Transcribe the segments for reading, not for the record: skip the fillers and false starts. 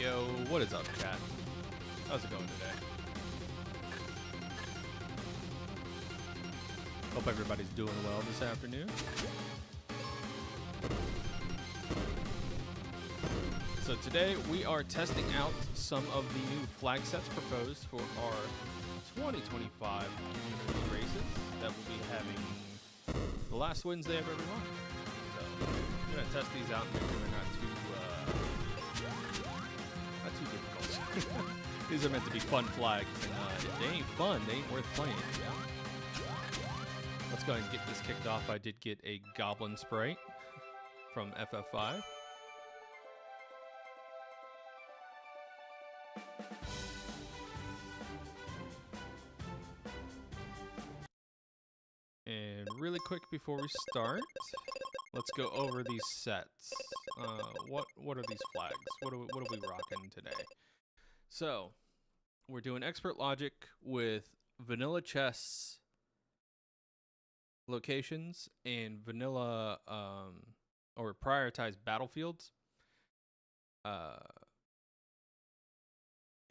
Yo, what is up, chat? How's it going today? Hope everybody's doing well this afternoon. So today we are testing out some of the new flag sets proposed for our 2025 community races that we'll be having the last Wednesday of every month. So I'm gonna test these out and make sure they're not too difficult. These are meant to be fun flags, and if they ain't fun, they ain't worth playing. Yeah? Let's go ahead and get this kicked off. I did get a goblin sprite from FF5. And really quick before we start, let's go over these sets. What are these flags? What are we rocking today? So, we're doing expert logic with vanilla chests, locations, and vanilla or prioritized battlefields.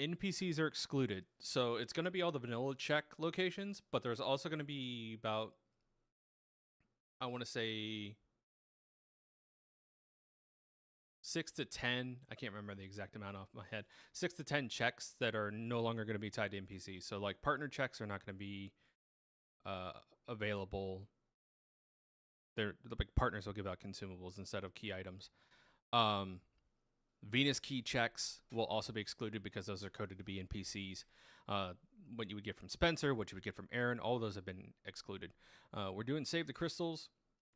NPCs are excluded, so it's going to be all the vanilla check locations, but there's also going to be about, I want to say 6 to 10, I can't remember the exact amount off my head, 6 to 10 checks that are no longer going to be tied to NPCs. So like partner checks are not going to be available. The big partners will give out consumables instead of key items. Venus key checks will also be excluded because those are coded to be NPCs. What you would get from Spencer, what you would get from Aaron, all those have been excluded. We're doing Save the Crystals.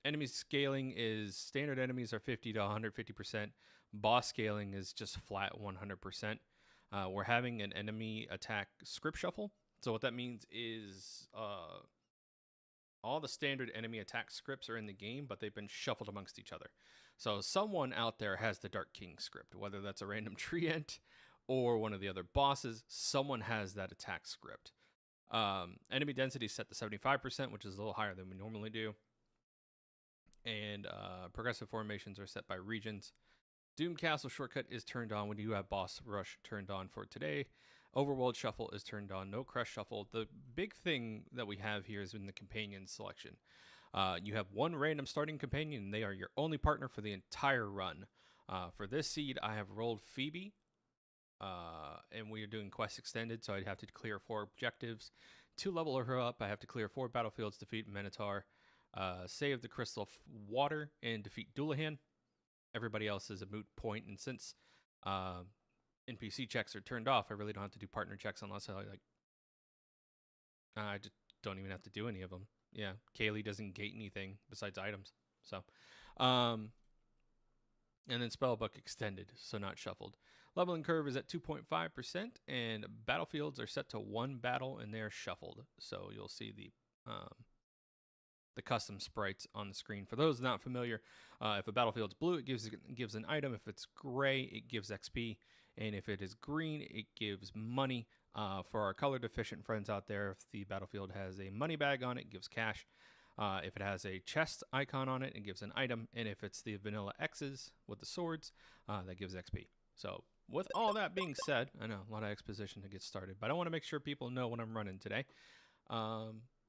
Enemy scaling is standard enemies are 50 to 150%. Boss scaling is just flat 100%. We're having an enemy attack script shuffle. So what that means is all the standard enemy attack scripts are in the game, but they've been shuffled amongst each other. So someone out there has the Dark King script, whether that's a random treant or one of the other bosses, someone has that attack script. Enemy density is set to 75%, which is a little higher than we normally do. And progressive formations are set by regions. Doom Castle shortcut is turned on when you have Boss Rush turned on for today. Overworld Shuffle is turned on, no Crush Shuffle. The big thing that we have here is in the companion selection. You have one random starting companion, and they are your only partner for the entire run. For this seed, I have rolled Phoebe, and we are doing Quest Extended, so I'd have to clear 4 objectives. To level her up, I have to clear 4 battlefields, defeat Minotaur, save the Crystal Water, and defeat Doulahan. Everybody else is a moot point, and since NPC checks are turned off, I really don't have to do partner checks unless I just don't even have to do any of them. Yeah, Kaylee doesn't gate anything besides items. So, and then Spellbook Extended, so not shuffled. Leveling curve is at 2.5%, and battlefields are set to 1 battle, and they're shuffled. So you'll see the custom sprites on the screen. For those not familiar, if a battlefield's blue, it gives an item. If it's gray, it gives XP. And if it is green, it gives money. For our color deficient friends out there, if the battlefield has a money bag on it, it gives cash. If it has a chest icon on it, it gives an item. And if it's the vanilla X's with the swords, that gives XP. So with all that being said, I know a lot of exposition to get started, but I want to make sure people know what I'm running today.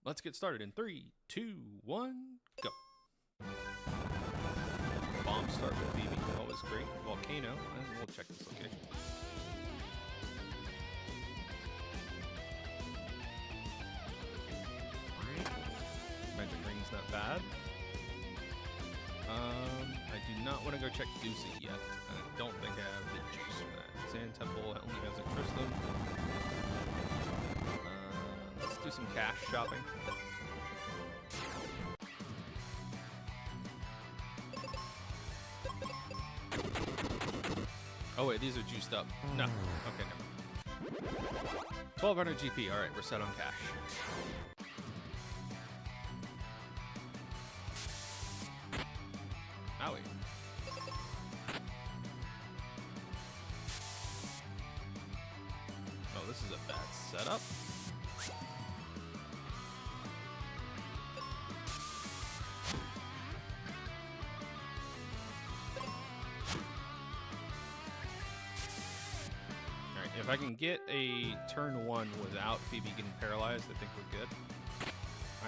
Let's get started in 3, 2, 1, go. Bomb start with Phoebe, always great. Volcano, and we'll check this location. Magic Ring's not bad. I do not want to go check Goosey yet. I don't think I have the juice for that. Sand Temple only has a Tristram. Let's do some cash shopping. Oh wait, these are juiced up. No. Okay, no. 1200 GP. Alright, we're set on cash. Owie. Oh, this is a bad setup. If I can get a turn 1 without Phoebe getting paralyzed, I think we're good.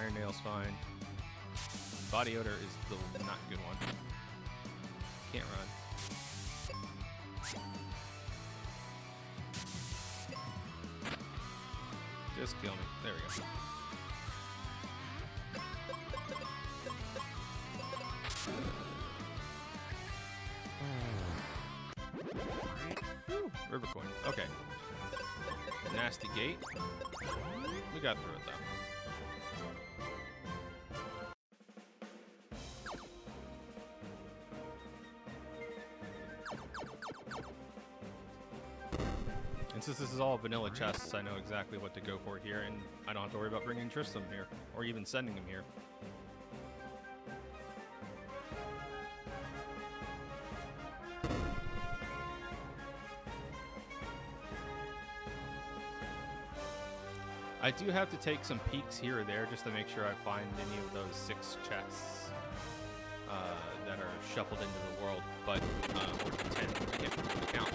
Iron Nail's fine. Body Odor is the not good one. Can't run. Just kill me. There we go. Woo, river coin. Okay. Nasty gate. We got through it though. And since this is all vanilla chests, I know exactly what to go for here, and I don't have to worry about bringing Tristram here, or even sending him here. I do have to take some peeks here or there just to make sure I find any of those 6 chests that are shuffled into the world, but or 10, I can't remember the count.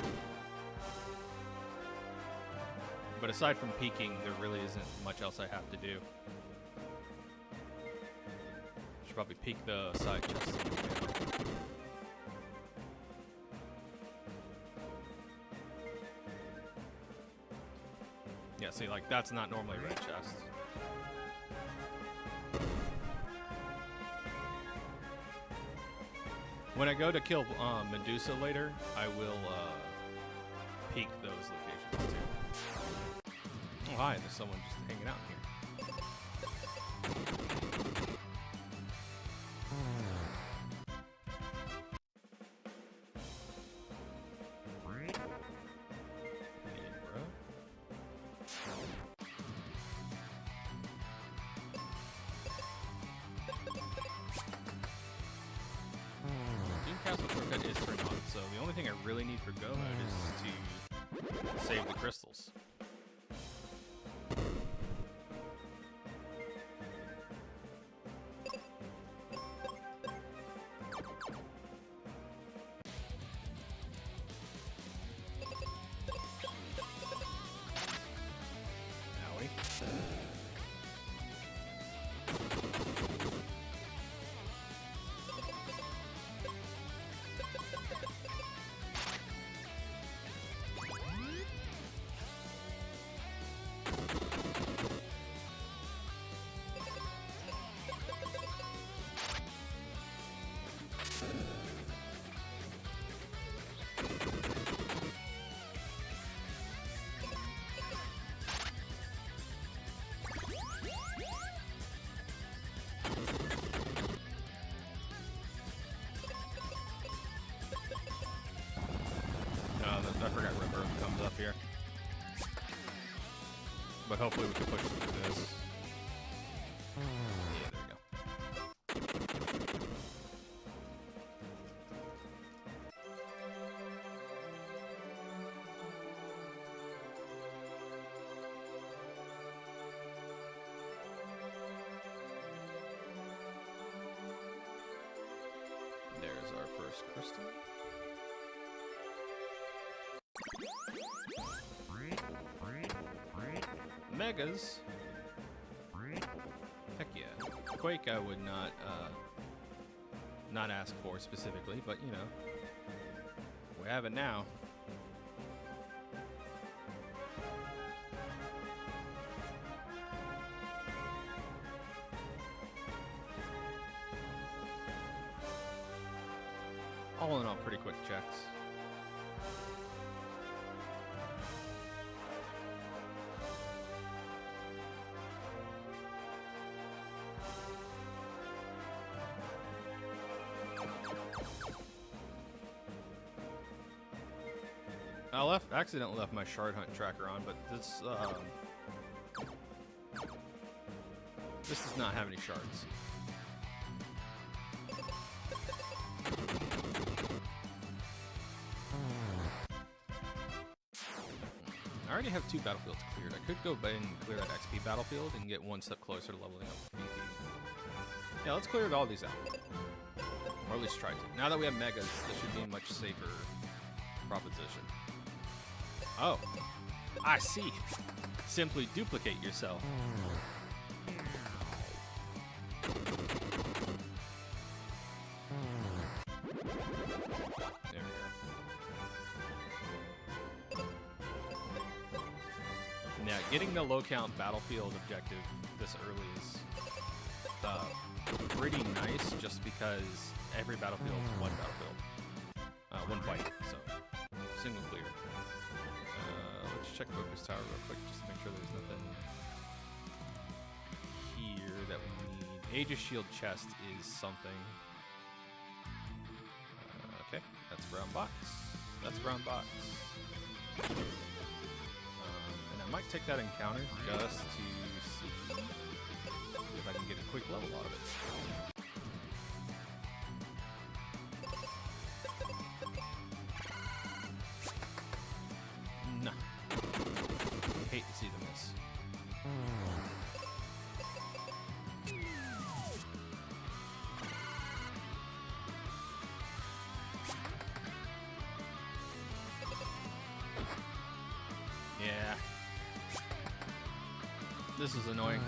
But aside from peeking, there really isn't much else I have to do. Should probably peek the side chests. Yeah, see, like, that's not normally a red chest. When I go to kill Medusa later, I will peek those locations too. Oh, hi, there's someone just hanging out in here. Castle shortcut is turned on, so the only thing I really need for go mode is to save the crystals. Owie. I forgot Ripper comes up here. But hopefully we can push through this. Yeah, there we go. There's our first crystal. Megas. Heck yeah. Quake I would not ask for specifically, but you know, we have it now. All in all, pretty quick checks. I accidentally left my shard hunt tracker on, but this does not have any shards. I already have 2 battlefields cleared. I could go and clear that XP battlefield and get 1 step closer to leveling up Phoebe. Yeah, let's clear all these out. Or at least try to. Now that we have megas, this should be a much safer proposition. Oh. I see. Simply duplicate yourself. There we go. Now, getting the low count battlefield objective this early is pretty nice, just because every battlefield is one battlefield. One fight, so single clear. Let's check Focus Tower real quick just to make sure there's nothing here that we need. Aegis Shield chest is something. Okay, that's brown box. That's brown box. And I might take that encounter just to see if I can get a quick level out of it. No. Hate to see the miss. Yeah. This is annoying.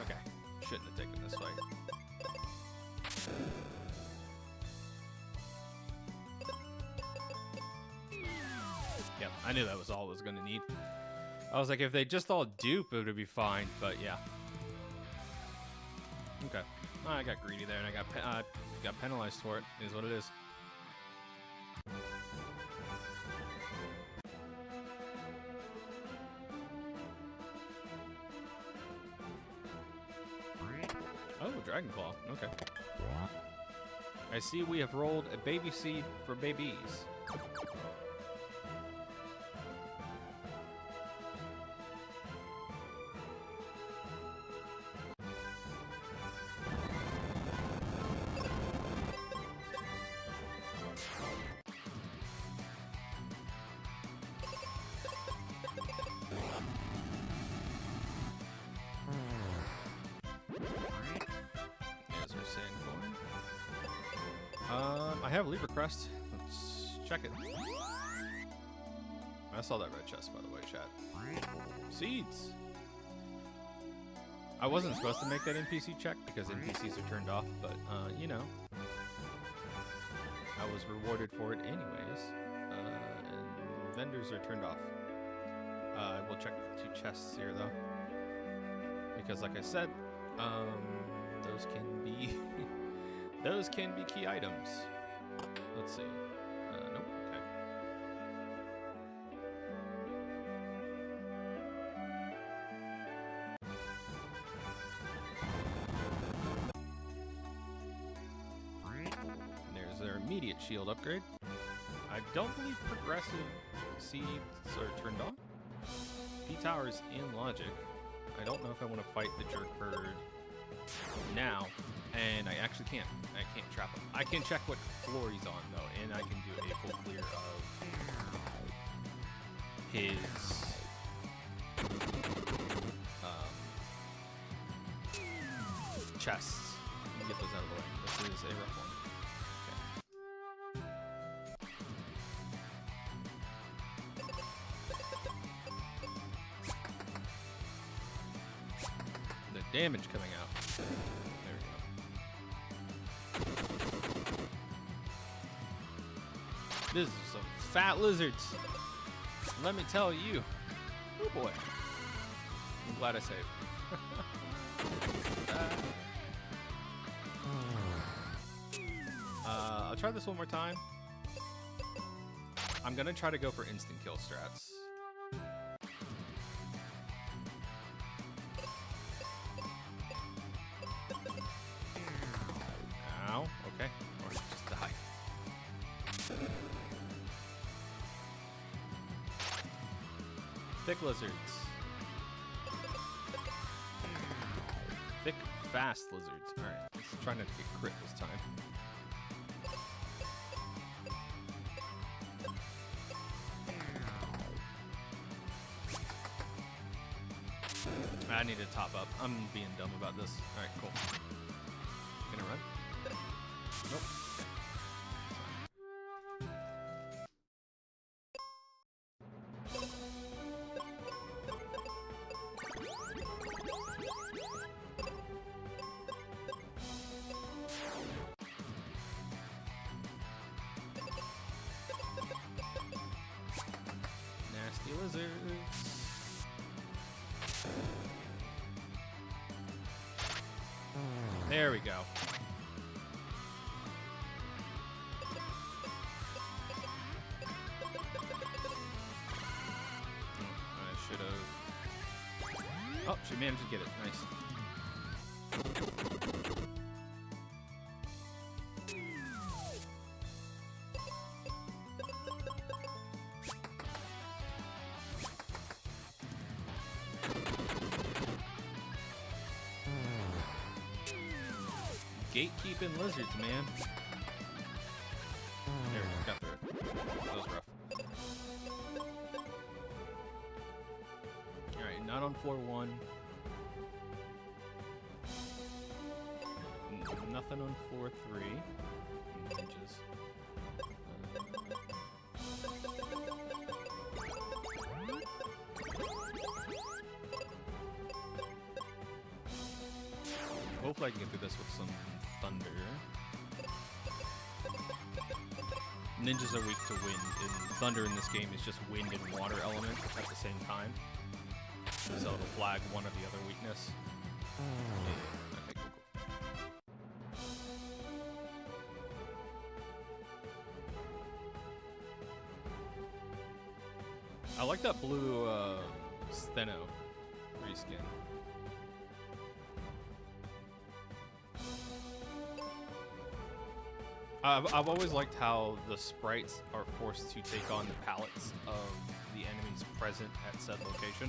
Okay. Shouldn't have taken this fight. Yep, I knew that was all I was gonna need. I was like, if they just all dupe, it would be fine, but yeah. Okay. I got greedy there, and I got penalized for it, is what it is. Oh, Dragon Claw. Okay. I see we have rolled a baby seed for babies. I have Libra Crest. Let's check it. I saw that red chest, by the way, chat. Seeds! I wasn't supposed to make that NPC check because NPCs are turned off, but, you know. I was rewarded for it anyways. And vendors are turned off. I will check 2 chests here, though. Because, like I said, those can be... those can be key items. Let's see. Nope. Okay. There's their immediate shield upgrade. I don't believe progressive seeds are turned on. P-Tower's in logic. I don't know if I want to fight the jerk bird now, and I actually can't. I can't trap him. I can check what floor he's on though, and I can do a full clear of his chests. Let me get those out of the way. This is a rough one. Okay. The damage coming out. There we go. This is some fat lizards. Let me tell you. Oh boy. I'm glad I saved. I'll try this one more time. I'm gonna try to go for instant kill strats. Ow. Okay. Or just die. Thick lizards. Thick, fast lizards. Alright, let's try not to get crit this time. I need to top up. I'm being dumb about this. Alright, cool. Gonna run? Nope. lizards. There we go. I should have. Oh, she managed to get it. Nice. Gatekeeping lizards, man. There, got through it. That was rough. Alright, not on floor 1. Nothing on floor 3. Ninjas. Hopefully I can get through this with some thunder. Ninjas are weak to wind, and thunder in this game is just wind and water element at the same time. So it'll flag one or the other weakness. Yeah. Okay, cool. I like that blue Steno reskin. I've always liked how the sprites are forced to take on the palettes of the enemies present at said location.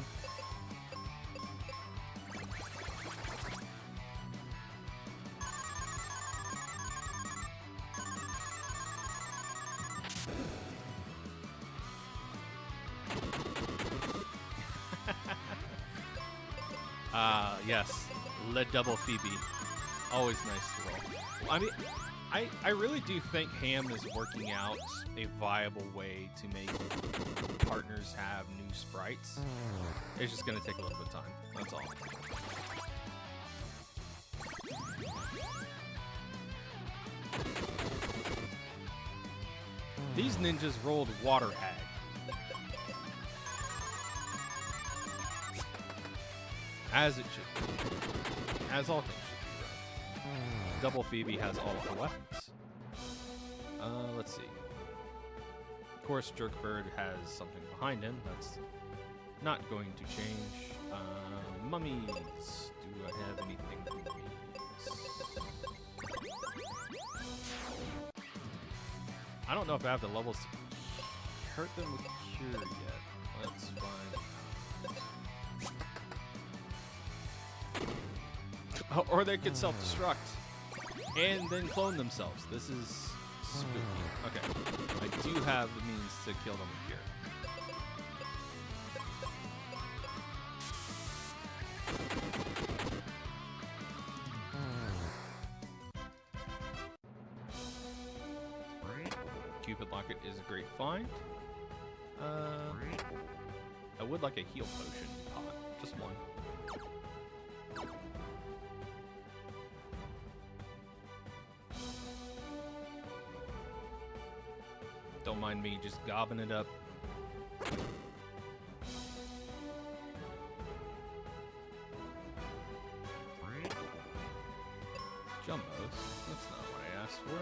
Yes, Le Double Phoebe. Always nice to roll. I mean, I really do think Ham is working out a viable way to make partners have new sprites. It's just going to take a little bit of time. That's all. These ninjas rolled Water Hag. As it should be. As all things should be run. Double Phoebe has all of her weapons. Let's see. Of course, Jerkbird has something behind him. That's not going to change. Mummies. Do I have anything for mummies? I don't know if I have the levels to hurt them with Cure yet. That's fine. Oh, or they could self-destruct and then clone themselves. This is spooky. Okay, I do have the means to kill them with Cure. Cupid Locket is a great find. I would like a heal potion pot, just one. Don't mind me just gobbing it up. Jumbos? That's not what I asked for.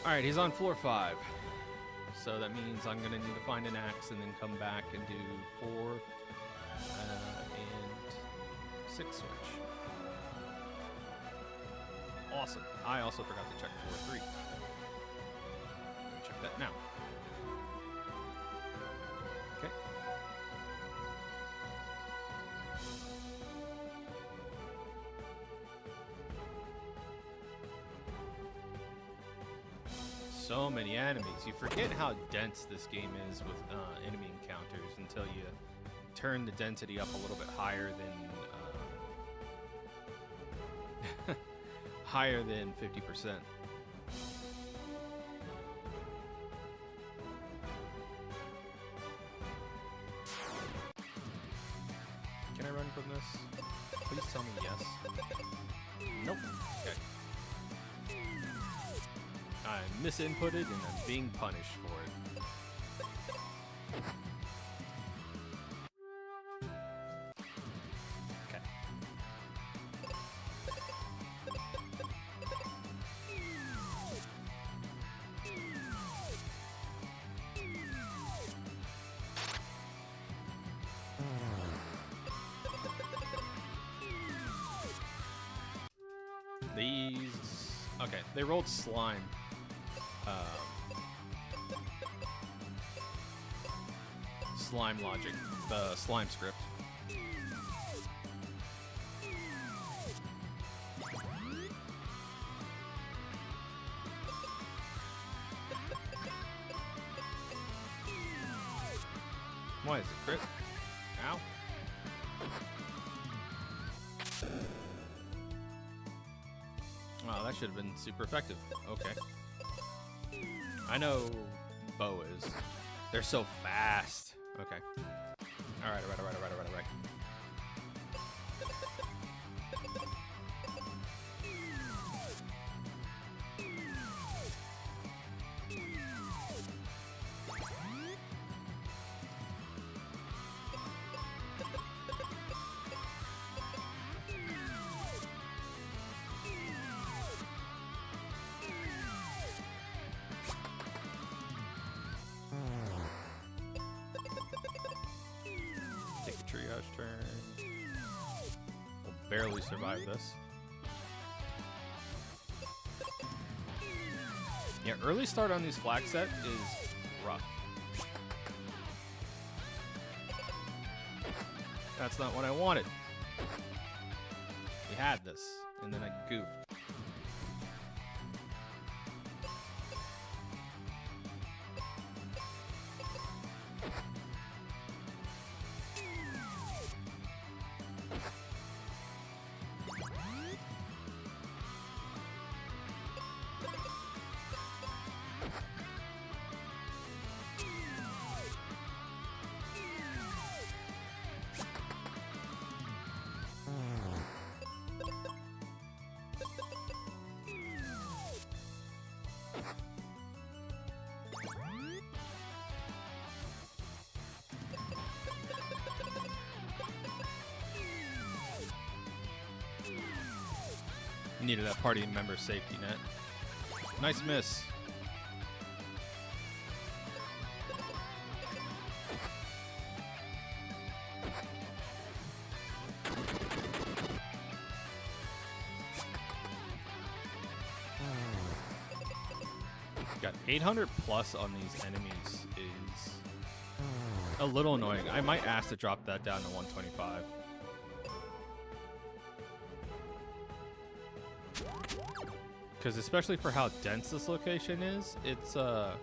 Alright, he's on floor 5. So that means I'm going to need to find an axe and then come back and do 4 and 6 switch. Awesome. I also forgot to check floor 3. Check that now. Okay. So many enemies. You forget how dense this game is with enemy encounters until you turn the density up a little bit higher than higher than 50%. Can I run from this? Please tell me yes. Nope. Okay. I misinputted and I'm being punished for it. These... Okay, they rolled slime. Slime logic. The slime script. Why is it crit? Ow. Wow, that should have been super effective. Okay. I know bow is. They're so fast. Okay. Alright. Take a triage turn. We'll barely survive this. Yeah, early start on these Flagset is rough. That's not what I wanted. We had this, and then I goofed. Needed that party member safety net. Nice miss. Got 800 plus on these enemies is a little annoying. I might ask to drop that down to 125. Because especially for how dense this location is, it's, or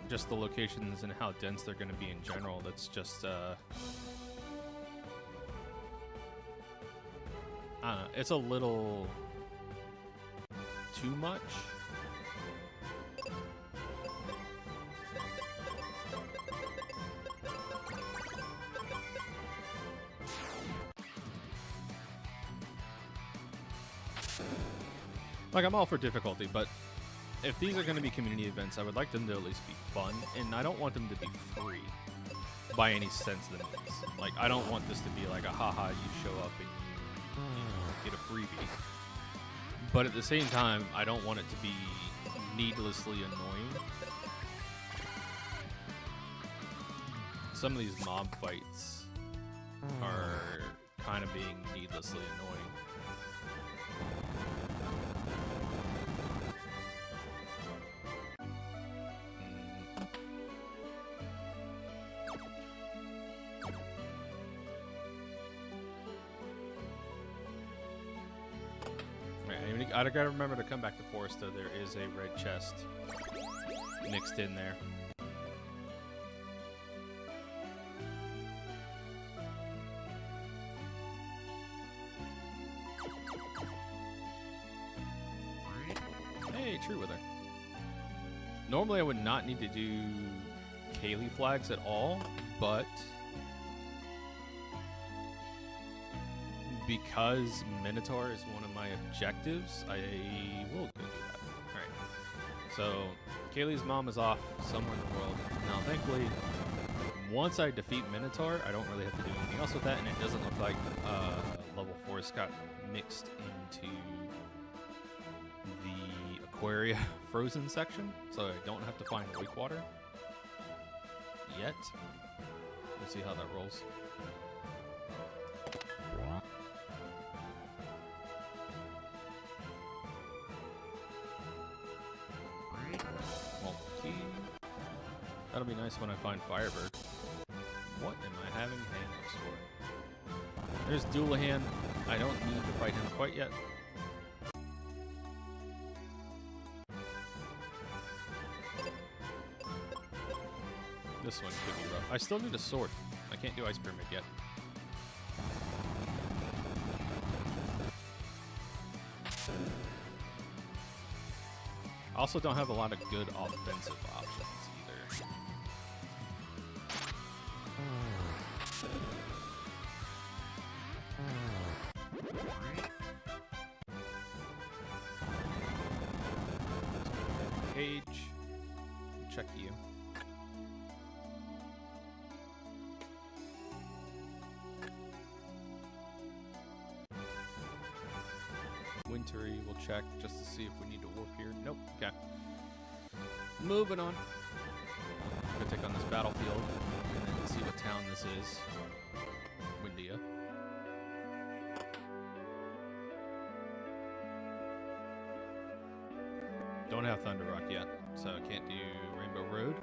just the locations and how dense they're going to be in general, that's just, I don't know, it's a little too much. Like, I'm all for difficulty, but if these are going to be community events, I would like them to at least be fun, and I don't want them to be free by any sense of the means. Like, I don't want this to be like a haha, you show up and you get a freebie. But at the same time, I don't want it to be needlessly annoying. Some of these mob fights are kind of being needlessly annoying. I gotta remember to come back to Foresta. There is a red chest mixed in there. Hey, True Wither. Normally I would not need to do Kaylee flags at all, but because Minotaur is one of my objectives, I will go do that. Alright. So, Kaylee's mom is off somewhere in the world. Now, thankfully, once I defeat Minotaur, I don't really have to do anything else with that, and it doesn't look like level 4's got mixed into the Aquaria Frozen section, so I don't have to find Wake Water yet. We'll see how that rolls. That'll be nice when I find Firebird. What am I having hang-ups for? There's Doulahan. I don't need to fight him quite yet. This one could be rough. I still need a sword. I can't do Ice Pyramid yet. I also don't have a lot of good offensive options either. Cage. Check you. Wintry, we'll check just to see if we need to warp here. Nope. Okay. Moving on. I'm gonna take on this battlefield and then see what town this is. Windia. Don't have Thunder Rock yet, so I can't do Rainbow Road.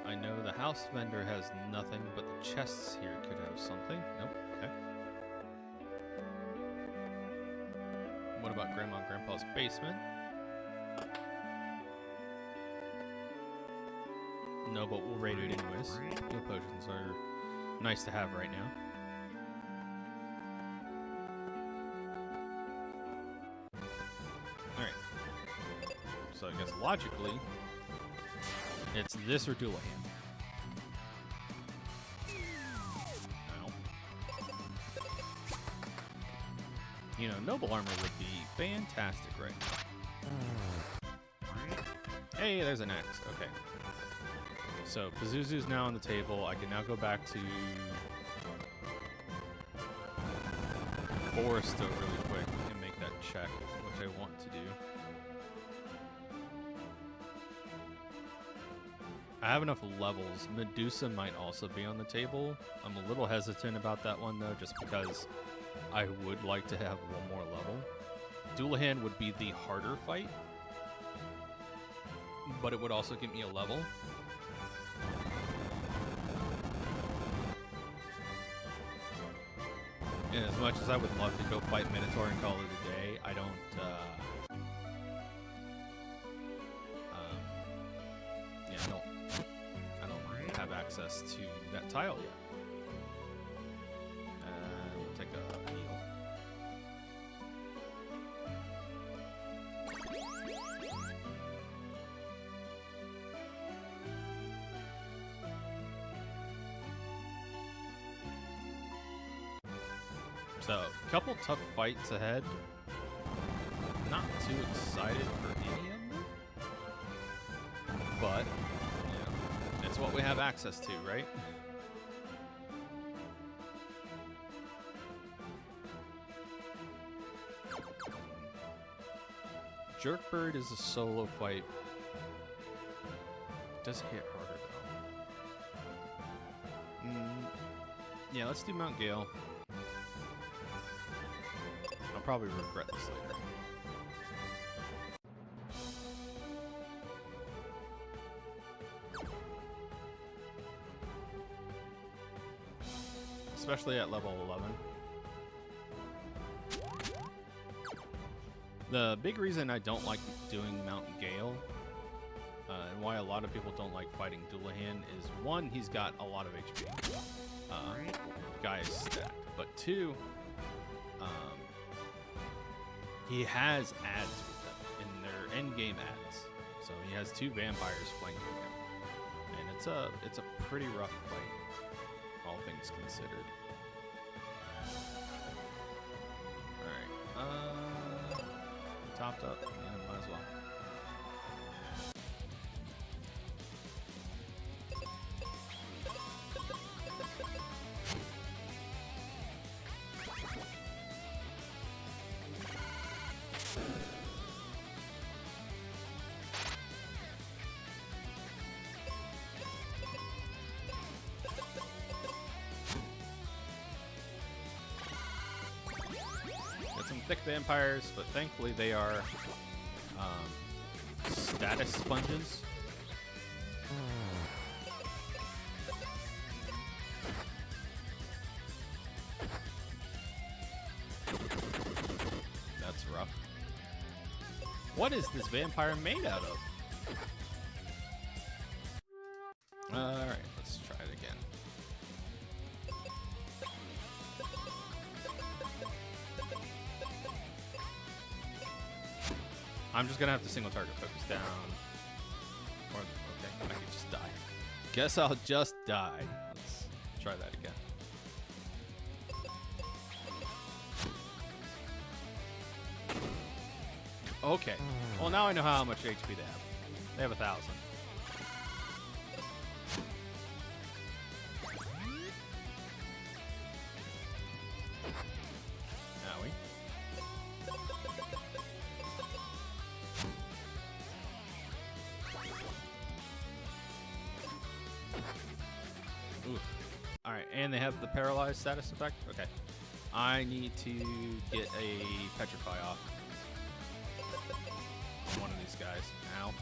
I know the house vendor has nothing, but the chests here could have something. Nope. Okay. What about Grandma and Grandpa's basement? No, but we'll raid it anyways. Heal potions are nice to have right now. Alright. So I guess logically, it's this or Doulahan. Ow. You know, Noble Armor would be fantastic right now. Hey, there's an axe. Okay. So, Pazuzu's now on the table. I can now go back to Forest really quick and make that check, which I want to do. I have enough levels. Medusa might also be on the table. I'm a little hesitant about that one, though, just because I would like to have one more level. Doulahan would be the harder fight, but it would also give me a level. And as much as I would love to go fight Minotaur and call it a day, I don't, I don't have access to that tile yet. We'll take a heal. So, a couple tough fights ahead. Not too excited for any of them. But, yeah, it's what we have access to, right? Jerkbird is a solo fight. It does hit harder, though. Yeah, let's do Mount Gale. I'll probably regret this later. Especially at level 11. The big reason I don't like doing Mount Gale, and why a lot of people don't like fighting Doulahan, is one, he's got a lot of HP. Guy is stacked. But two, he has ads with them, and they're endgame ads. So he has two vampires flanking him, and it's a pretty rough fight, all things considered. All right, topped up, yeah, might as well. Thick vampires, but thankfully they are status sponges, That's rough. What is this vampire made out of? Alright, let's try it again. I'm just gonna have to single target focus down. Or, okay, I could just die. Guess I'll just die. Let's try that again. Okay. Well, now I know how much HP they have. They have 1,000. Owie. Oof. Alright, and they have the paralyzed status effect? Okay. I need to get a petrify off on one of these guys. Ow.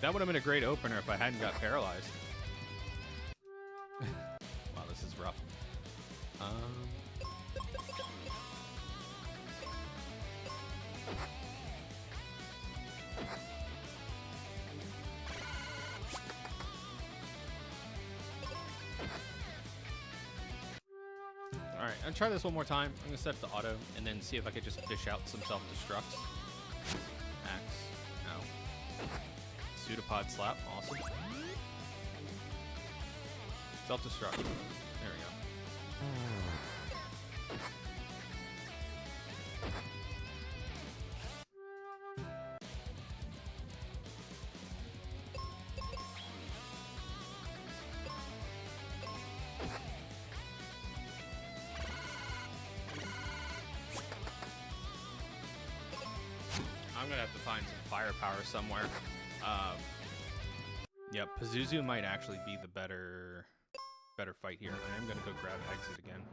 That would have been a great opener if I hadn't got paralyzed. Wow, this is rough. Alright, I'll try this one more time. I'm going to set it to auto and then see if I could just fish out some self-destructs. Axe. Ow. Pseudopod slap. Awesome. Self-destruct. There we go. I'm gonna have to find some firepower somewhere. Yeah, Pazuzu might actually be the better fight here. I am gonna go grab exit again.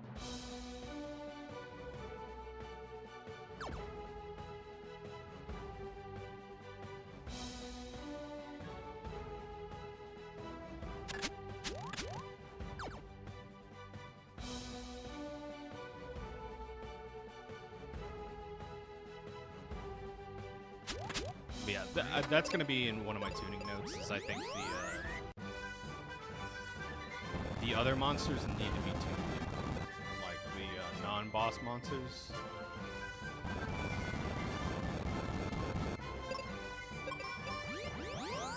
But yeah, that's going to be in one of my tuning notes, is I think the other monsters need to be tuned, like the non-boss monsters.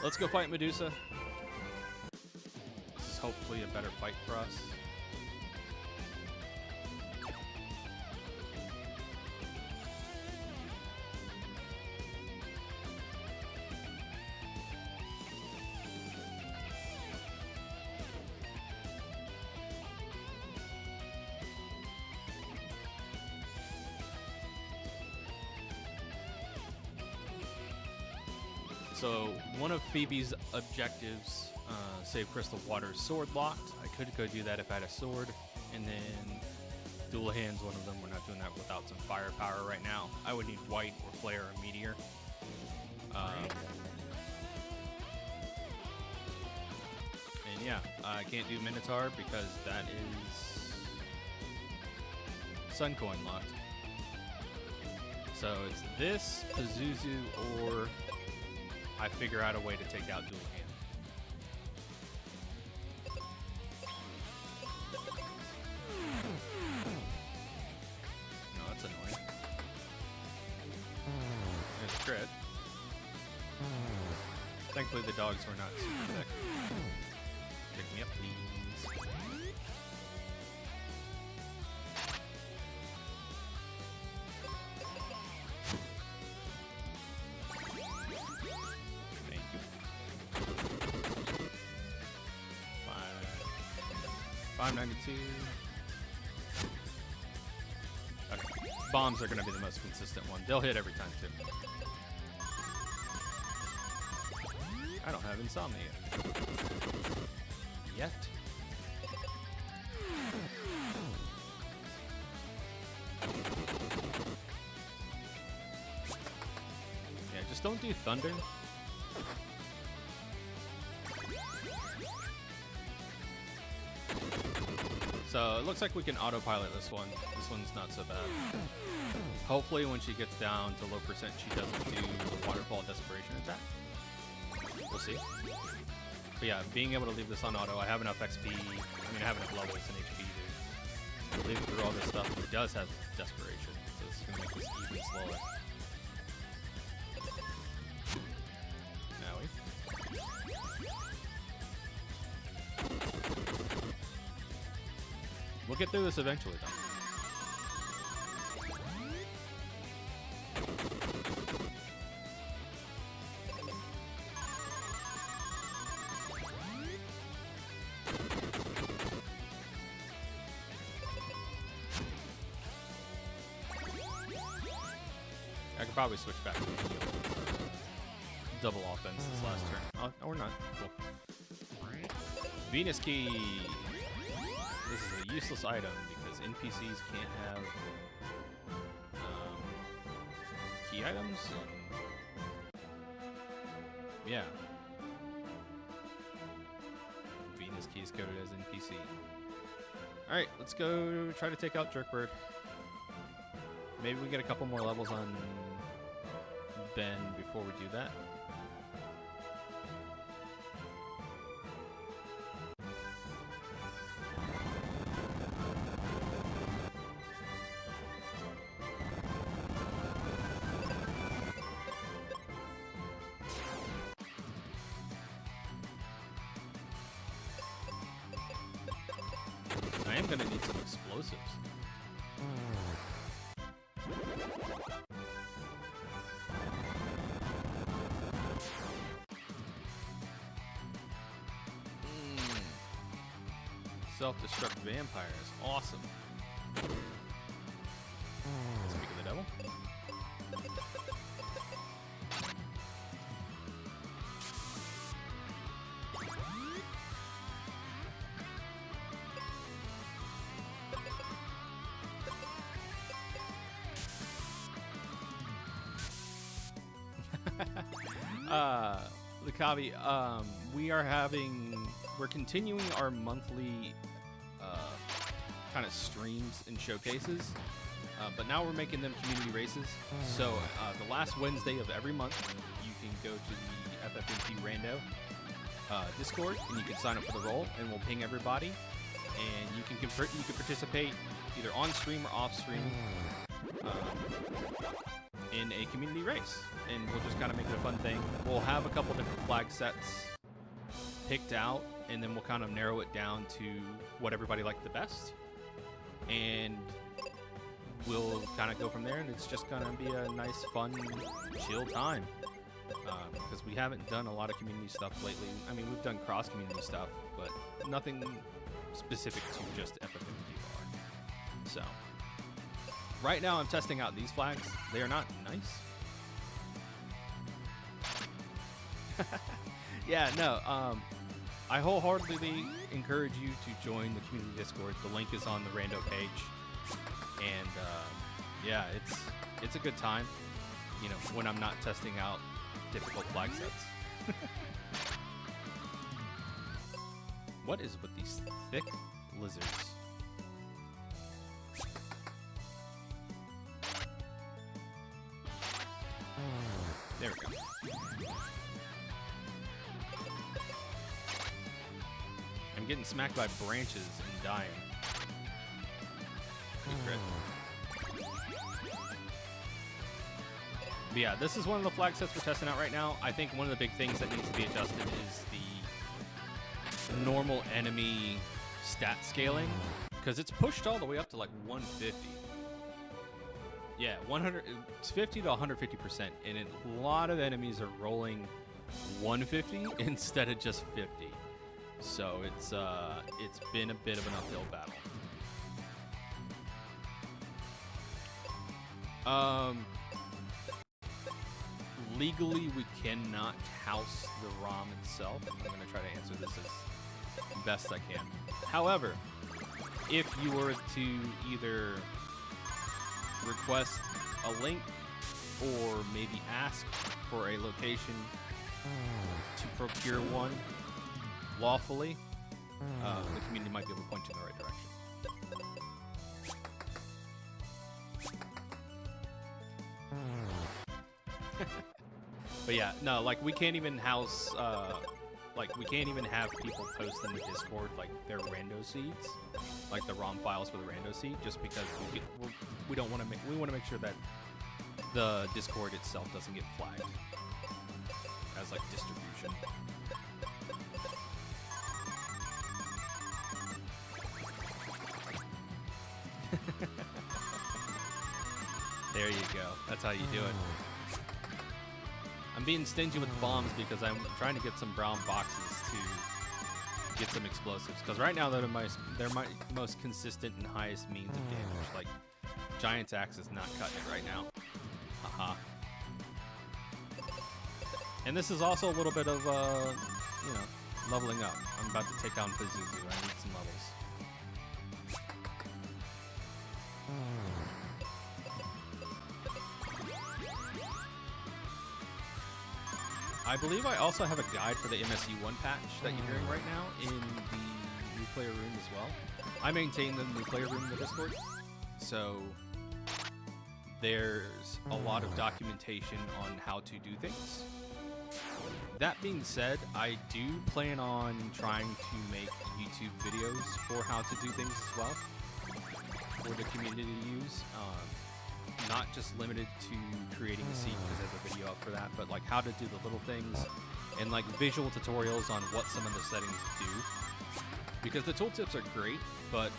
Let's go fight Medusa. This is hopefully a better fight for us. So one of Phoebe's objectives, save Crystal Water's sword locked. I could go do that if I had a sword, and then dual hands one of them. We're not doing that without some firepower right now. I would need white or flare or meteor. And yeah, I can't do Minotaur because that is Sun Coin locked. So it's this, Pazuzu, or I figure out a way to take out dual hand. No, that's annoying. There's a crit. Thankfully the dogs were not super thick. Pick me up, please. Thank you. 592. Okay. Bombs are going to be the most consistent one. They'll hit every time, too. I don't have insomnia yet. Just don't do thunder. So it looks like we can autopilot this one. This one's not so bad. Hopefully when she gets down to low percent, she doesn't do the waterfall desperation attack. We'll see. But yeah, being able to leave this on auto, I have enough XP. I mean, I have enough levels and HP to live through all this stuff. It does have desperation, so it's going to make this even slower. Now we. We'll get through this eventually, though. I could probably switch back to double offense this last turn. Oh, or not. Cool. Venus Key. This is a useless item because NPCs can't have key items. Yeah. Venus Key is coded as NPC. Alright, let's go try to take out Jerkbird. Maybe we get a couple more levels on Ben before we do that. I am gonna need some explosives. Self-destruct vampire is awesome. Speak of the devil. Lucavi, we're continuing our monthly kind of streams and showcases, but now we're making them community races. So the last Wednesday of every month, you can go to the FFMQR Rando Discord, and you can sign up for the role, and we'll ping everybody, and you can participate either on stream or off stream in a community race, and we'll just kind of make it a fun thing. We'll have a couple different flag sets picked out, and then we'll kind of narrow it down to what everybody liked the best, and we'll kind of go from there. And it's just gonna be a nice, fun, chill time because we haven't done a lot of community stuff lately. I mean, we've done cross community stuff, but nothing specific to just FFMQR. So right now I'm testing out these flags. They are not nice. Yeah, no, I wholeheartedly encourage you to join the community Discord. The link is on the Rando page, and yeah, it's a good time, you know, when I'm not testing out difficult flag sets. What is with these thick lizards? There we go. I'm getting smacked by branches and dying. Good crit. But yeah, this is one of the flag sets we're testing out right now. I think one of the big things that needs to be adjusted is the normal enemy stat scaling, because it's pushed all the way up to like 150. Yeah, 50 to 150%, and a lot of enemies are rolling 150 instead of just 50. So it's been a bit of an uphill battle. Legally, we cannot house the ROM itself. I'm going to try to answer this as best I can. However, if you were to either request a link or maybe ask for a location to procure one lawfully, the community might be able to point you in the right direction. But yeah, no, like we can't even house, like we can't even have people post in the Discord like their rando seeds, like the ROM files for the rando seed, just because we don't want to we want to make sure that the Discord itself doesn't get flagged as like distribution. There you go. That's how you do it. I'm being stingy with bombs because I'm trying to get some brown boxes to get some explosives. Because right now they're my most consistent and highest means of damage. Like Giant's Axe is not cutting it right now. Haha. And this is also a little bit of you know, leveling up. I'm about to take down Pazuzu. I need some levels. I believe I also have a guide for the MSU1 patch that you're hearing right now in the new player room as well. I maintain the new player room in the Discord, so there's a lot of documentation on how to do things. That being said, I do plan on trying to make YouTube videos for how to do things as well for the community to use. Not just limited to creating a seed because there's a video up for that, but like how to do the little things and like visual tutorials on what some of the settings do. Because the tooltips are great, but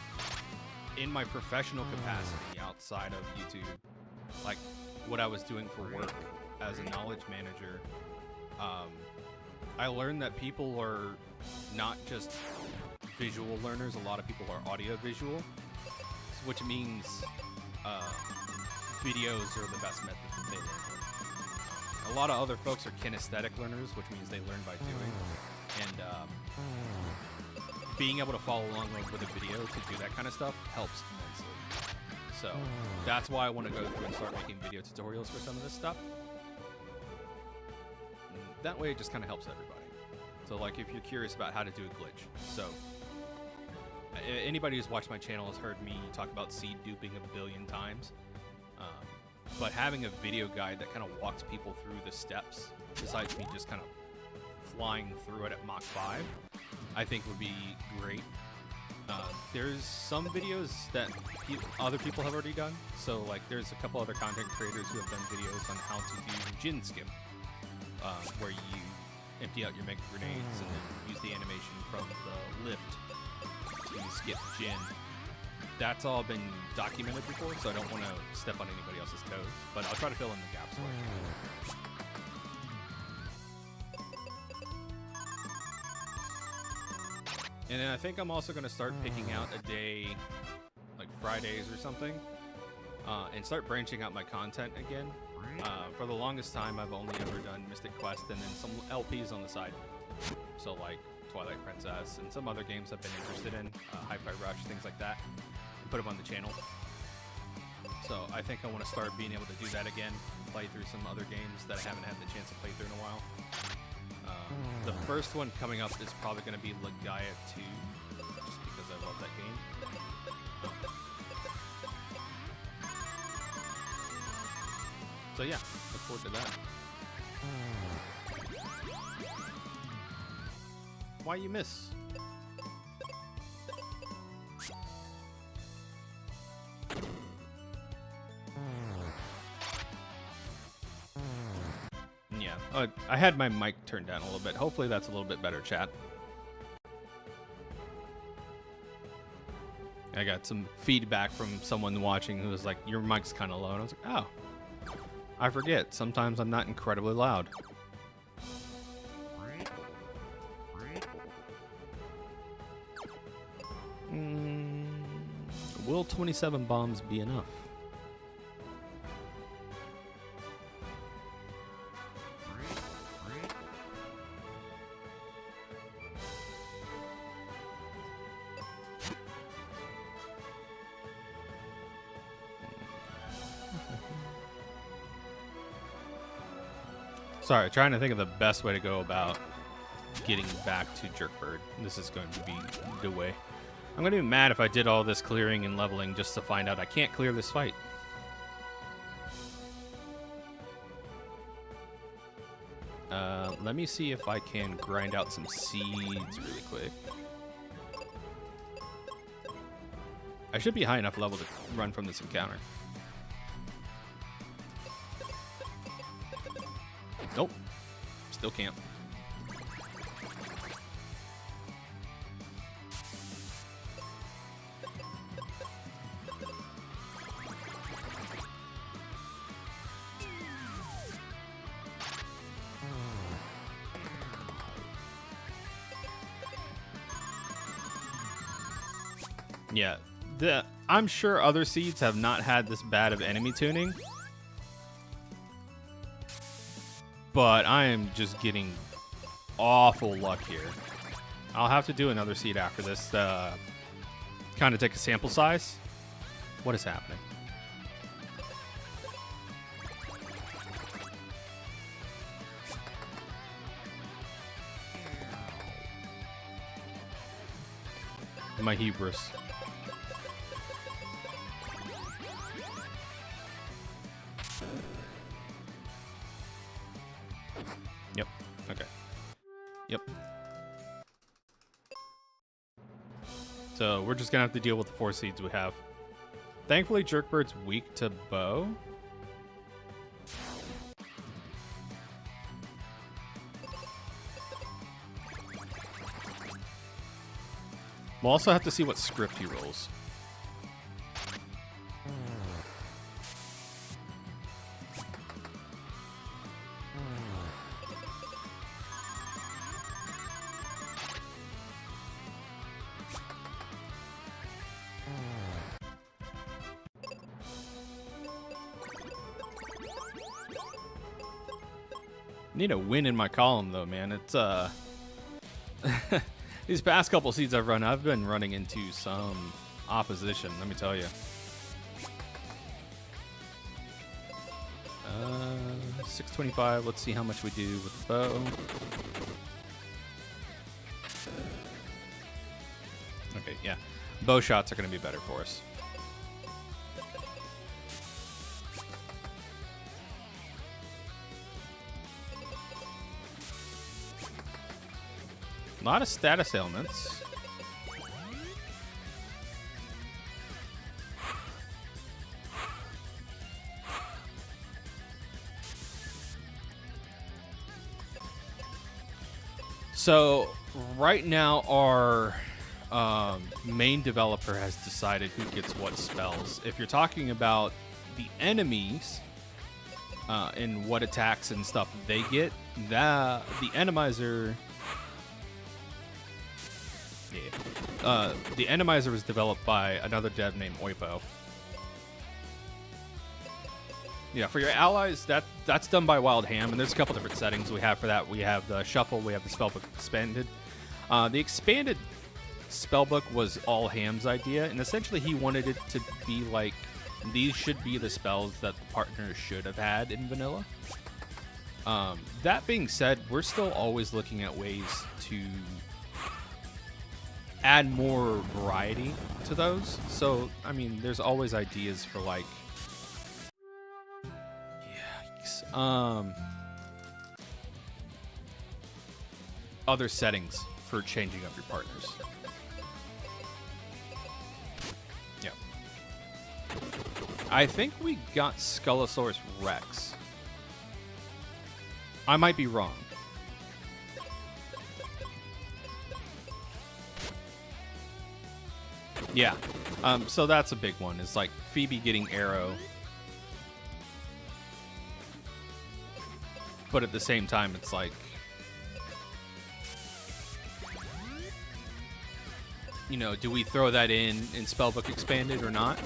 in my professional capacity outside of YouTube, like what I was doing for work as a knowledge manager, I learned that people are not just visual learners. A lot of people are audio visual, which means videos are the best method that they learn with. A lot of other folks are kinesthetic learners, which means they learn by doing. And being able to follow along with a video to do that kind of stuff helps immensely. So that's why I want to go through and start making video tutorials for some of this stuff. And that way it just kind of helps everybody. So like if you're curious about how to do a glitch. So anybody who's watched my channel has heard me talk about seed duping a billion times. But having a video guide that kind of walks people through the steps, besides me just kind of flying through it at Mach 5, I think would be great. There's some videos that other people have already done. So like there's a couple other content creators who have done videos on how to do Jin Skim, where you empty out your mega grenades and then use the animation from the lift to skip Jin. That's all been documented before, so I don't want to step on anybody else's toes, but I'll try to fill in the gaps for you. And then I think I'm also going to start picking out a day, like Fridays or something, and start branching out my content again. For the longest time, I've only ever done Mystic Quest and then some LPs on the side. So like Twilight Princess and some other games I've been interested in, Hi-Fi Rush, things like that. Put them on the channel. So I think I want to start being able to do that again, play through some other games that I haven't had the chance to play through in a while. The first one coming up is probably going to be Legaia 2, just because I love that game. So yeah, look forward to that. Why you miss? Yeah, I had my mic turned down a little bit. Hopefully that's a little bit better, chat. I got some feedback from someone watching who was like, your mic's kind of low. And I was like, oh, I forget. Sometimes I'm not incredibly loud. Will 27 bombs be enough? Sorry, trying to think of the best way to go about getting back to Jerkbird. This is going to be the way. I'm going to be mad if I did all this clearing and leveling just to find out I can't clear this fight. Let me see if I can grind out some seeds really quick. I should be high enough level to run from this encounter. Nope. Still can't. Yeah, I'm sure other seeds have not had this bad of enemy tuning, but I am just getting awful luck here. I'll have to do another seed after this to kind of take a sample size. What is happening? My hubris. Yep. Okay. Yep. So we're just gonna have to deal with the 4 seeds we have. Thankfully, Jerkbird's weak to bow. We'll also have to see what script he rolls. Need a win in my column though, man. It's these past couple seeds I've run, I've been running into some opposition, let me tell you. 625, let's see how much we do with the bow. Okay, yeah. Bow shots are gonna be better for us. A lot of status ailments. So right now our main developer has decided who gets what spells. If you're talking about the enemies and what attacks and stuff they get, the Enemizer... the Enemizer was developed by another dev named Oipo. Yeah, for your allies, that's done by Wild Ham, and there's a couple different settings we have for that. We have the Shuffle, we have the Spellbook Expanded. The Expanded Spellbook was all Ham's idea, and essentially he wanted it to be like, these should be the spells that the partners should have had in vanilla. That being said, we're still always looking at ways to add more variety to those. So, I mean, there's always ideas for like, other settings for changing up your partners. Yeah. I think we got Skullosaurus Rex. I might be wrong. Yeah, so that's a big one. It's like Phoebe getting Arrow, but at the same time, it's like, you know, do we throw that in Spellbook Expanded or not?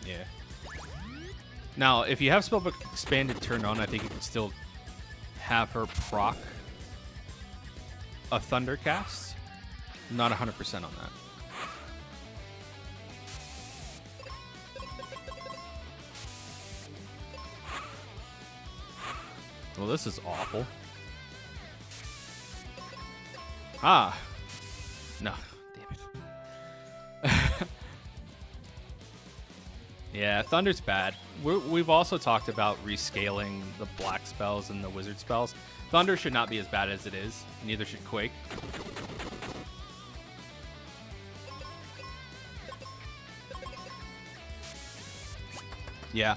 Yeah. Now, if you have Spellbook Expanded turned on, I think you can still have her proc a Thundercast. Not 100% on that. Well, this is awful. Ah. No. Damn it. Yeah, Thunder's bad. We've also talked about rescaling the black spells and the wizard spells. Thunder should not be as bad as it is. Neither should Quake. Yeah.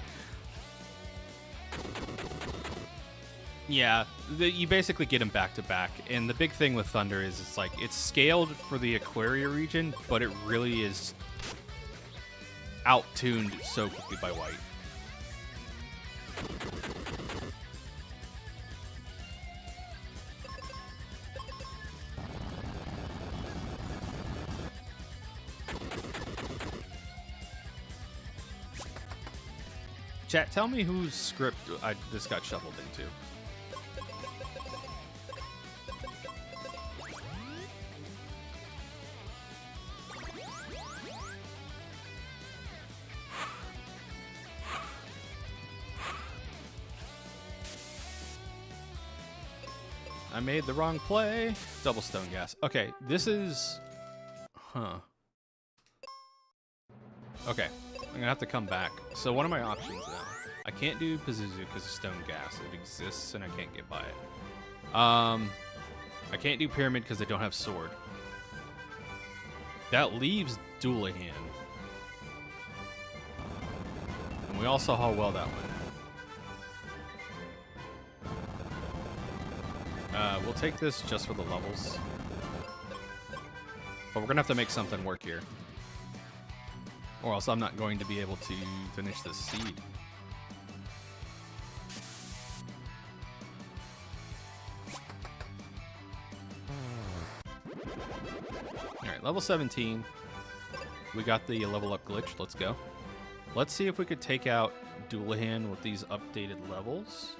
Yeah, you basically get them back to back. And the big thing with Thunder is it's like it's scaled for the Aquaria region, but it really is out-tuned so quickly by White. Chat, tell me whose script this got shoveled into. I made the wrong play. Double stone gas. Okay, this is... Huh. Okay, I'm gonna have to come back. So what are my options now? I can't do Pazuzu because of stone gas. It exists and I can't get by it. I can't do Pyramid because I don't have sword. That leaves Doulahan. And we all saw how well that went. We'll take this just for the levels. But we're gonna have to make something work here. Or else I'm not going to be able to finish this seed. Alright, level 17. We got the level up glitch. Let's go. Let's see if we could take out Doulahan with these updated levels.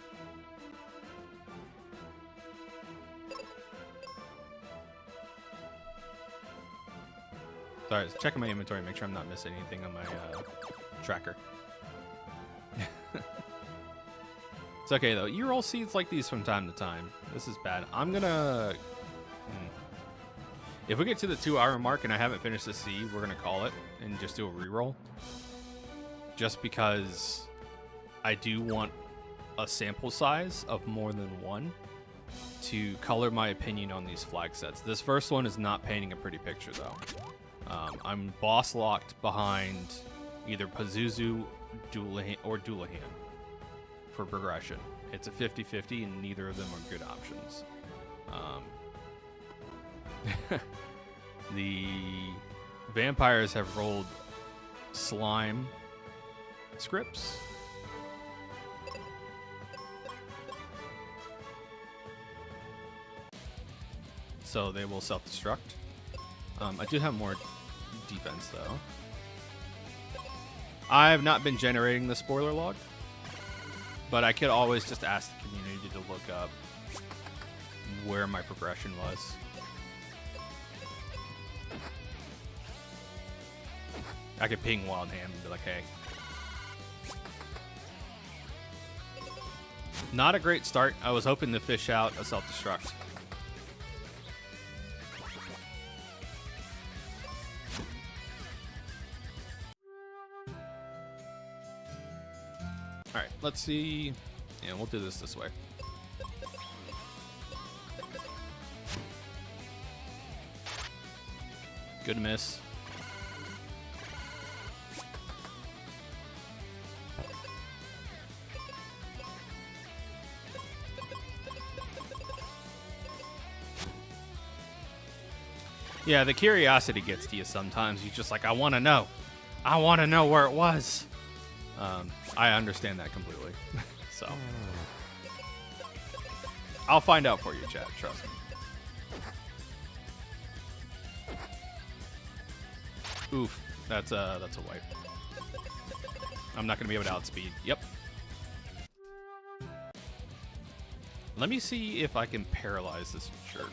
Sorry, checking my inventory, make sure I'm not missing anything on my tracker. It's okay though. You roll seeds like these from time to time. This is bad. I'm gonna... If we get to the 2-hour mark and I haven't finished the seed, we're gonna call it and just do a reroll. Just because I do want a sample size of more than one to color my opinion on these flag sets. This first one is not painting a pretty picture though. I'm boss locked behind either Pazuzu or Doulahan for progression. It's a 50-50 and neither of them are good options. The vampires have rolled slime scripts. So they will self-destruct. I do have more defense, though. I have not been generating the spoiler log, but I could always just ask the community to look up where my progression was. I could ping Wild Ham and be like, hey. Not a great start. I was hoping to fish out a self-destruct. Alright, let's see. Yeah, we'll do this way. Good miss. Yeah, the curiosity gets to you sometimes. You're just like, I want to know. I want to know where it was. I understand that completely. So I'll find out for you, chat. Trust me. Oof, that's a wipe. I'm not gonna be able to outspeed. Yep. Let me see if I can paralyze this jerk.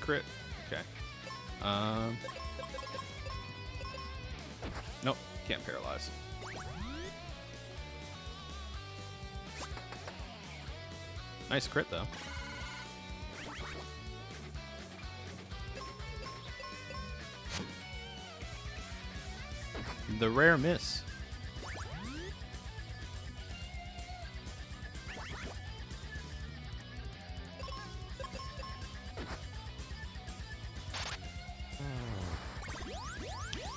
Crit. Okay. Nope, can't paralyze. Nice crit, though. The rare miss.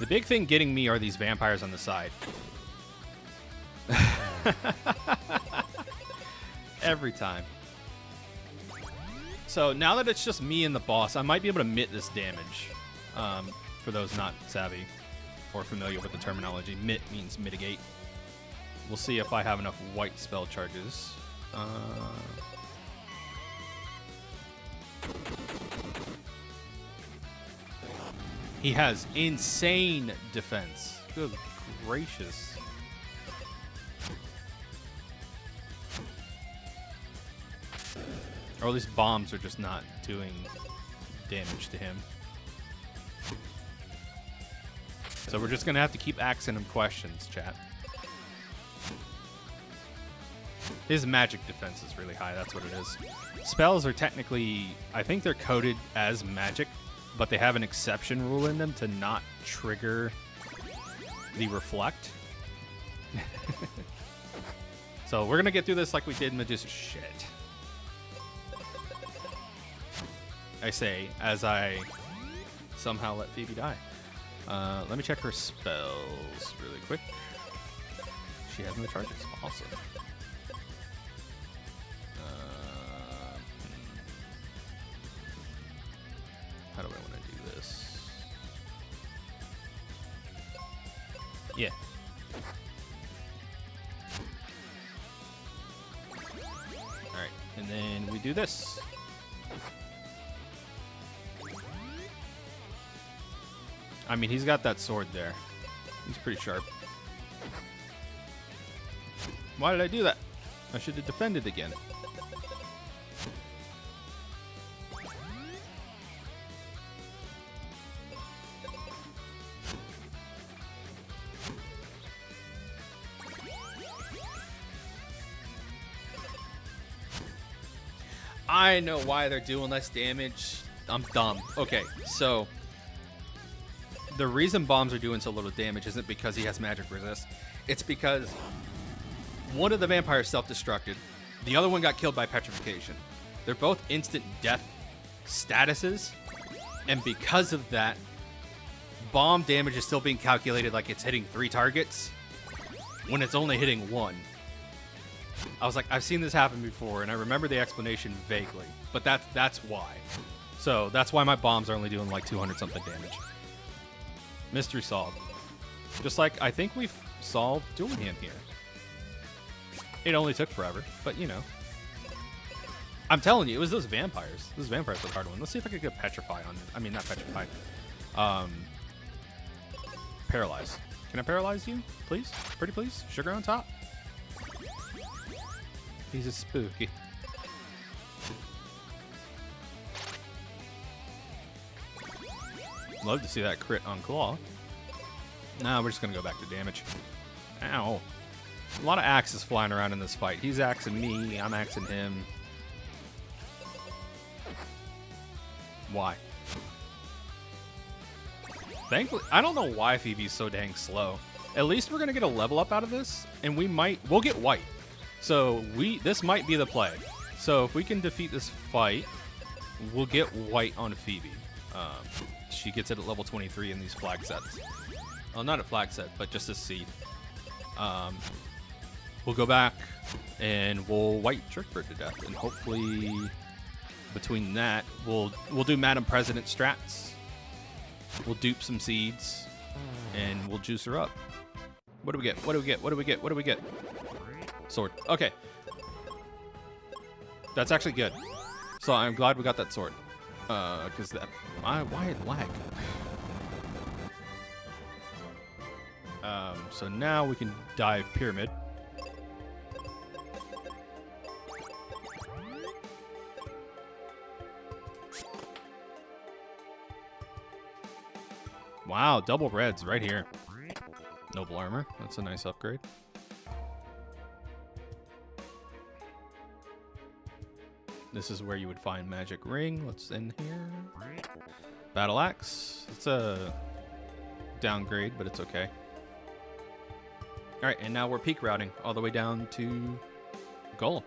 The big thing getting me are these vampires on the side. Every time. So now that it's just me and the boss, I might be able to mitt this damage. For those not savvy or familiar with the terminology, mitt means mitigate. We'll see if I have enough white spell charges. He has insane defense. Good gracious. Or at least bombs are just not doing damage to him. So we're just going to have to keep asking him questions, chat. His magic defense is really high, that's what it is. Spells are technically, I think they're coded as magic, but they have an exception rule in them to not trigger the reflect. So we're going to get through this like we did Medusa. Shit. I say, as I somehow let Phoebe die. Let me check her spells really quick. She has no charges. Awesome. How do I want to do this? Yeah. Alright, and then we do this. I mean, he's got that sword there. He's pretty sharp. Why did I do that? I should have defended again. I know why they're doing less damage. I'm dumb. Okay, so the reason bombs are doing so little damage isn't because he has magic resist. It's because one of the vampires self-destructed. The other one got killed by petrification. They're both instant death statuses. And because of that, bomb damage is still being calculated like it's hitting 3 targets when it's only hitting 1. I was like, I've seen this happen before, and I remember the explanation vaguely. But that's why. So that's why my bombs are only doing like 200-something damage. Mystery solved. Just like I think we've solved Dueling Hand here. It only took forever, but you know. I'm telling you, it was those vampires. Those vampires were the hard one. Let's see if I could get Petrify on it. I mean, not Petrify. Paralyze. Can I paralyze you? Please? Pretty please? Sugar on top? He's a spooky. Love to see that crit on Claw. Nah, we're just going to go back to damage. Ow. A lot of axes flying around in this fight. He's axing me. I'm axing him. Why? Thankfully, I don't know why Phoebe's so dang slow. At least we're going to get a level up out of this, and we'll get white. So this might be the play. So if we can defeat this fight, we'll get white on Phoebe. She gets it at level 23 in these flag sets. Well, not a flag set, but just a seed. We'll go back and we'll white Jerkbird to death, and hopefully between that we'll do Madam President strats. We'll dupe some seeds and we'll juice her up. What do we get? What do we get? What do we get? What do we get? Sword. Okay. That's actually good. So I'm glad we got that sword. Because that... Why it lag? So now we can dive Pyramid. Wow, double reds right here. Noble armor. That's a nice upgrade. This is where you would find magic ring. What's in here? Battle axe. It's a downgrade, but it's okay. All right, and now we're peak routing all the way down to Golem.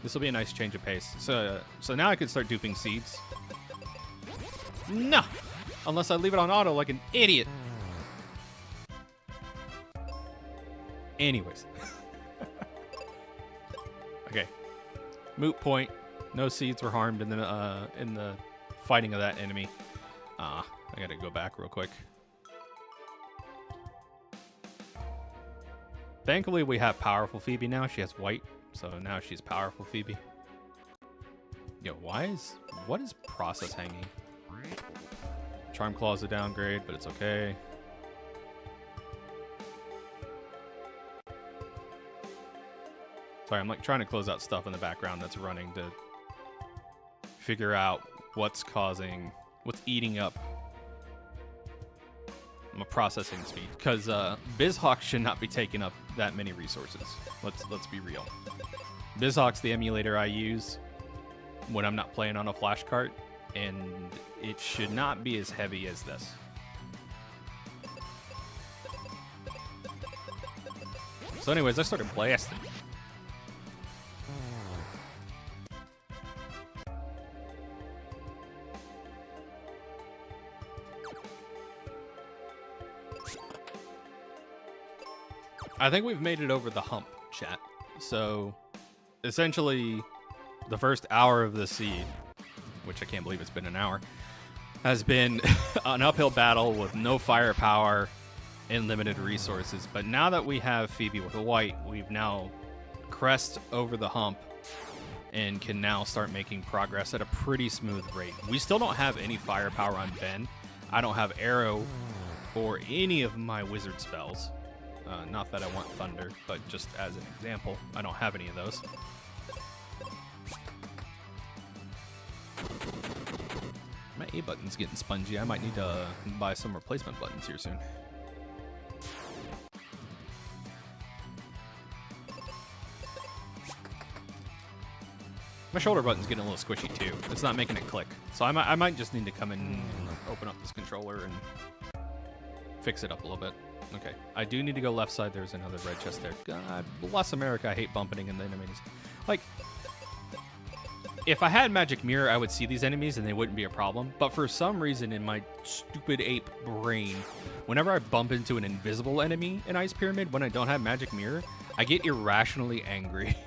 This will be a nice change of pace. So now I can start duping seeds. No! Unless I leave it on auto like an idiot. Anyways. Okay. Moot point. No seeds were harmed in the fighting of that enemy. I gotta go back real quick. Thankfully, we have powerful Phoebe now. She has white, so now she's powerful Phoebe. Yo, what is process hanging? Charm Claw's a downgrade, but it's okay. Sorry, I'm like trying to close out stuff in the background that's running to figure out what's eating up my processing speed. Because BizHawk should not be taking up that many resources. Let's be real. BizHawk's the emulator I use when I'm not playing on a flash cart, and it should not be as heavy as this. So anyways, I started blasting. I think we've made it over the hump, chat. So, essentially, the first hour of the seed, which I can't believe it's been an hour, has been an uphill battle with no firepower and limited resources. But now that we have Phoebe with a white, we've now crest over the hump and can now start making progress at a pretty smooth rate. We still don't have any firepower on Ben. I don't have arrow or any of my wizard spells. Not that I want thunder, but just as an example, I don't have any of those. My A button's getting spongy. I might need to buy some replacement buttons here soon. My shoulder button's getting a little squishy too. It's not making it click. So I might just need to come in and open up this controller and fix it up a little bit. Okay, I do need to go left side. There's another red chest there. God bless America, I hate bumping into enemies. Like, if I had Magic Mirror, I would see these enemies and they wouldn't be a problem. But for some reason in my stupid ape brain, whenever I bump into an invisible enemy in Ice Pyramid, when I don't have Magic Mirror, I get irrationally angry.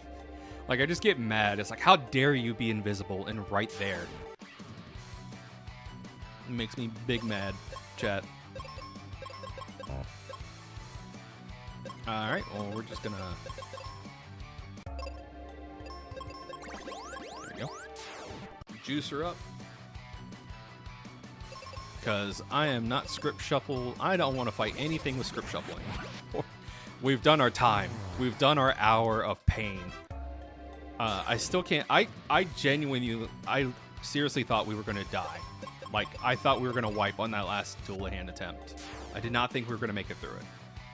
Like, I just get mad. It's like, how dare you be invisible and right there? It makes me big mad, chat. Alright, well, we're just gonna... There we go. Juice her up. Because I am not script shuffle. I don't want to fight anything with script shuffling. We've done our time. We've done our hour of pain. I still can't... I genuinely... I seriously thought we were going to die. Like, I thought we were going to wipe on that last dual hand attempt. I did not think we were going to make it through it.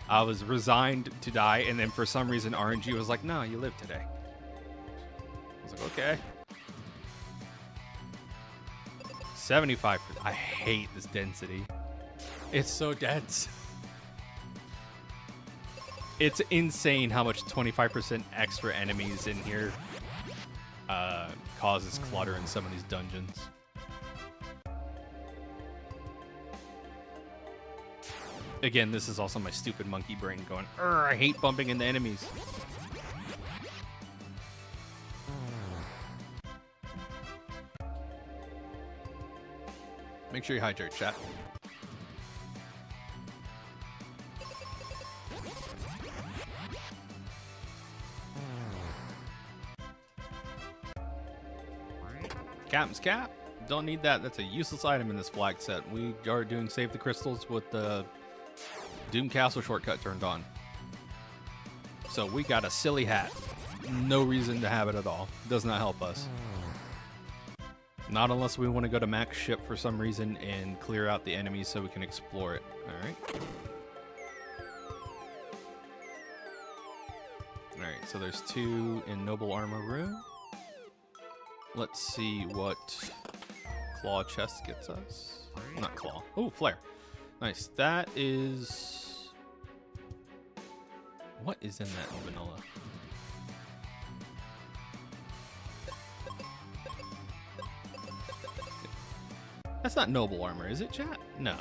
I was resigned to die, and then for some reason RNG was like, no, you live today. I was like, okay. 75%. I hate this density. It's so dense. It's insane how much 25% extra enemies in here causes clutter in some of these dungeons. Again, this is also my stupid monkey brain going, I hate bumping into enemies. Make sure you hydrate, chat. Captain's Cap. Don't need that. That's a useless item in this flag set. We are doing Save the Crystals with the Doom Castle shortcut turned on. So we got a silly hat. No reason to have it at all. Does not help us. Not unless we want to go to max ship for some reason and clear out the enemies so we can explore it. Alright. Alright, so there's 2 in Noble Armor Room. Let's see what Claw Chest gets us. Not Claw. Oh, Flare. Nice. That is... What is in that vanilla? That's not Noble Armor, is it, chat? No.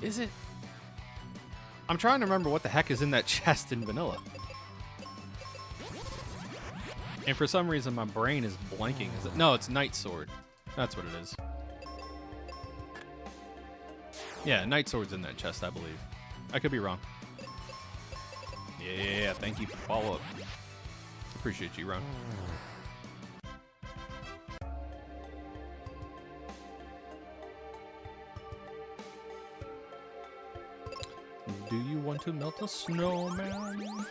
Is it? I'm trying to remember what the heck is in that chest in vanilla. And for some reason, my brain is blanking. Is it? No, it's Night Sword. That's what it is. Yeah, Night Sword's in that chest, I believe. I could be wrong. Yeah, thank you for the follow-up. Appreciate you, Ron. Do you want to melt a snowman?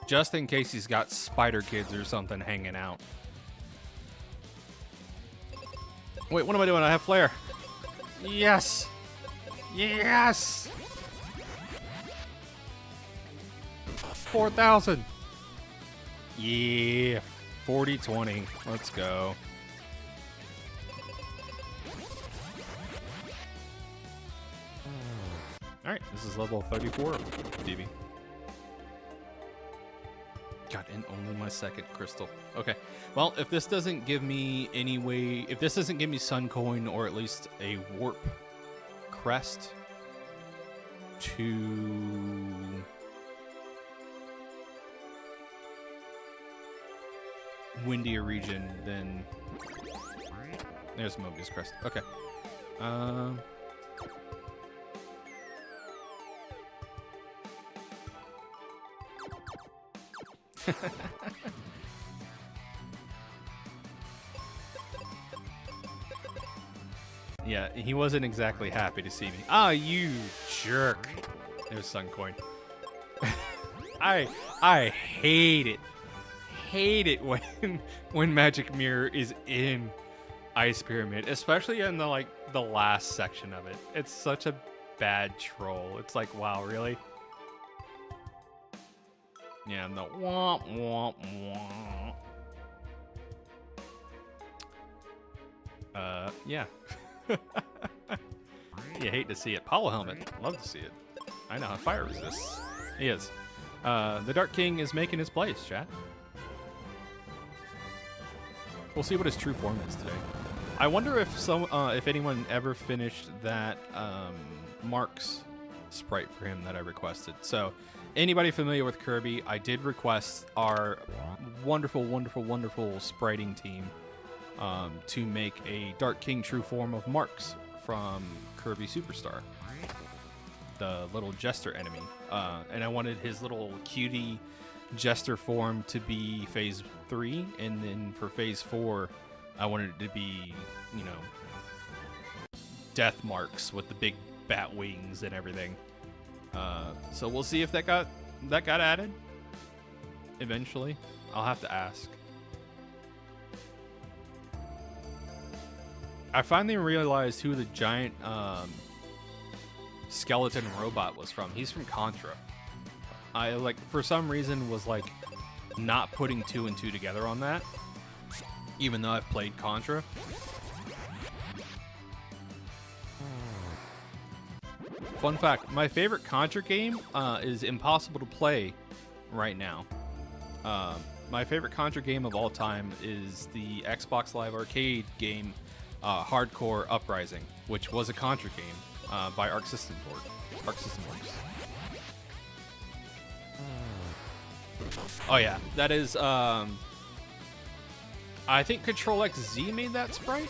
Just in case he's got spider kids or something hanging out. Wait, what am I doing? I have flare. Yes! Yes! 4,000! Yeah! 40-20. Let's go. Alright, this is level 34, Phoebe. God, and only my second crystal. Okay, well, if this doesn't give me any way... If this doesn't give me Sun Coin or at least a Warp Crest to... windier region, then... There's Mobius Crest. Okay. Yeah, he wasn't exactly happy to see me. Ah, you jerk. There's Sun Coin. I hate it. Hate it when Magic Mirror is in Ice Pyramid, especially in the last section of it. It's such a bad troll. It's like, wow, really? Yeah, the womp womp womp. Yeah. You hate to see it. Apollo Helmet. Love to see it. I know how fire resists. He is. The Dark King is making his place, chat. We'll see what his true form is today. I wonder if anyone ever finished that Mark's sprite for him that I requested. So, anybody familiar with Kirby, I did request our wonderful, wonderful, wonderful spriting team to make a Dark King true form of Mark's from Kirby Superstar, the little jester enemy. And I wanted his little cutie jester form to be phase 3, and then for phase 4, I wanted it to be, you know, Death Marks with the big bat wings and everything. So we'll see if that got added eventually. I'll have to ask. I finally realized who the giant skeleton robot was from. He's from Contra. I for some reason was not putting 2 and 2 together on that, even though I've played Contra. Fun fact, my favorite Contra game is impossible to play right now. My favorite Contra game of all time is the Xbox Live Arcade game Hardcore Uprising, which was a Contra game by Arc System Works. Oh yeah, that is, I think Control XZ made that sprite.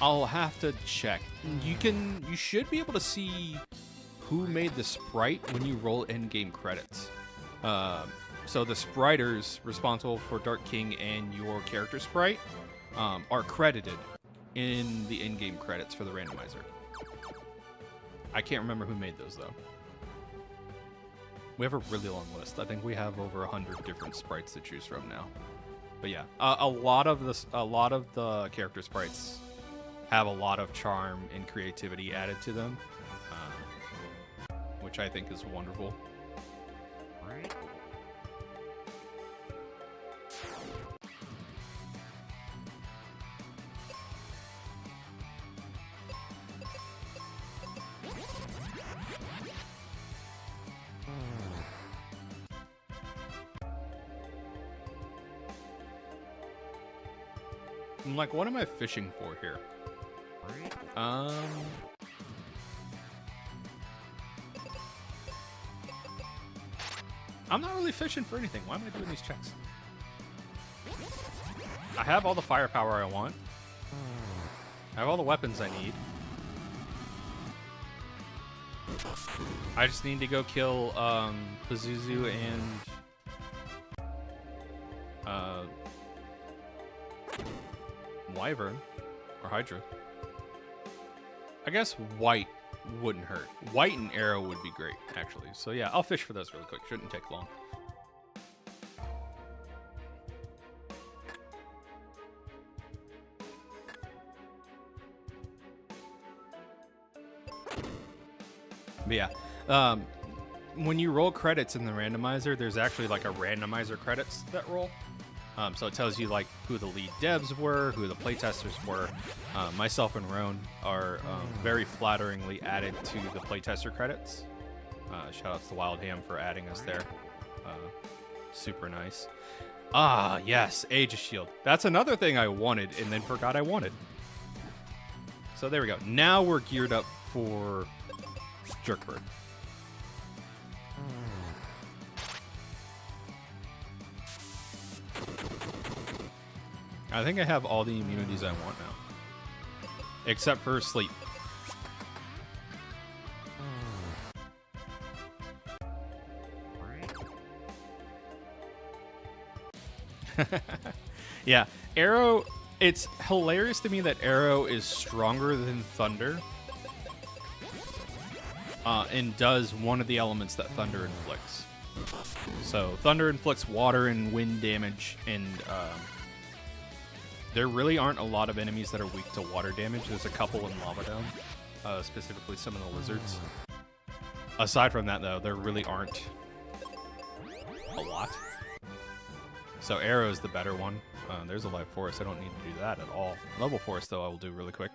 I'll have to check. You should be able to see who made the sprite when you roll in-game credits. So the spriters responsible for Dark King and your character sprite are credited in the in-game credits for the randomizer. I can't remember who made those though. We have a really long list. I think we have over 100 different sprites to choose from now. But yeah, a lot of the character sprites have a lot of charm and creativity added to them, which I think is wonderful. I'm like, what am I fishing for here? I'm not really fishing for anything. Why am I doing these checks? I have all the firepower I want. I have all the weapons I need. I just need to go kill Pazuzu and Wyvern or Hydra. I guess white wouldn't hurt. White and arrow would be great, actually. So yeah, I'll fish for those really quick. Shouldn't take long. But yeah, when you roll credits in the randomizer, there's actually like a randomizer credits that roll. So it tells you like who the lead devs were, who the playtesters were. Myself and Roan are very flatteringly added to the playtester credits. Shout out to Wild Ham for adding us there. Super nice. Ah, yes, Aegis Shield. That's another thing I wanted and then forgot I wanted. So there we go. Now we're geared up for Jerkbird. I think I have all the immunities I want now. Except for sleep. Yeah, Arrow, it's hilarious to me that Arrow is stronger than Thunder. And does one of the elements that Thunder inflicts. So Thunder inflicts water and wind damage, and there really aren't a lot of enemies that are weak to water damage. There's a couple in Lava Dome, specifically some of the lizards. Aside from that, though, there really aren't a lot. So Arrow is the better one. There's a live forest. I don't need to do that at all. Level forest, though, I will do really quick.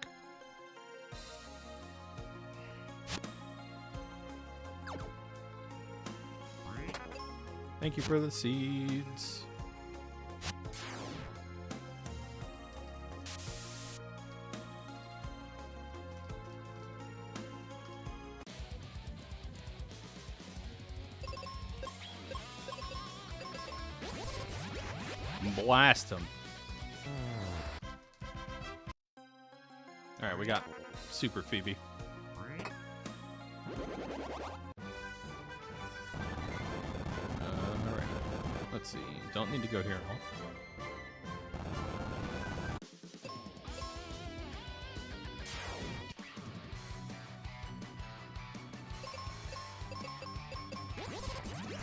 Thank you for the seeds. Blast him. All right, we got Super Phoebe. Let's see. Don't need to go here at all.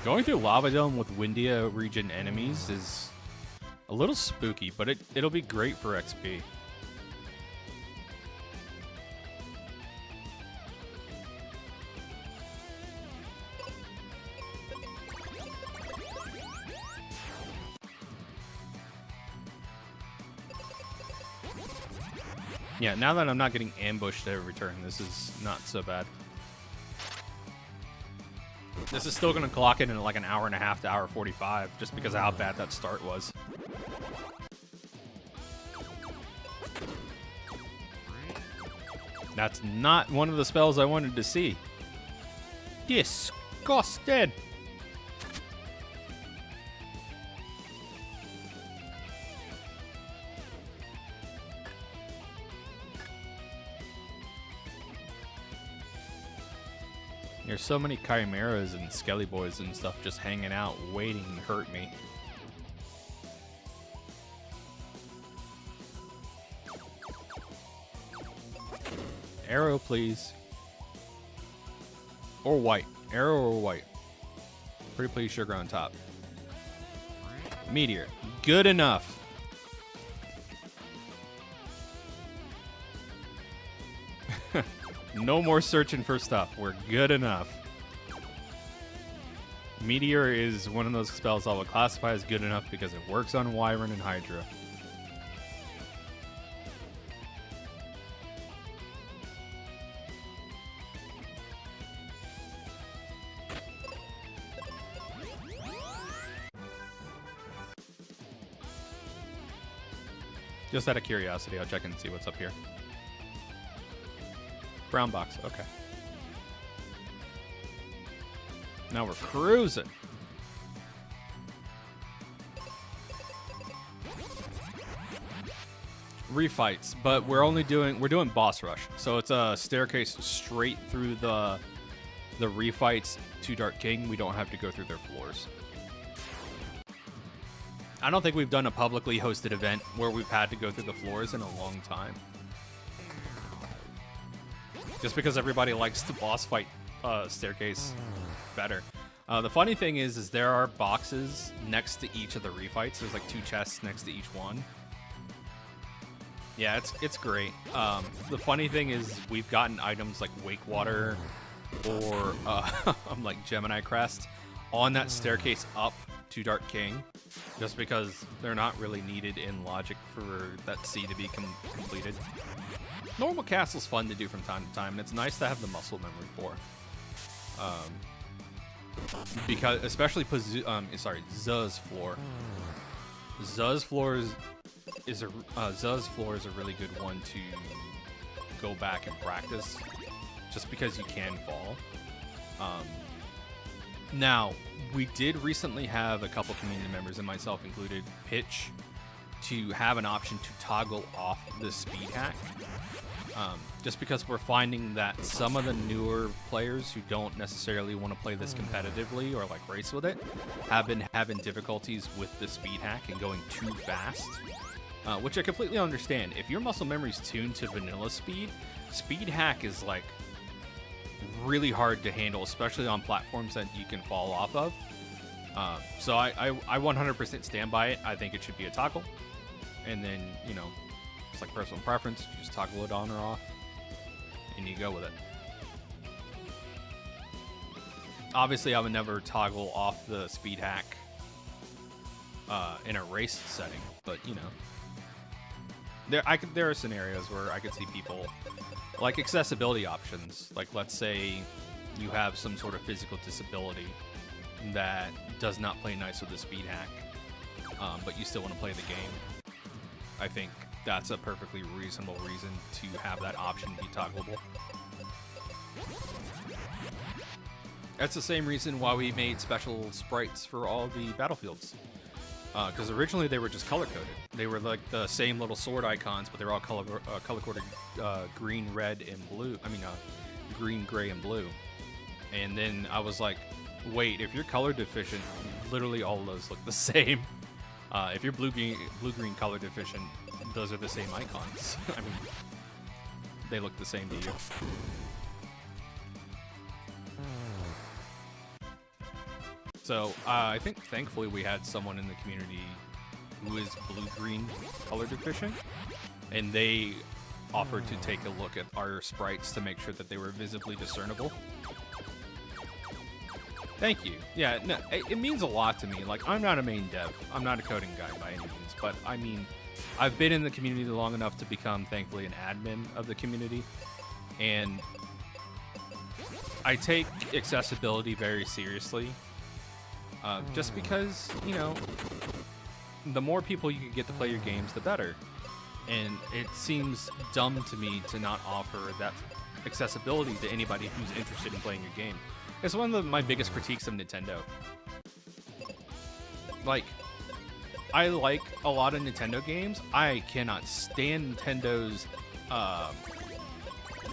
Going through Lava Dome with Windia region enemies is a little spooky, but it'll be great for XP. Yeah, now that I'm not getting ambushed at every turn, this is not so bad. This is still going to clock in like an hour and a half to hour 45, just because of how bad that start was. That's not one of the spells I wanted to see. Disgusted. There's so many chimeras and skelly boys and stuff just hanging out, waiting to hurt me. Arrow, please. Or white. Arrow or white. Pretty please sugar on top. Meteor. Good enough. No more searching for stuff. We're good enough. Meteor is one of those spells I would classify as good enough because it works on Wyvern and Hydra. Just out of curiosity, I'll check and see what's up here. Brown box, okay. Now we're cruising. Refights, but we're doing boss rush. So it's a staircase straight through the refights to Dark King. We don't have to go through their floors. I don't think we've done a publicly hosted event where we've had to go through the floors in a long time. Just because everybody likes the boss fight staircase better. The funny thing is there are boxes next to each of the refights. There's like 2 chests next to each one. Yeah, it's great. The funny thing is we've gotten items like Wake Water or like Gemini Crest on that staircase up to Dark King, just because they're not really needed in Logic for that sea to be completed. Normal castle's fun to do from time to time, and it's nice to have the muscle memory for. Because especially Zuz's floor. Zuz's floor is a really good one to go back and practice, just because you can fall. Now, we did recently have a couple community members, and myself included, pitch to have an option to toggle off the speed hack. Just because we're finding that some of the newer players who don't necessarily want to play this competitively or like race with it have been having difficulties with the speed hack and going too fast, which I completely understand. If your muscle memory is tuned to vanilla speed, speed hack is like really hard to handle, especially on platforms that you can fall off of. So I 100% stand by it. I think it should be a toggle, and then, you know, it's like personal preference. You just toggle it on or off, and you go with it. Obviously, I would never toggle off the speed hack in a race setting, but you know, there are scenarios where I could see people like accessibility options. Like, let's say you have some sort of physical disability that does not play nice with the speed hack, but you still want to play the game. I think that's a perfectly reasonable reason to have that option be toggleable. That's the same reason why we made special sprites for all the battlefields. Because originally they were just color-coded. They were like the same little sword icons, but they were all color-coded green, red, and blue. I mean, green, gray, and blue. And then I was like, wait, if you're color deficient, literally all of those look the same. If you're blue-green color deficient, those are the same icons. I mean, they look the same to you. So I think thankfully we had someone in the community who is blue-green color deficient, and they offered to take a look at our sprites to make sure that they were visibly discernible. Thank you. Yeah, no, it means a lot to me. Like, I'm not a main dev. I'm not a coding guy by any means, but I mean, I've been in the community long enough to become, thankfully, an admin of the community, and I take accessibility very seriously. Just because, you know, the more people you can get to play your games, the better. And it seems dumb to me to not offer that accessibility to anybody who's interested in playing your game. It's one of my biggest critiques of Nintendo. Like, I like a lot of Nintendo games. I cannot stand Nintendo's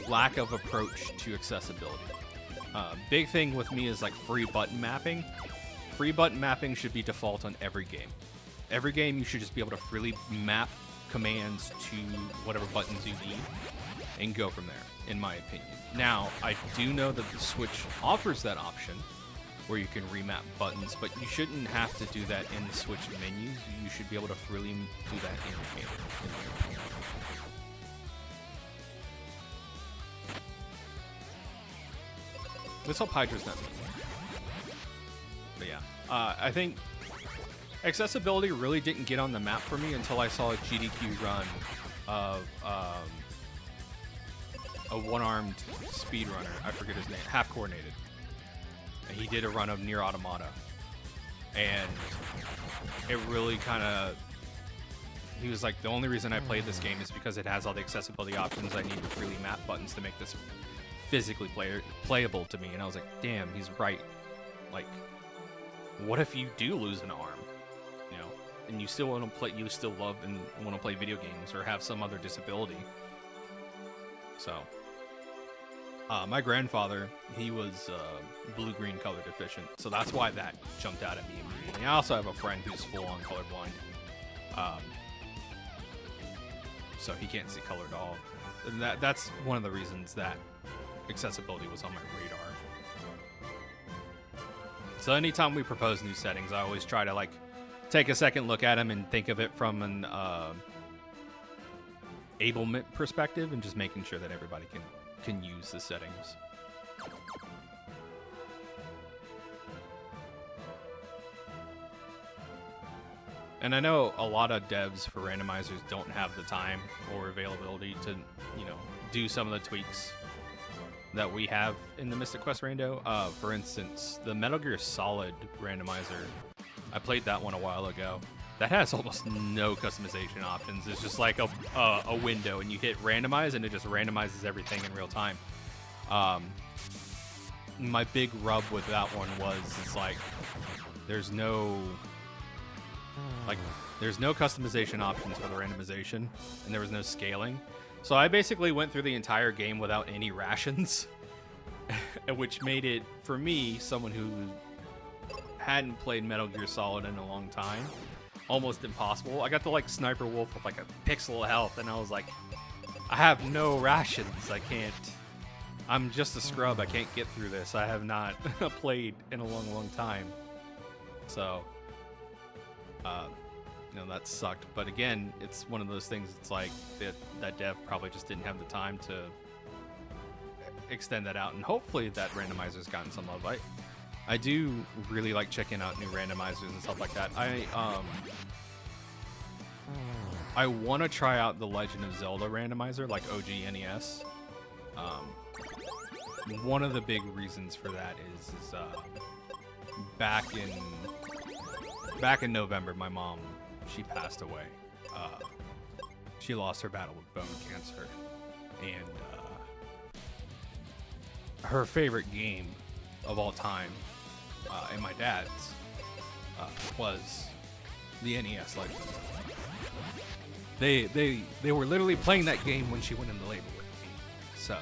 lack of approach to accessibility. Big thing with me is like free button mapping. Free button mapping should be default on every game. Every game you should just be able to freely map commands to whatever buttons you need and go from there, in my opinion. Now, I do know that the Switch offers that option, where you can remap buttons, but you shouldn't have to do that in the Switch menus. You should be able to freely do that in the game. Let's hope Hydra's not mean. But yeah, I think accessibility really didn't get on the map for me until I saw a GDQ run of a one-armed speedrunner. I forget his name. Half Coordinated. And he did a run of Nier Automata. And it really kind of... He was like, the only reason I played this game is because it has all the accessibility options I need to freely map buttons to make this physically playable to me. And I was like, damn, he's right. Like, what if you do lose an arm? You know, and you still want to play, you still love and want to play video games or have some other disability. So, my grandfather, he was blue-green color deficient, so that's why that jumped out at me immediately. I also have a friend who's full-on colorblind, so he can't see color at all. And that's one of the reasons that accessibility was on my radar. So anytime we propose new settings, I always try to like take a second look at them and think of it from an ablement perspective, and just making sure that everybody can use the settings. And I know a lot of devs for randomizers don't have the time or availability to, you know, do some of the tweaks that we have in the Mystic Quest Rando. For instance, the Metal Gear Solid randomizer, I played that one a while ago. That has almost no customization options. It's just like a window, and you hit randomize, and it just randomizes everything in real time. My big rub with that one was, it's like, there's no customization options for the randomization, and there was no scaling. So I basically went through the entire game without any rations, which made it, for me, someone who hadn't played Metal Gear Solid in a long time, almost impossible. I got to like Sniper Wolf with like a pixel of health, and I was like, I have no rations. I can't. I'm just a scrub. I can't get through this. I have not played in a long time. So, you know, that sucked. But again, it's one of those things. It's like that dev probably just didn't have the time to extend that out, and hopefully that randomizer's gotten some love. I do really like checking out new randomizers and stuff like that. I want to try out the Legend of Zelda randomizer, like OG NES. One of the big reasons for that is back in November, my mom, she passed away. She lost her battle with bone cancer, and her favorite game of all time, and my dad's, was the NES Legend. They were literally playing that game when she went into labor with me. So,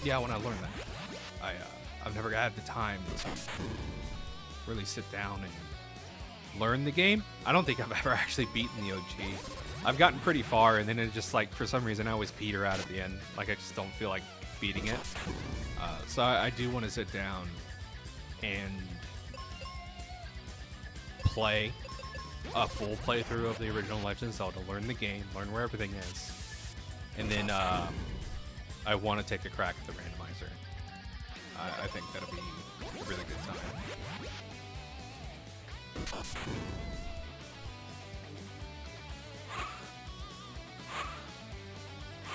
yeah, when I learned that, I've never had the time to really sit down and learn the game. I don't think I've ever actually beaten the OG. I've gotten pretty far, and then it just, like, for some reason I always peter out at the end. Like, I just don't feel like beating it. So I do want to sit down and play a full playthrough of the original Legend of Zelda, learn the game, learn where everything is, and then I want to take a crack at the randomizer. I think that'll be a really good time.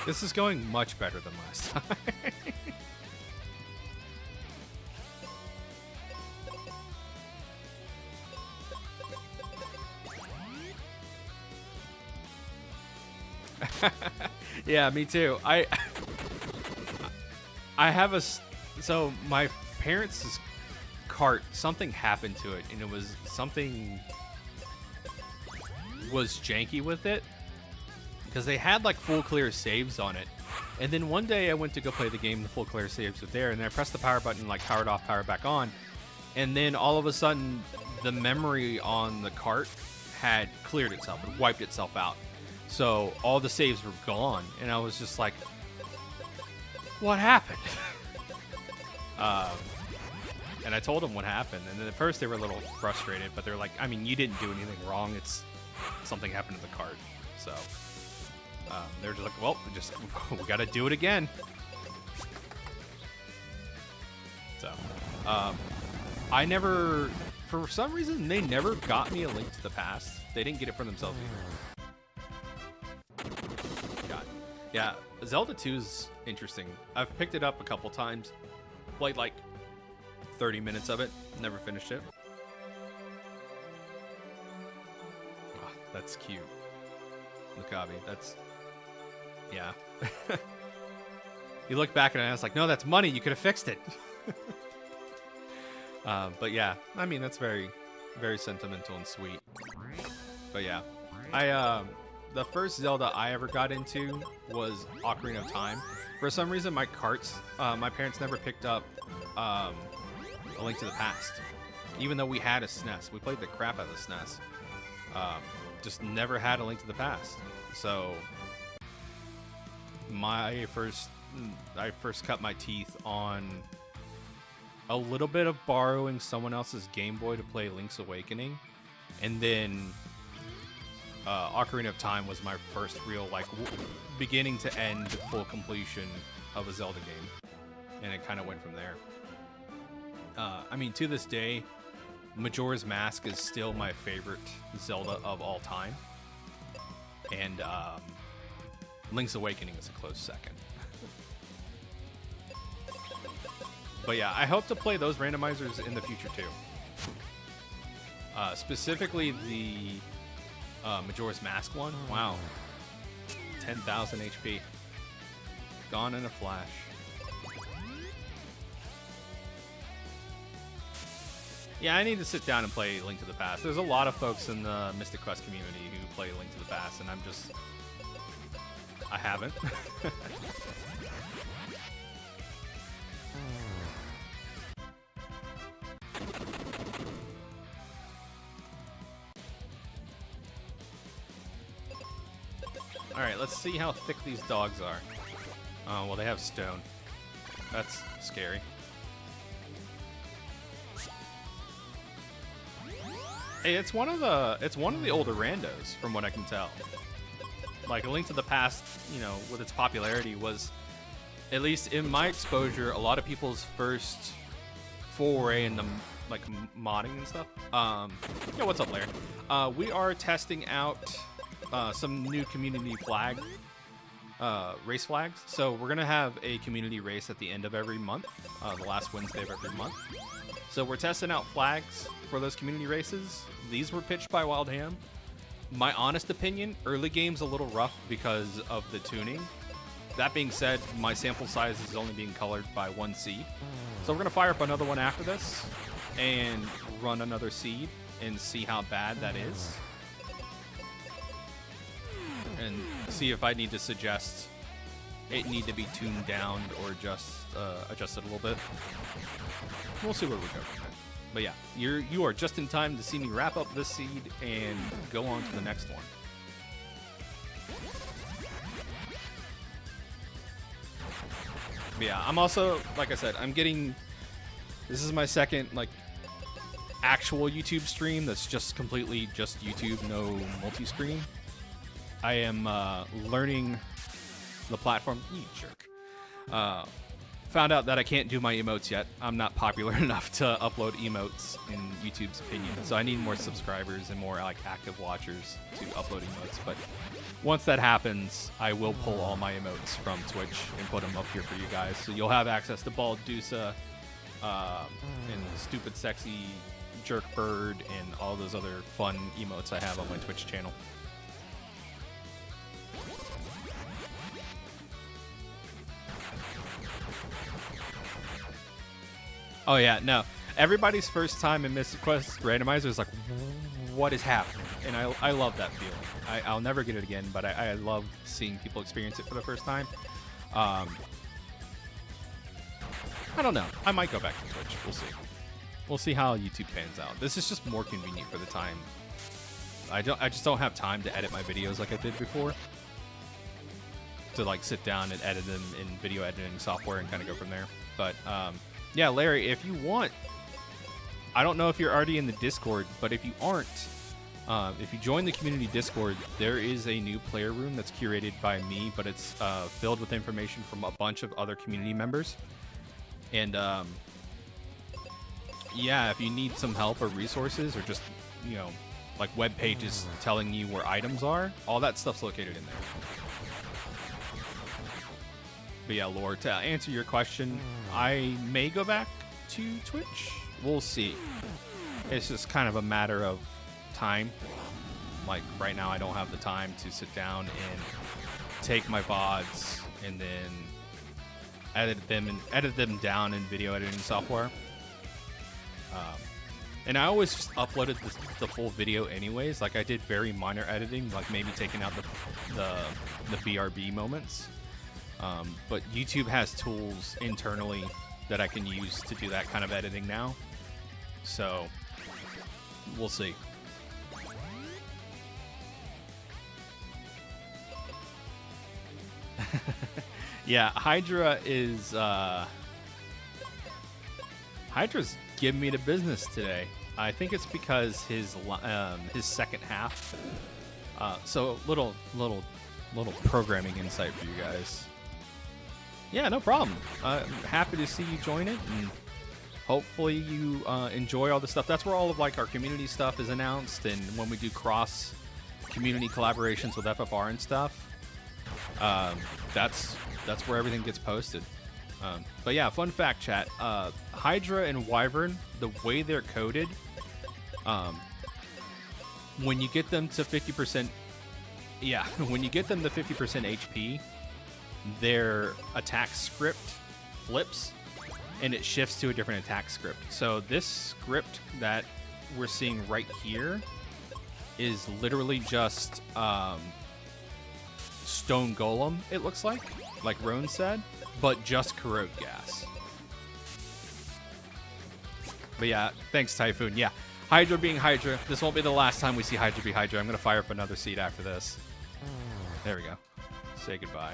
This is going much better than last time. Yeah, me too. I have so my parents' cart, something happened to it, and it was something was janky with it, because they had like full clear saves on it, and then one day I went to go play the game, the full clear saves were there, and then I pressed the power button, like powered off, powered back on, and then all of a sudden the memory on the cart had cleared itself and wiped itself out. So all the saves were gone, and I was just like, what happened? And I told them what happened, and then at first they were a little frustrated, but they're like, I mean, you didn't do anything wrong. It's something happened to the card. So they're just like, well, we got to do it again. So I never, for some reason, they never got me a Link to the Past. They didn't get it for themselves either. God. Yeah, Zelda 2 is interesting. I've picked it up a couple times, played like 30 minutes of it, never finished it. Oh, that's cute. Makabi, that's... Yeah. You look back and I was like, no, that's money. You could have fixed it. But yeah, I mean, that's very, very sentimental and sweet. But yeah, the first Zelda I ever got into was Ocarina of Time. For some reason, my parents never picked up A Link to the Past. Even though we had a SNES, we played the crap out of the SNES. Just never had A Link to the Past. So I first cut my teeth on a little bit of borrowing someone else's Game Boy to play Link's Awakening, and then Ocarina of Time was my first real beginning to end full completion of a Zelda game, and it kind of went from there. I mean, to this day, Majora's Mask is still my favorite Zelda of all time, and Link's Awakening is a close second. But yeah, I hope to play those randomizers in the future too. Specifically the Majora's Mask one. Wow. 10,000 HP. Gone in a flash. Yeah, I need to sit down and play Link to the Past. There's a lot of folks in the Mystic Quest community who play Link to the Past, and I haven't. Alright, let's see how thick these dogs are. Oh, well, they have stone. That's scary. Hey, it's one of the older randos, from what I can tell. Like, A Link to the Past, you know, with its popularity was, at least in my exposure, a lot of people's first foray into like modding and stuff. Yeah, what's up, Larry? We are testing out some new community race flags. So we're gonna have a community race at the end of every month, the last Wednesday of every month. So we're testing out flags for those community races. These were pitched by Wild Ham. My honest opinion, early game's a little rough because of the tuning. That being said, my sample size is only being colored by one seed. So we're gonna fire up another one after this and run another seed and see how bad that is. And see if I need to suggest it need to be tuned down or just adjusted a little bit. We'll see where we go. But yeah, you are just in time to see me wrap up this seed and go on to the next one. But yeah, I'm also, like I said, this is my second actual YouTube stream that's just completely just YouTube, no multi-screen. I am learning the platform. You jerk. Found out that I can't do my emotes yet. I'm not popular enough to upload emotes in YouTube's opinion. So I need more subscribers and more active watchers to upload emotes. But once that happens, I will pull all my emotes from Twitch and put them up here for you guys. So you'll have access to Bald Dusa and Stupid Sexy Jerk Bird and all those other fun emotes I have on my Twitch channel. Oh yeah, no. Everybody's first time in Mystic Quest Randomizer is like, what is happening? And I love that feeling. I'll never get it again, but I love seeing people experience it for the first time. I don't know. I might go back to Twitch. We'll see. We'll see how YouTube pans out. This is just more convenient for the time. I just don't have time to edit my videos like I did before. To sit down and edit them in video editing software and kind of go from there. But Yeah, Larry, if you want, I don't know if you're already in the Discord, but if you aren't, if you join the community Discord, there is a new player room that's curated by me, but it's filled with information from a bunch of other community members. And yeah, if you need some help or resources, or just, you know, like web pages telling you where items are, all that stuff's located in there. But yeah, Lore, to answer your question, I may go back to Twitch. We'll see. It's just kind of a matter of time. Like right now, I don't have the time to sit down and take my VODs and then edit them down in video editing software. And I always just uploaded the full video anyways. Like I did very minor editing, like maybe taking out the BRB moments. But YouTube has tools internally that I can use to do that kind of editing now. So we'll see. Yeah, Hydra is Hydra's giving me the business today. I think it's because his second half. So little programming insight for you guys. Yeah, no problem. Happy to see you join it, and hopefully you enjoy all the stuff. That's where all of like our community stuff is announced, and when we do cross community collaborations with FFR and stuff, that's where everything gets posted. But yeah, fun fact, chat. Hydra and Wyvern, the way they're coded, when you get them to 50%, yeah, when you get them to 50% HP, their attack script flips and it shifts to a different attack script. So this script that we're seeing right here is literally just Stone Golem, it looks like Roan said, but just corrode gas. But yeah, thanks Typhoon. Yeah, Hydra being Hydra. This won't be the last time we see Hydra be Hydra. I'm gonna fire up another seed after this. There we go. Say goodbye.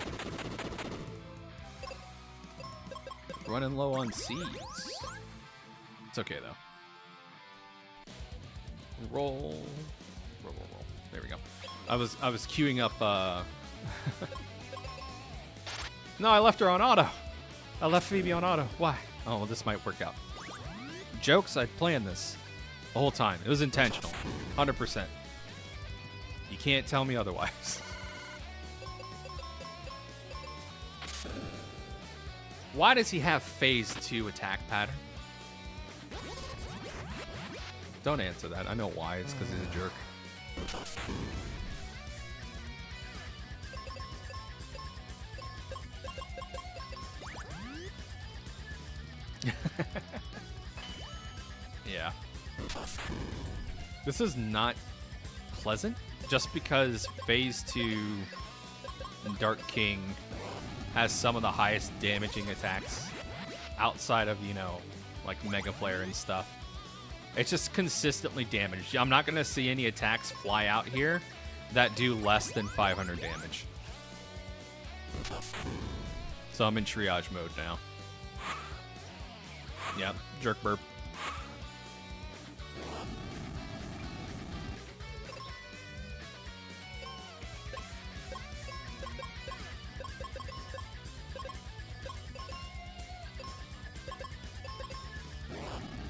Running low on seeds. It's okay though. Roll. There we go. I was queuing up. No, I left her on auto. I left Phoebe on auto. Why? Oh, well, this might work out. Jokes. I planned this the whole time. It was intentional, 100%. You can't tell me otherwise. Why does he have phase 2 attack pattern? Don't answer that. I know why. It's because he's a jerk. Yeah. This is not pleasant just because phase 2 Dark King has some of the highest damaging attacks outside of, you know, like Mega Flare and stuff. It's just consistently damaged. I'm not going to see any attacks fly out here that do less than 500 damage. So I'm in triage mode now. Yep, jerk burp.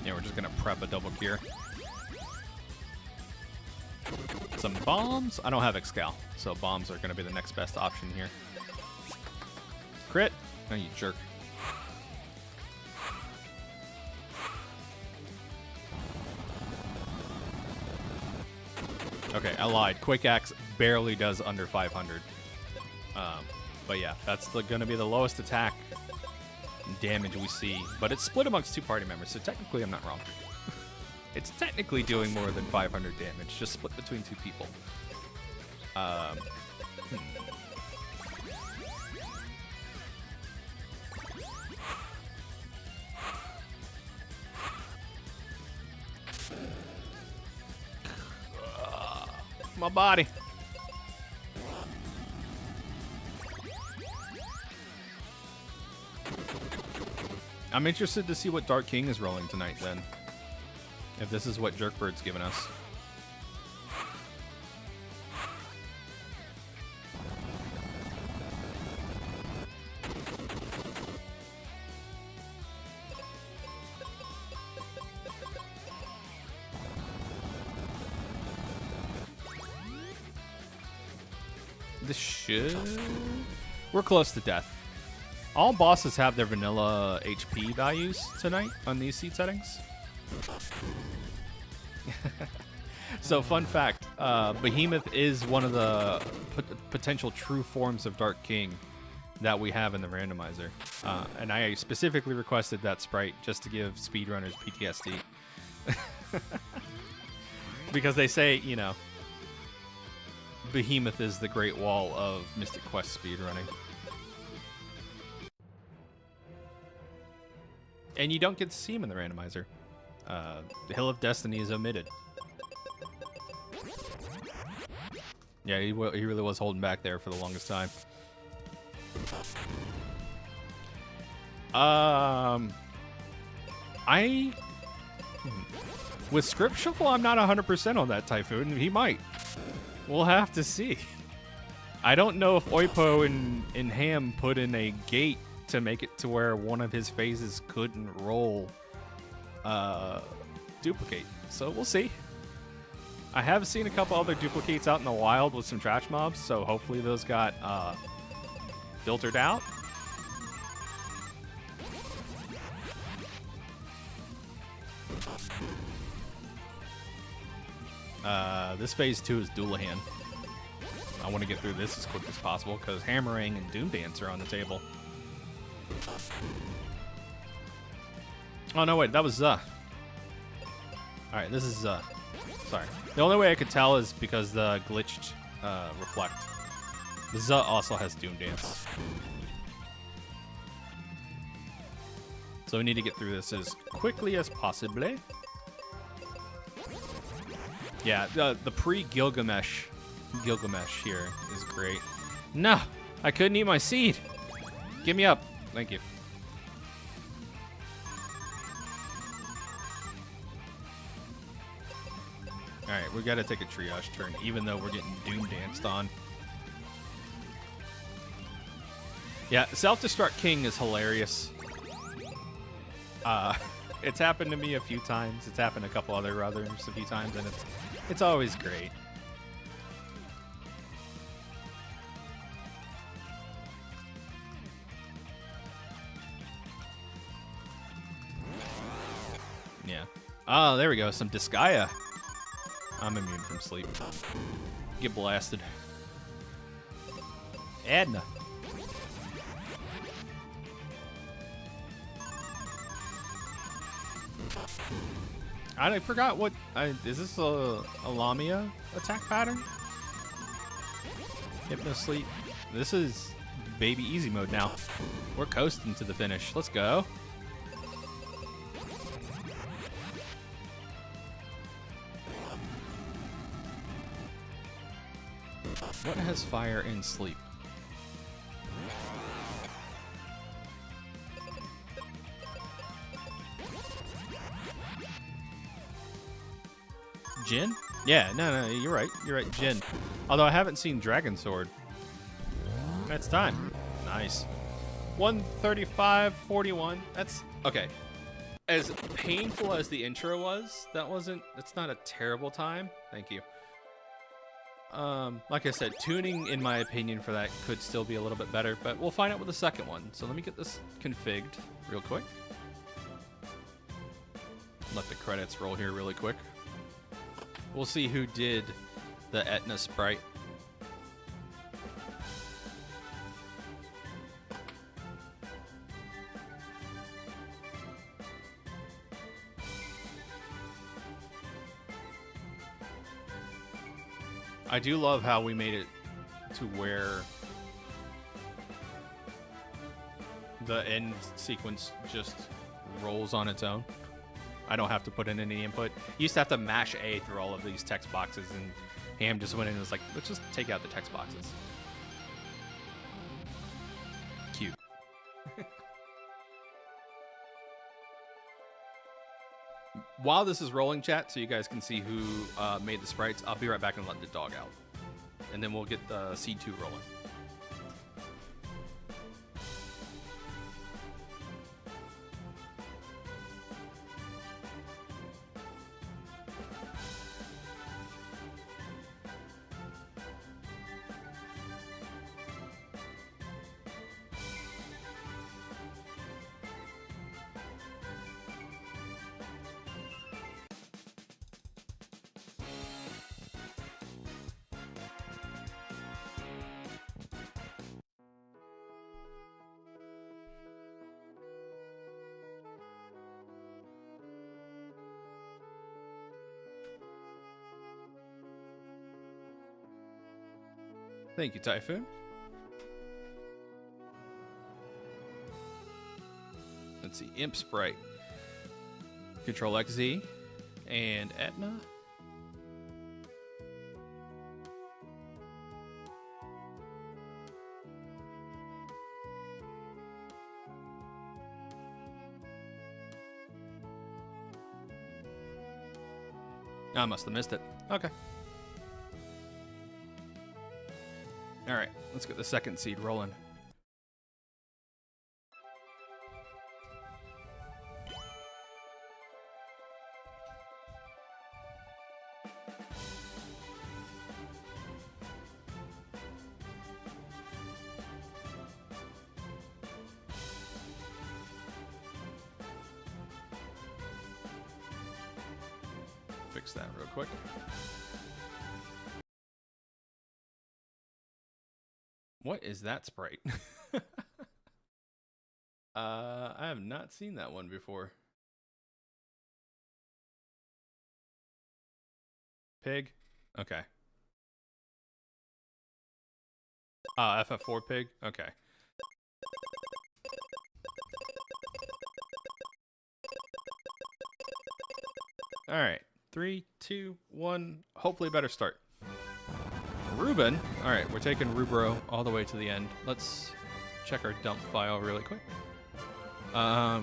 Yeah, we're just gonna prep a double cure. Some bombs. I don't have Excal, so bombs are gonna be the next best option here. Crit. Oh, you jerk. Okay, I lied. Quick Axe barely does under 500. But yeah, that's gonna be the lowest attack damage we see, but it's split amongst 2 party members, so technically I'm not wrong. It's technically doing more than 500 damage, just split between 2 people. My body. I'm interested to see what Dark King is rolling tonight then. If this is what Jerkbird's given us. This should... We're close to death. All bosses have their vanilla HP values tonight on these seed settings. So, fun fact, Behemoth is one of the potential true forms of Dark King that we have in the randomizer. And I specifically requested that sprite just to give speedrunners PTSD. Because they say, you know, Behemoth is the Great Wall of Mystic Quest speedrunning. And you don't get to see him in the randomizer. The Hill of Destiny is omitted. Yeah, he really was holding back there for the longest time. With Script Shuffle, I'm not 100% on that Typhoon. He might. We'll have to see. I don't know if Oipo and Ham put in a gate to make it to where one of his phases couldn't roll duplicate. So we'll see. I have seen a couple other duplicates out in the wild with some trash mobs, so hopefully those got filtered out. This phase 2 is Doulahan. I want to get through this as quick as possible because Hammerang and Doom Dance are on the table. Oh no, wait, that was Alright, this is sorry. The only way I could tell is because the glitched reflect. The also has Doom Dance. So we need to get through this as quickly as possible. Yeah, the pre-Gilgamesh here is great. No, I couldn't eat my seed. Give me up. Thank you. Alright, we gotta take a triage turn, even though we're getting Doom Danced on. Yeah, Self-Destruct King is hilarious. It's happened to me a few times. It's happened to a couple others a few times, and it's always great. Yeah. Oh, there we go. Some Disgaea. I'm immune from sleep. Get blasted. Adna. I forgot what... is this a Lamia attack pattern? Hypno Sleep. This is baby easy mode now. We're coasting to the finish. Let's go. What has fire in sleep? Jin? Yeah, no, you're right. You're right, Jin. Although I haven't seen Dragon Sword. That's time. Nice. 135.41. That's okay. As painful as the intro was, that's not a terrible time. Thank you. Like I said, tuning, in my opinion, for that could still be a little bit better, but we'll find out with the second one. So let me get this configured real quick. Let the credits roll here really quick. We'll see who did the Etna sprite. I do love how we made it to where the end sequence just rolls on its own. I don't have to put in any input. You used to have to mash A through all of these text boxes, and Ham just went in and was like, let's just take out the text boxes. Cute. While this is rolling, chat, so you guys can see who made the sprites, I'll be right back and let the dog out. And then we'll get the Seed 2 rolling. Thank you, Typhoon. Let's see, Imp Sprite, Control XZ, and Etna. I must have missed it. Okay. All right, let's get the second seed rolling. Fix that real quick. What is that sprite? I have not seen that one before. Pig? Okay. FF4 pig? Okay. All right. 3, 2, 1. Hopefully a better start. Ruben. All right, we're taking Rubro all the way to the end. Let's check our dump file really quick.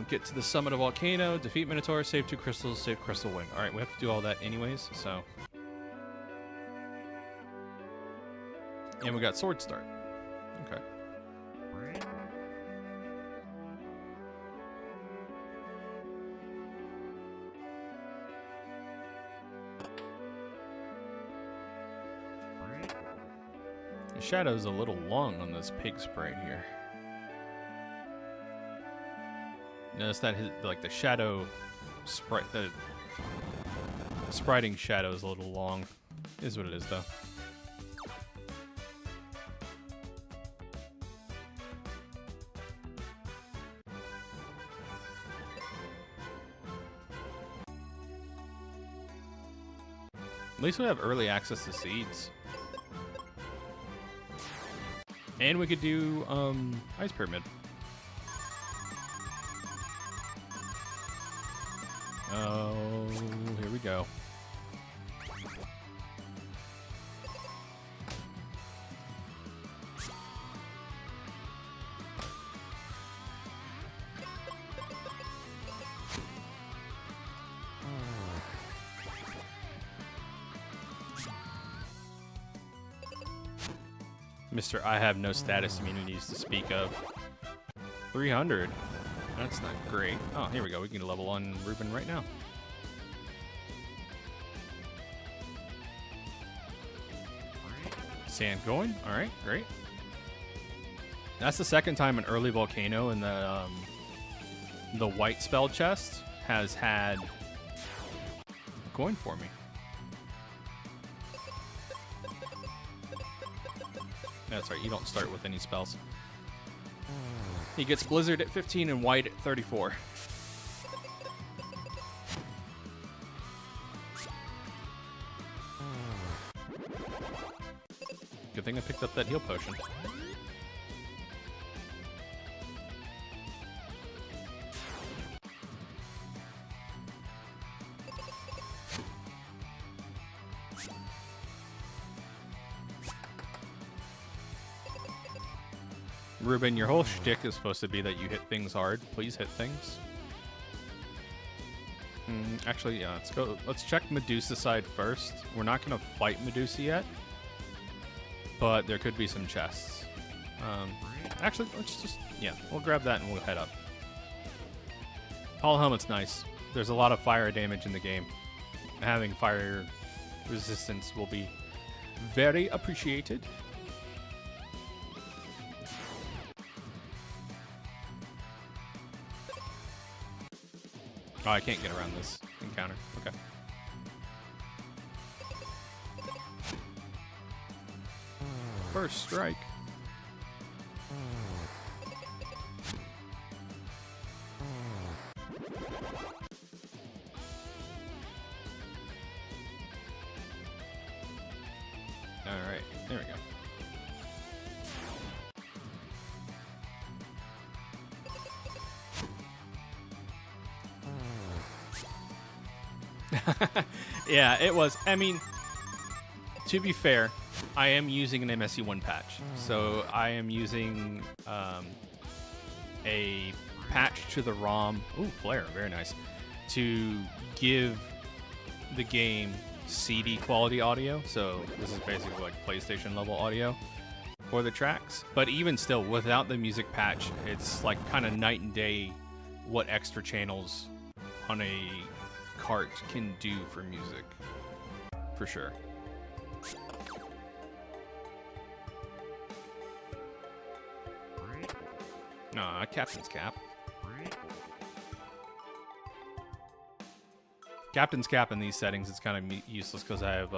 Get to the summit of Volcano, defeat Minotaur, save 2 crystals, save Crystal Wing. All right, we have to do all that anyways, so. And we got Sword Start. Okay. The shadow's a little long on this pig sprite here. Notice that like the shadow sprite, the spriting shadow is a little long. Is what it is though. At least we have early access to seeds. And we could do Ice Pyramid. Oh, here we go. Mr. I have no status immunities to speak of. 300. That's not great. Oh, here we go. We can level on Ruben right now. Sand going. All right, great. That's the second time an early volcano in the white spell chest has had going for me. That's right, you don't start with any spells. He gets Blizzard at 15 and White at 34. Good thing I picked up that heal potion. Ruben, your whole shtick is supposed to be that you hit things hard. Please hit things. Actually, yeah, let's go. Let's check Medusa side first. We're not gonna fight Medusa yet, but there could be some chests. Actually, let's just, yeah, we'll grab that and we'll head up. Hollow Helmet's nice. There's a lot of fire damage in the game. Having fire resistance will be very appreciated. Oh, I can't get around this encounter. Okay. First strike. All right, there we go. Yeah, it was. I mean, to be fair, I am using an MSU1 patch. So I am using a patch to the ROM. Ooh, flare, very nice. To give the game CD quality audio. So this is basically like PlayStation level audio for the tracks. But even still, without the music patch, it's like kind of night and day what extra channels on a cart can do for music, for sure. Nah, Captain's Cap. Captain's Cap in these settings is kind of useless because I have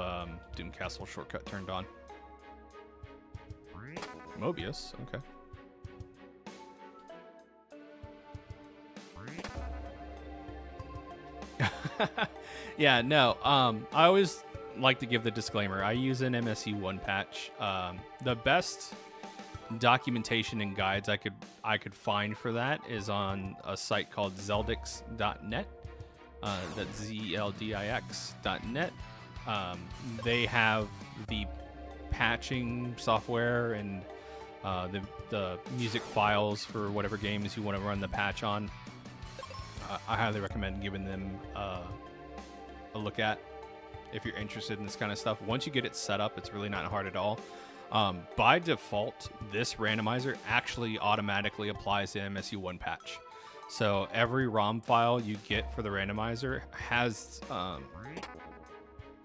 Doom Castle shortcut turned on. Mobius, okay. Yeah, no. I always like to give the disclaimer. I use an MSU1 patch. The best documentation and guides I could find for that is on a site called zeldix.net. That's zeldix.net. They have the patching software and the music files for whatever games you want to run the patch on. I highly recommend giving them a look at if you're interested in this kind of stuff. Once you get it set up, it's really not hard at all. By default, this randomizer actually automatically applies to MSU1 patch. So every ROM file you get for the randomizer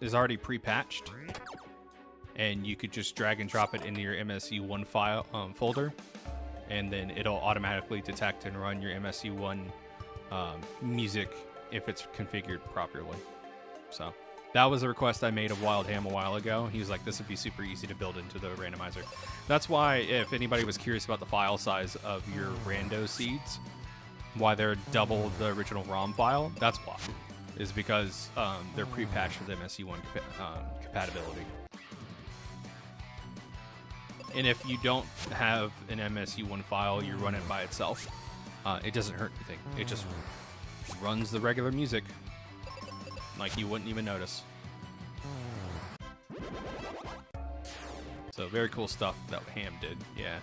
is already pre-patched, and you could just drag and drop it into your MSU1 file folder, and then it'll automatically detect and run your MSU1 music if it's configured properly. So that was a request I made of Wild Ham a while ago. He was like, this would be super easy to build into the randomizer. That's why, if anybody was curious about the file size of your rando seeds, why they're double the original ROM file, that's why. Is because they're pre-patched with MSU1 compatibility. And if you don't have an MSU1 file, you run it by itself. It doesn't hurt anything. It just runs the regular music like you wouldn't even notice. So very cool stuff that Ham did, yeah.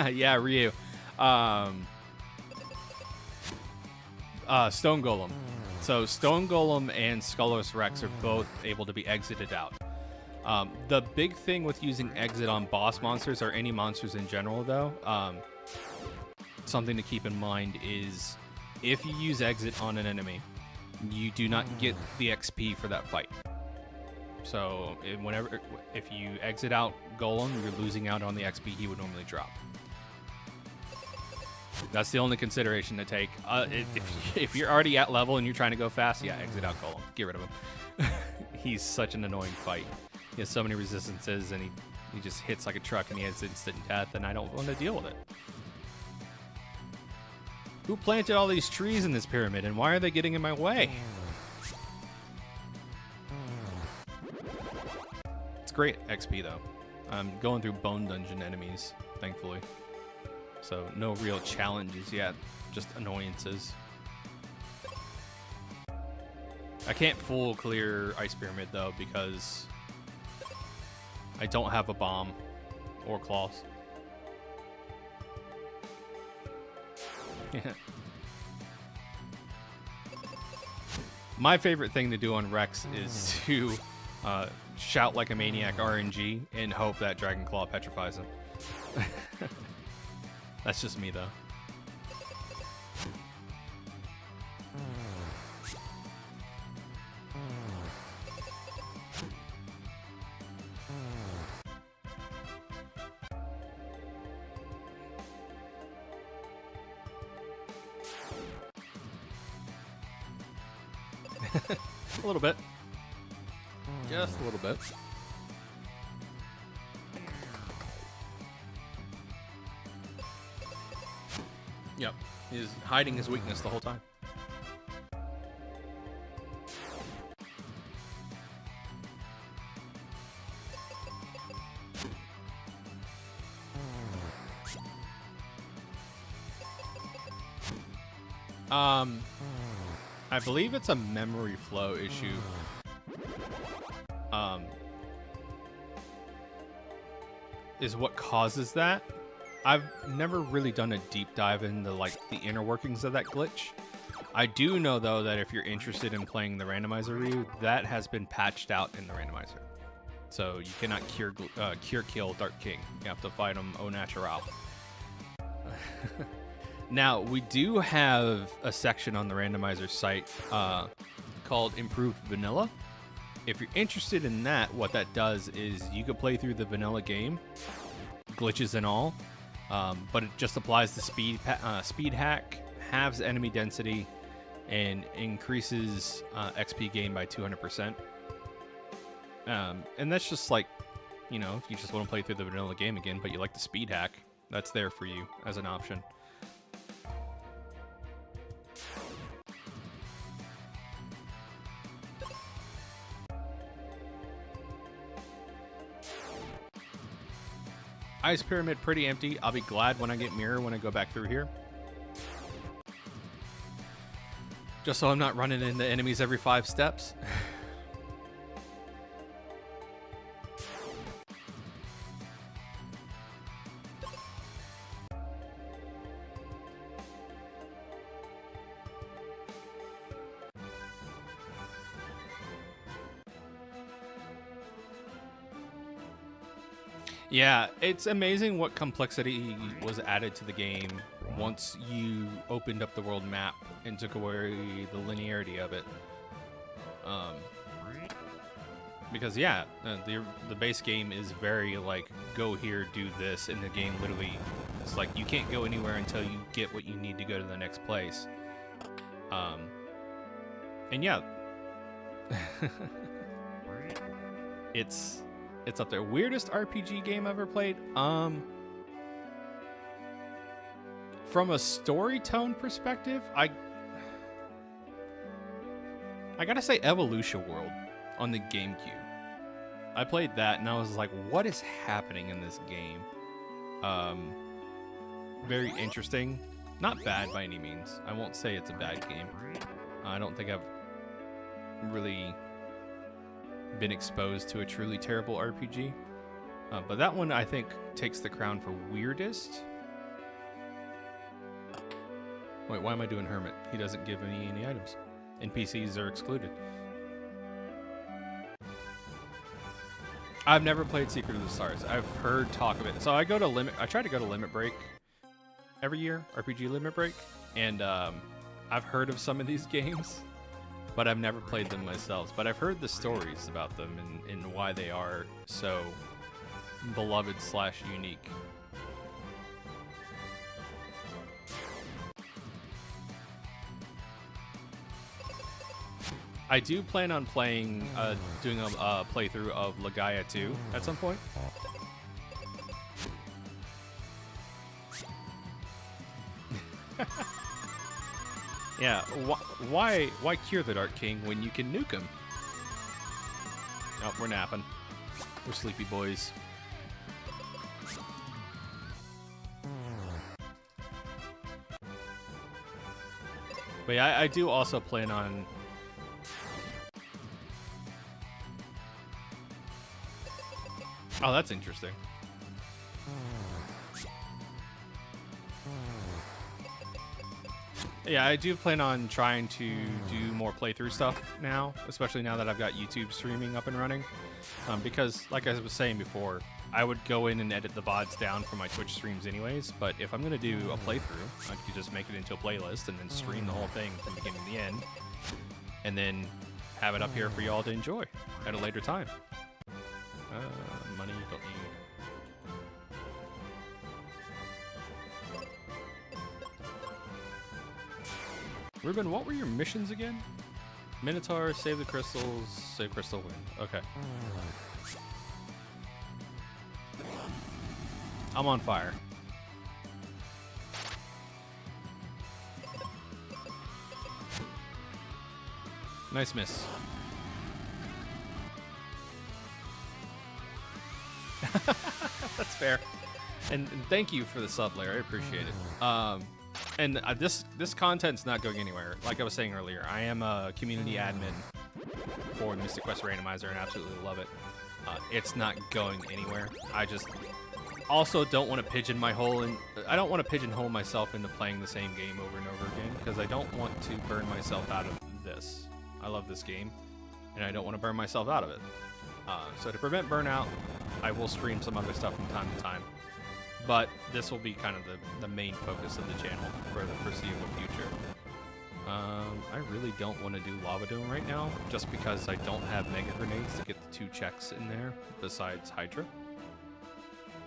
Yeah, Ryu. Stone Golem. So Stone Golem and Skullus Rex are both able to be exited out. The big thing with using exit on boss monsters or any monsters in general, though, something to keep in mind is if you use exit on an enemy, you do not get the XP for that fight. So if you exit out Golem, you're losing out on the XP he would normally drop. That's the only consideration to take. If you're already at level and you're trying to go fast, yeah, exit out Golem. Get rid of him. He's such an annoying fight. He has so many resistances, and he just hits like a truck, and he has instant death, and I don't want to deal with it. Who planted all these trees in this pyramid, and why are they getting in my way? It's great XP, though. I'm going through Bone Dungeon enemies, thankfully. So no real challenges yet, just annoyances. I can't full clear Ice Pyramid though because I don't have a bomb or claws. Yeah. My favorite thing to do on Rex is to shout like a maniac RNG and hope that Dragon Claw petrifies him. That's just me though. A little bit. Just a little bit. Yep. He's hiding his weakness the whole time. I believe it's a memory flow issue. Is what causes that. I've never really done a deep dive into like the inner workings of that glitch. I do know though that if you're interested in playing the randomizer Ryu, that has been patched out in the randomizer. So you cannot cure kill Dark King. You have to fight him au natural. Now, we do have a section on the randomizer site called Improved Vanilla. If you're interested in that, what that does is you can play through the vanilla game, glitches and all, but it just applies the speed hack, halves enemy density, and increases XP gain by 200%. And that's just like, you know, if you just want to play through the vanilla game again, but you like the speed hack, that's there for you as an option. Ice Pyramid pretty empty. I'll be glad when I get Mirror when I go back through here. Just so I'm not running into enemies every 5 steps. Yeah, it's amazing what complexity was added to the game once you opened up the world map and took away the linearity of it. Because yeah, the base game is very like, go here, do this, and the game literally, it's like you can't go anywhere until you get what you need to go to the next place. And yeah, it's up there. Weirdest RPG game I've ever played. From a story tone perspective, I gotta say Evolution World on the GameCube. I played that and I was like, what is happening in this game? Very interesting. Not bad by any means. I won't say it's a bad game. I don't think I've really been exposed to a truly terrible RPG. But that one, I think, takes the crown for weirdest. Wait, why am I doing Hermit? He doesn't give any items. NPCs are excluded. I've never played Secret of the Stars. I've heard talk of it. So I try to go to Limit Break every year, RPG Limit Break, and I've heard of some of these games, but I've never played them myself. But I've heard the stories about them and why they are so beloved / unique. I do plan on playing, doing a playthrough of Legaia 2 at some point. Yeah, why cure the Dark King when you can nuke him? Oh, we're napping. We're sleepy boys. But yeah, I do also plan on Oh, that's interesting. Yeah, I do plan on trying to do more playthrough stuff now, especially now that I've got YouTube streaming up and running. Because, like I was saying before, I would go in and edit the VODs down for my Twitch streams anyways, but if I'm going to do a playthrough, I could just make it into a playlist and then stream the whole thing from beginning to the end, and then have it up here for y'all to enjoy at a later time. Money, don't need. Ruben, what were your missions again? Minotaur, save the crystals, save crystal win. Okay. I'm on fire. Nice miss. That's fair. And thank you for the sub, Larry. I appreciate it. And this content's not going anywhere. Like I was saying earlier, I am a community admin for Mystic Quest Randomizer and absolutely love it. It's not going anywhere. I just also don't want to I don't want to pigeonhole myself into playing the same game over and over again, because I don't want to burn myself out of this. I love this game, and I don't want to burn myself out of it. So to prevent burnout, I will stream some other stuff from time to time. But this will be kind of the main focus of the channel for the foreseeable future. I really don't want to do Lava Dome right now, just because I don't have Mega Grenades to get the 2 checks in there, besides Hydra.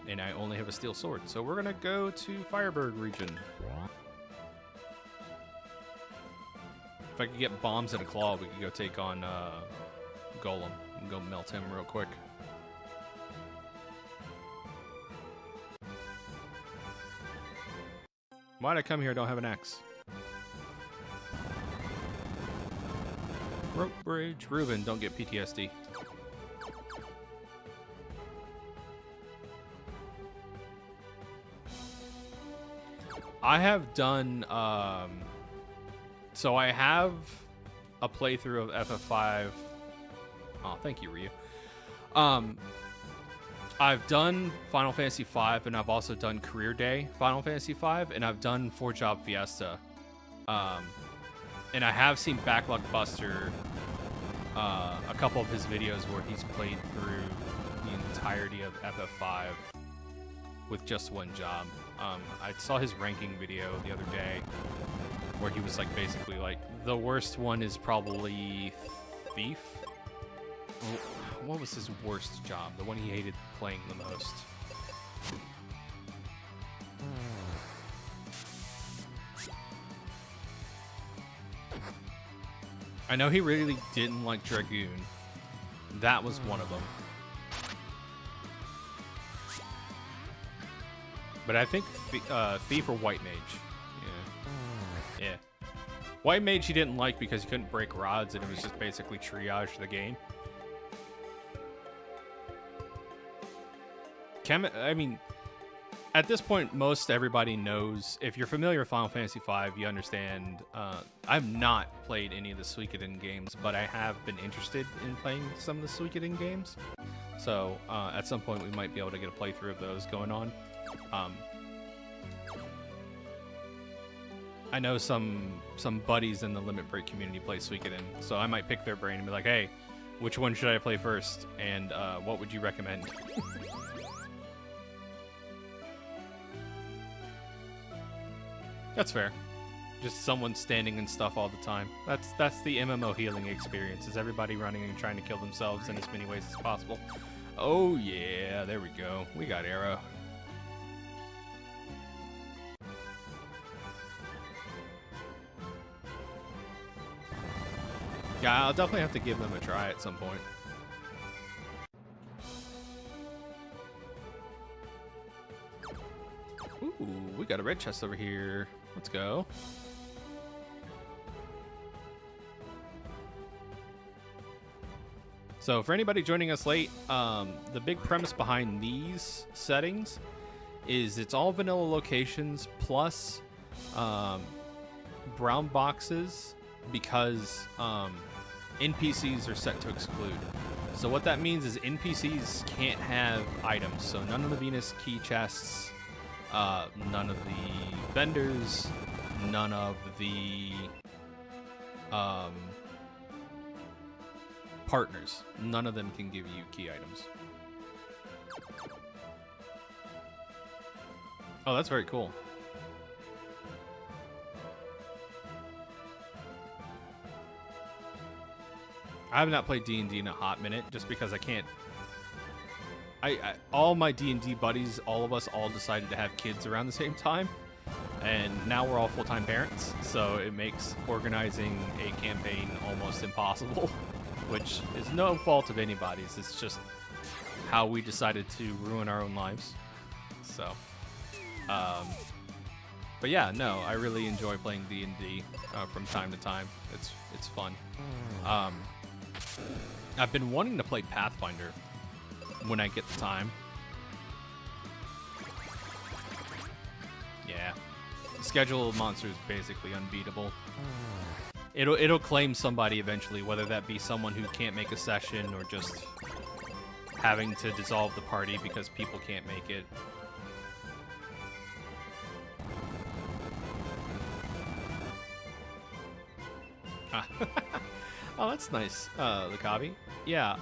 And I only have a Steel Sword, so we're going to go to Fireberg region. If I could get bombs and a claw, we could go take on Golem and go melt him real quick. Why'd I come here? I don't have an axe. Rope bridge. Ruben, don't get PTSD. I have done, so I have a playthrough of FF5. Oh, thank you, Ryu. I've done Final Fantasy V, and I've also done Career Day Final Fantasy V, and I've done 4-Job Fiesta. And I have seen Backlog Buster, a couple of his videos where he's played through the entirety of FF5 with just one job. I saw his ranking video the other day where he was like basically like, the worst one is probably Thief. What was his worst job? The one he hated playing the most. I know he really didn't like Dragoon. That was one of them. But I think Thief or White Mage. Yeah. Yeah. White Mage he didn't like because he couldn't break rods and it was just basically triage the game. I mean, at this point, most everybody knows. If you're familiar with Final Fantasy V, you understand. I've not played any of the Suikoden games, but I have been interested in playing some of the Suikoden games. So at some point, we might be able to get a playthrough of those going on. I know some buddies in the Limit Break community play Suikoden, so I might pick their brain and be like, hey, which one should I play first? And what would you recommend? That's fair. Just someone standing and stuff all the time. That's the MMO healing experience, is everybody running and trying to kill themselves in as many ways as possible. Oh yeah, there we go. We got arrow. Yeah, I'll definitely have to give them a try at some point. Ooh, we got a red chest over here. Let's go. So for anybody joining us late, the big premise behind these settings is it's all vanilla locations plus brown boxes because NPCs are set to exclude. So what that means is NPCs can't have items. So none of the Venus key chests, none of the vendors, none of the partners. None of them can give you key items. Oh, that's very cool. I have not played D&D in a hot minute just because I can't. All my D&D buddies, all of us all decided to have kids around the same time. And now we're all full-time parents, so it makes organizing a campaign almost impossible, which is no fault of anybody's. It's just how we decided to ruin our own lives. So, but yeah, no, I really enjoy playing D&D from time to time. It's fun. I've been wanting to play Pathfinder when I get the time. Yeah. The schedule of monsters is basically unbeatable. It'll claim somebody eventually, whether that be someone who can't make a session or just having to dissolve the party because people can't make it. Oh, that's nice, the Kabi. Yeah,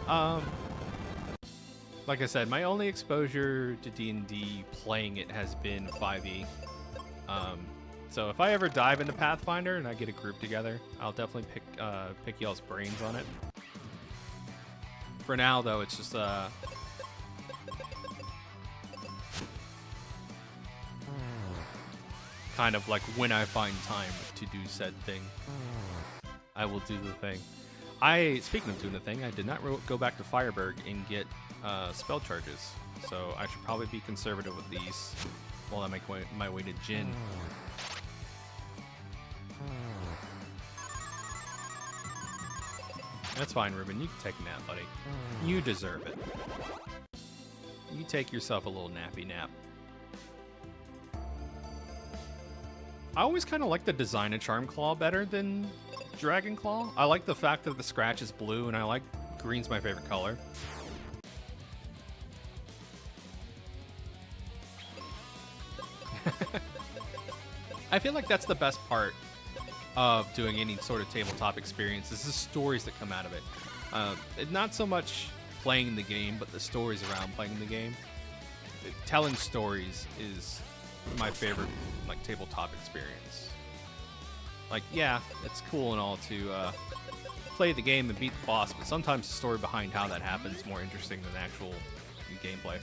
like I said, my only exposure to D&D playing it has been 5e. So if I ever dive into Pathfinder and I get a group together, I'll definitely pick y'all's brains on it. For now, though, it's just kind of like when I find time to do said thing, I will do the thing. Speaking of doing the thing, I did not go back to Fireberg and get spell charges, so I should probably be conservative with these while I make my way to Jin. That's fine, Ruben. You can take a nap, buddy. You deserve it. You take yourself a little nappy nap. I always kind of like the design of Charm Claw better than Dragon Claw. I like the fact that the scratch is blue, and I like green's my favorite color. I feel like that's the best part of doing any sort of tabletop experience is the stories that come out of it. Not so much playing the game, but the stories around playing the game. Telling stories is my favorite like tabletop experience. Like, yeah, it's cool and all to play the game and beat the boss, but sometimes the story behind how that happens is more interesting than actual gameplay.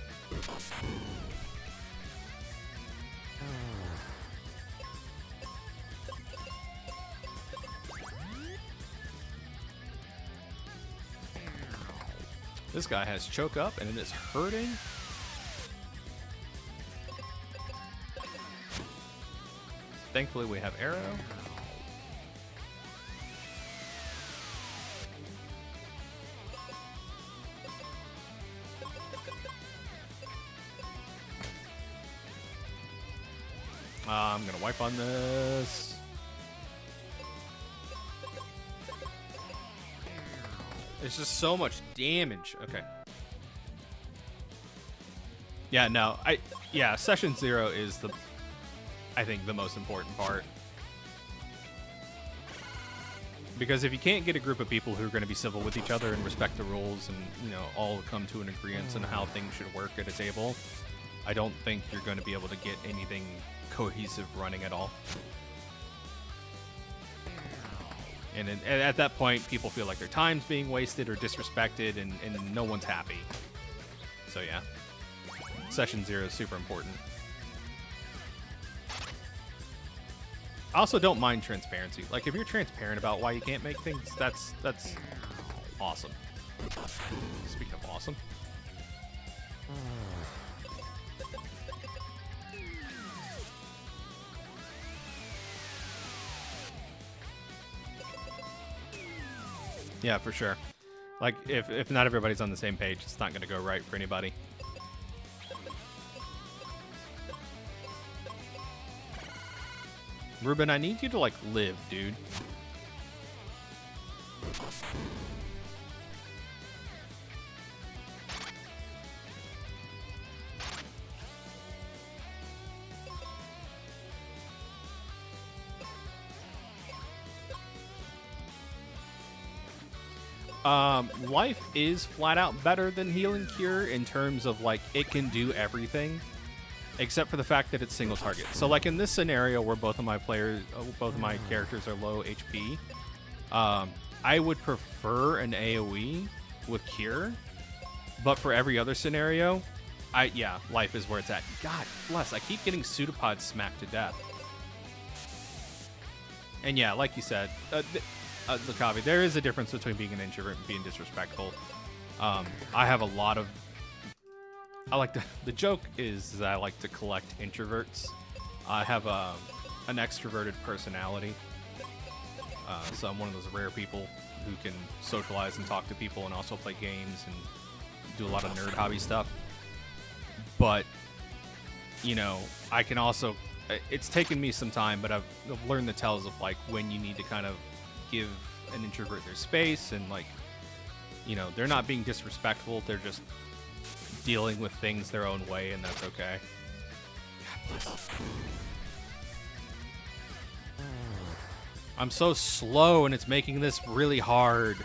This guy has choke up and it is hurting. Thankfully we have arrow. I'm gonna wipe on this. It's just so much damage. Okay. Yeah, no, session 0 is I think the most important part. Because if you can't get a group of people who are going to be civil with each other and respect the rules and, you know, all come to an agreement on how things should work at a table, I don't think you're going to be able to get anything cohesive running at all. And at that point, people feel like their time's being wasted or disrespected, and no one's happy. So yeah, session 0 is super important. I also don't mind transparency. Like, if you're transparent about why you can't make things, that's awesome. Speaking of awesome. Yeah, for sure. Like, if not everybody's on the same page, it's not going to go right for anybody. Ruben, I need you to, like, live, dude. Life is flat out better than Heal and Cure in terms of like it can do everything, except for the fact that it's single target. So like in this scenario where both of my characters are low HP, I would prefer an AoE with Cure, but for every other scenario, Life is where it's at. God bless, I keep getting pseudopods smacked to death. And yeah, like you said, Lukavi, there is a difference between being an introvert and being disrespectful. I have a lot of... the joke is that I like to collect introverts. I have an extroverted personality. So I'm one of those rare people who can socialize and talk to people and also play games and do a lot of nerd hobby stuff. But, you know, I can also... It's taken me some time, but I've learned the tells of, like, when you need to kind of give an introvert their space and, like, you know, they're not being disrespectful. They're just dealing with things their own way, and that's okay. God bless. I'm so slow, and it's making this really hard.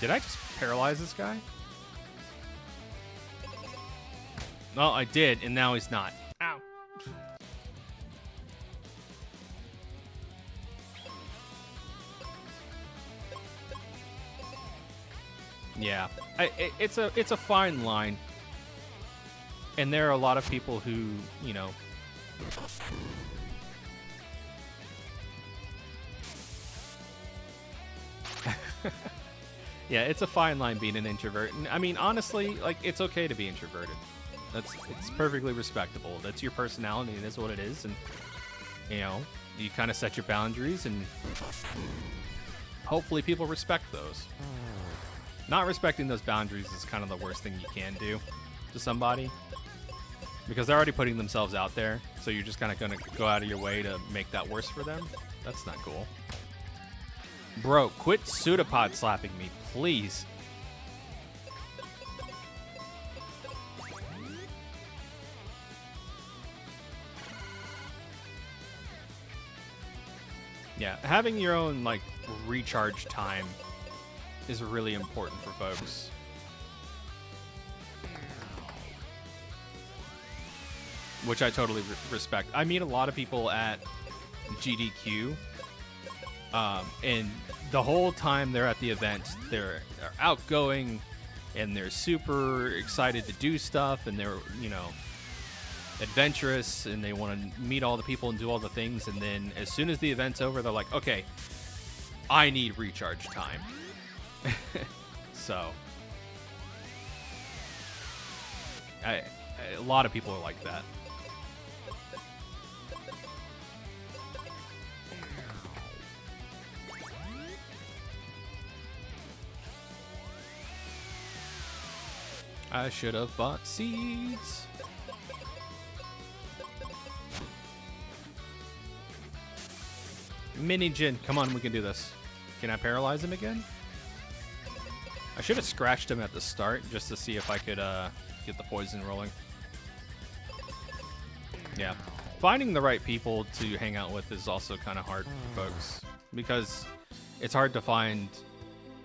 Did I just paralyze this guy? No, I did, and now he's not. Ow. Yeah, it's a fine line, and there are a lot of people who, you know, yeah, it's a fine line being an introvert. And I mean, honestly, like, it's okay to be introverted. It's perfectly respectable. That's your personality, and it is what it is. And, you know, you kind of set your boundaries, and hopefully people respect those. Not respecting those boundaries is kind of the worst thing you can do to somebody, because they're already putting themselves out there, so you're just kind of going to go out of your way to make that worse for them. That's not cool. Bro, quit pseudopod slapping me, please. Yeah, having your own, like, recharge time is really important for folks. Which I totally respect. I meet a lot of people at GDQ, and the whole time they're at the event, they're outgoing, and they're super excited to do stuff, and they're, you know, adventurous, and they want to meet all the people and do all the things, and then as soon as the event's over, they're like, okay, I need recharge time. So a lot of people are like that. I should have bought seeds. Mini Jin, come on, we can do this. Can I paralyze him again? I should have scratched him at the start just to see if I could get the poison rolling. Yeah. Finding the right people to hang out with is also kind of hard for folks, because it's hard to find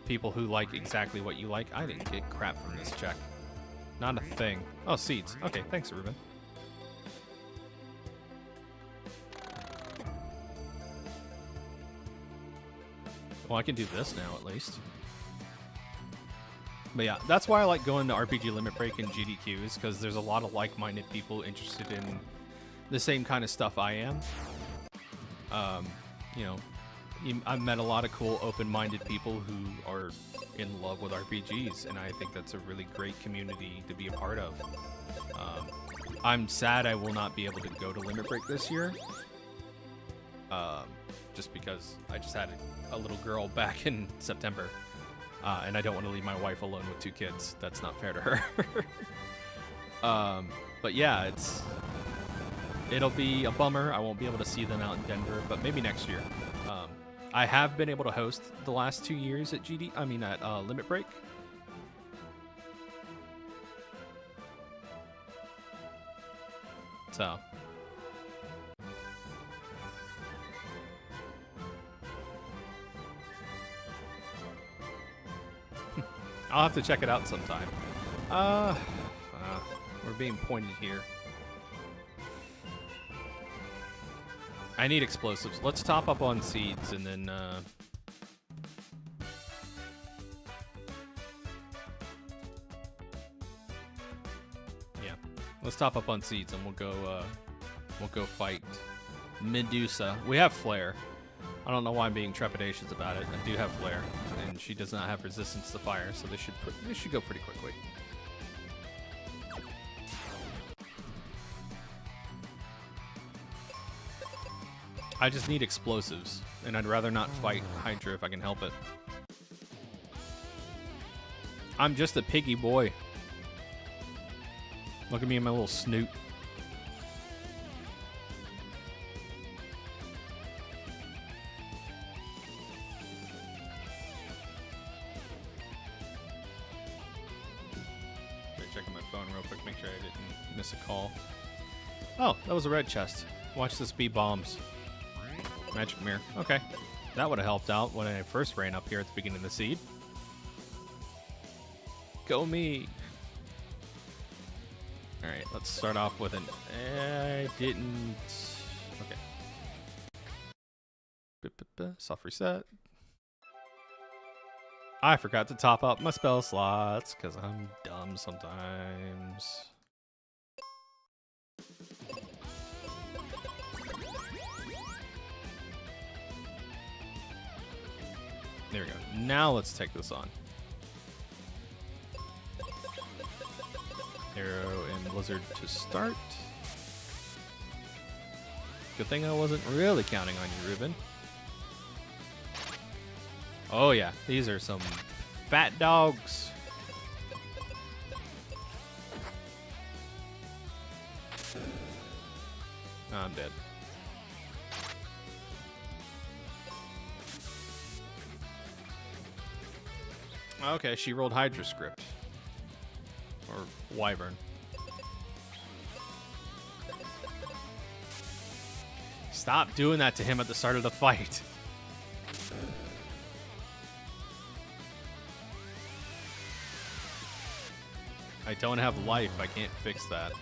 people who like exactly what you like. I didn't get crap from this check. Not a thing. Oh, seeds. Okay, thanks, Ruben. Well, I can do this now, at least. But yeah, that's why I like going to RPG Limit Break and GDQs, because there's a lot of like-minded people interested in the same kind of stuff I am. You know, I've met a lot of cool, open-minded people who are in love with RPGs, and I think that's a really great community to be a part of. I'm sad I will not be able to go to Limit Break this year, just because I just had a little girl back in September, and I don't want to leave my wife alone with 2 kids. That's not fair to her. But yeah, it'll be a bummer. I won't be able to see them out in Denver, but maybe next year. I have been able to host the last 2 years at Limit Break. So. I'll have to check it out sometime. We're being pointed here. I need explosives. Let's top up on seeds and then, yeah. Let's top up on seeds and we'll go fight Medusa. We have Flare. I don't know why I'm being trepidatious about it. I do have Flare, and she does not have resistance to fire, so this should go pretty quickly. I just need explosives, and I'd rather not fight Hydra if I can help it. I'm just a piggy boy. Look at me and my little snoot. Checking my phone real quick, make sure I didn't miss a call. Oh, that was a red chest. Watch this be bombs. Magic mirror. Okay. That would have helped out when I first ran up here at the beginning of the seed. Go me. Alright, let's start off with an... I didn't... Okay. Soft reset. I forgot to top up my spell slots because I'm dumb sometimes. There we go. Now let's take this on. Arrow and Blizzard to start. Good thing I wasn't really counting on you, Ruben. Oh yeah, these are some fat dogs. Oh, I'm dead. Okay, she rolled Hydra script. Or Wyvern. Stop doing that to him at the start of the fight. I don't have life. I can't fix that.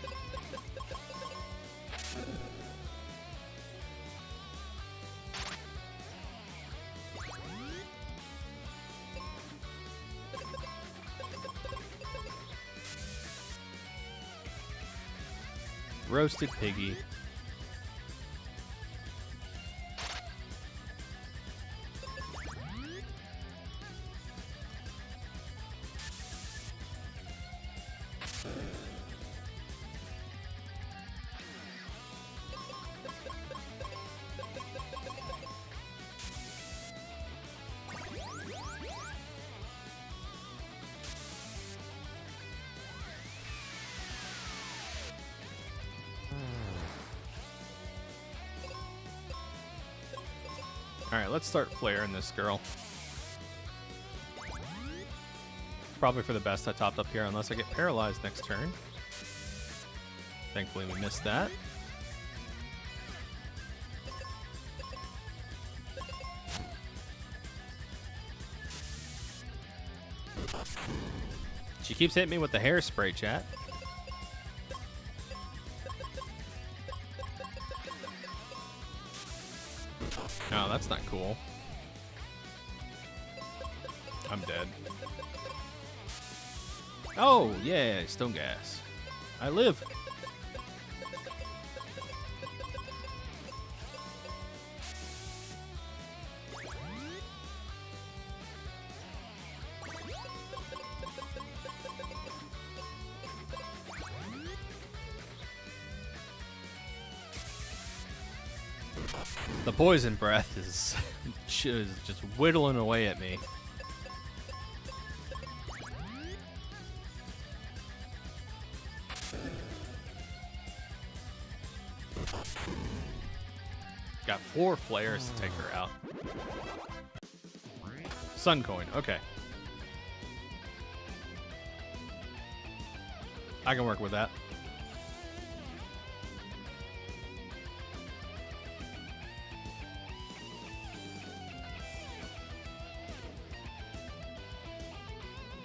Roasted piggy. Alright, let's start flaring this girl. Probably for the best I topped up here unless I get paralyzed next turn. Thankfully we missed that. She keeps hitting me with the hairspray, chat. Oh, that's not cool. I'm dead. Oh, yeah, stone gas. I live. The poison breath is just whittling away at me. Got 4 flares to take her out. Sun coin, okay. I can work with that.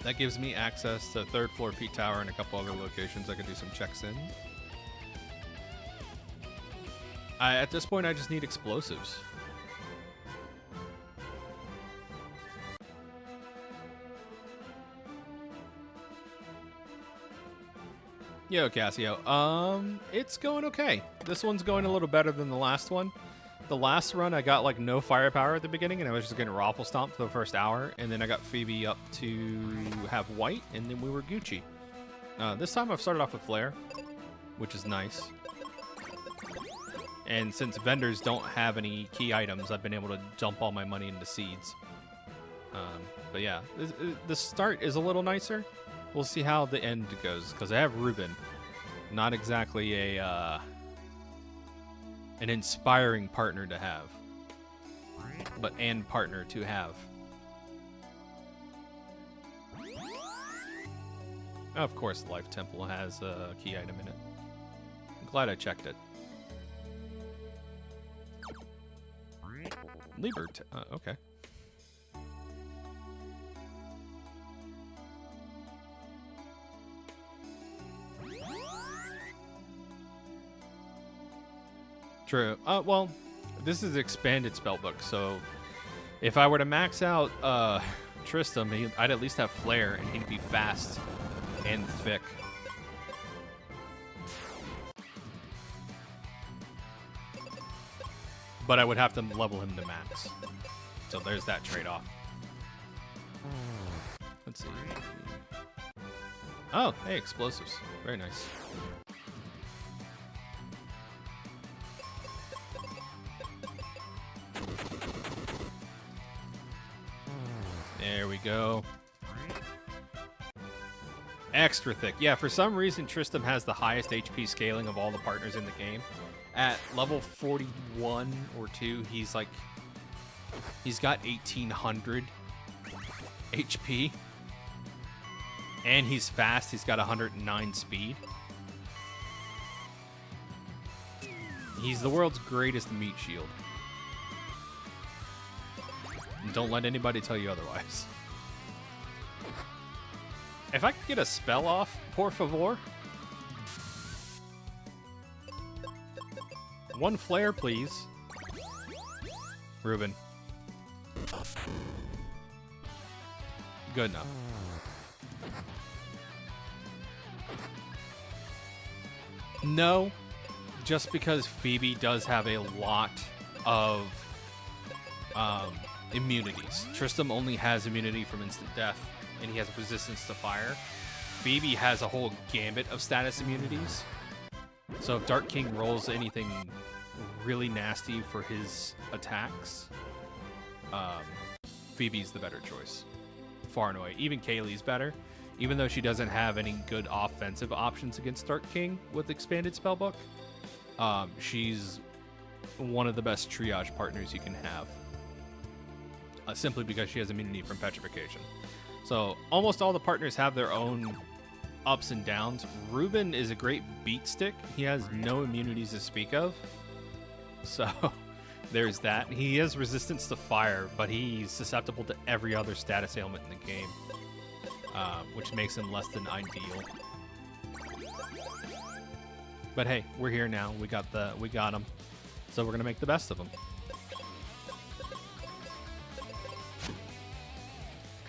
That gives me access to 3rd floor Pete Tower and a couple other locations I can do some checks in. At this point, I just need explosives. Yo, Cassio. It's going okay. This one's going a little better than the last one. The last run, I got like no firepower at the beginning, and I was just getting raffle stomped for the first hour, and then I got Phoebe up to have white, and then we were Gucci. This time I've started off with flare, which is nice. And since vendors don't have any key items, I've been able to dump all my money into seeds. But yeah, the start is a little nicer. We'll see how the end goes, because I have Ruben. Not exactly an inspiring partner to have, but an partner to have. Of course, Life Temple has a key item in it. I'm glad I checked it. Liebert, okay. True. Well, this is expanded spellbook, so if I were to max out Tristram, I'd at least have Flare, and he'd be fast and thick. But I would have to level him to max. So there's that trade-off. Let's see. Oh, hey, explosives. Very nice. There we go. Extra thick. Yeah, for some reason, Tristram has the highest HP scaling of all the partners in the game. At level 41 or 2, he's got 1800 HP. And he's fast. He's got 109 speed. He's the world's greatest meat shield. And don't let anybody tell you otherwise. If I could get a spell off, por favor. One flare, please. Ruben. Good enough. No, just because Phoebe does have a lot of immunities. Tristram only has immunity from instant death, and he has resistance to fire. Phoebe has a whole gambit of status immunities. So if Dark King rolls anything really nasty for his attacks, Phoebe's the better choice. Far and away. Even Kaylee's better. Even though she doesn't have any good offensive options against Dark King with expanded spellbook, she's one of the best triage partners you can have. Simply because she has immunity from petrification. So almost all the partners have their own ups and downs. Ruben is a great beat stick. He has no immunities to speak of. So there's that. He has resistance to fire, but he's susceptible to every other status ailment in the game, which makes him less than ideal. But hey, we're here now. We got him. So we're gonna make the best of him.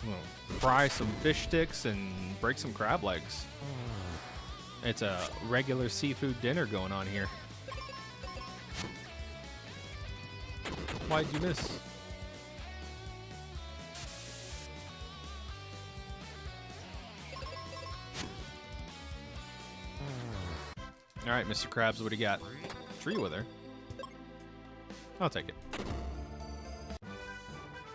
We'll fry some fish sticks and break some crab legs. It's a regular seafood dinner going on here. Why'd you miss? All right, Mr. Krabs, what do you got? Tree wither. I'll take it.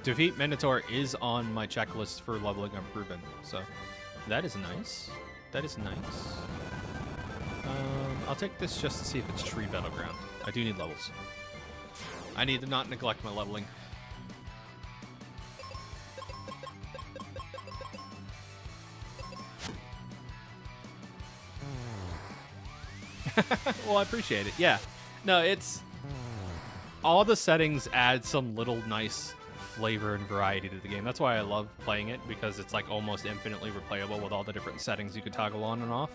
Defeat Minotaur is on my checklist for leveling up Ruben, so that is nice. That is nice. I'll take this just to see if it's Tree Battleground. I do need levels. I need to not neglect my leveling. Well, I appreciate it. Yeah. No, it's... all the settings add some little nice flavor and variety to the game. That's why I love playing it, because it's like almost infinitely replayable with all the different settings you could toggle on and off.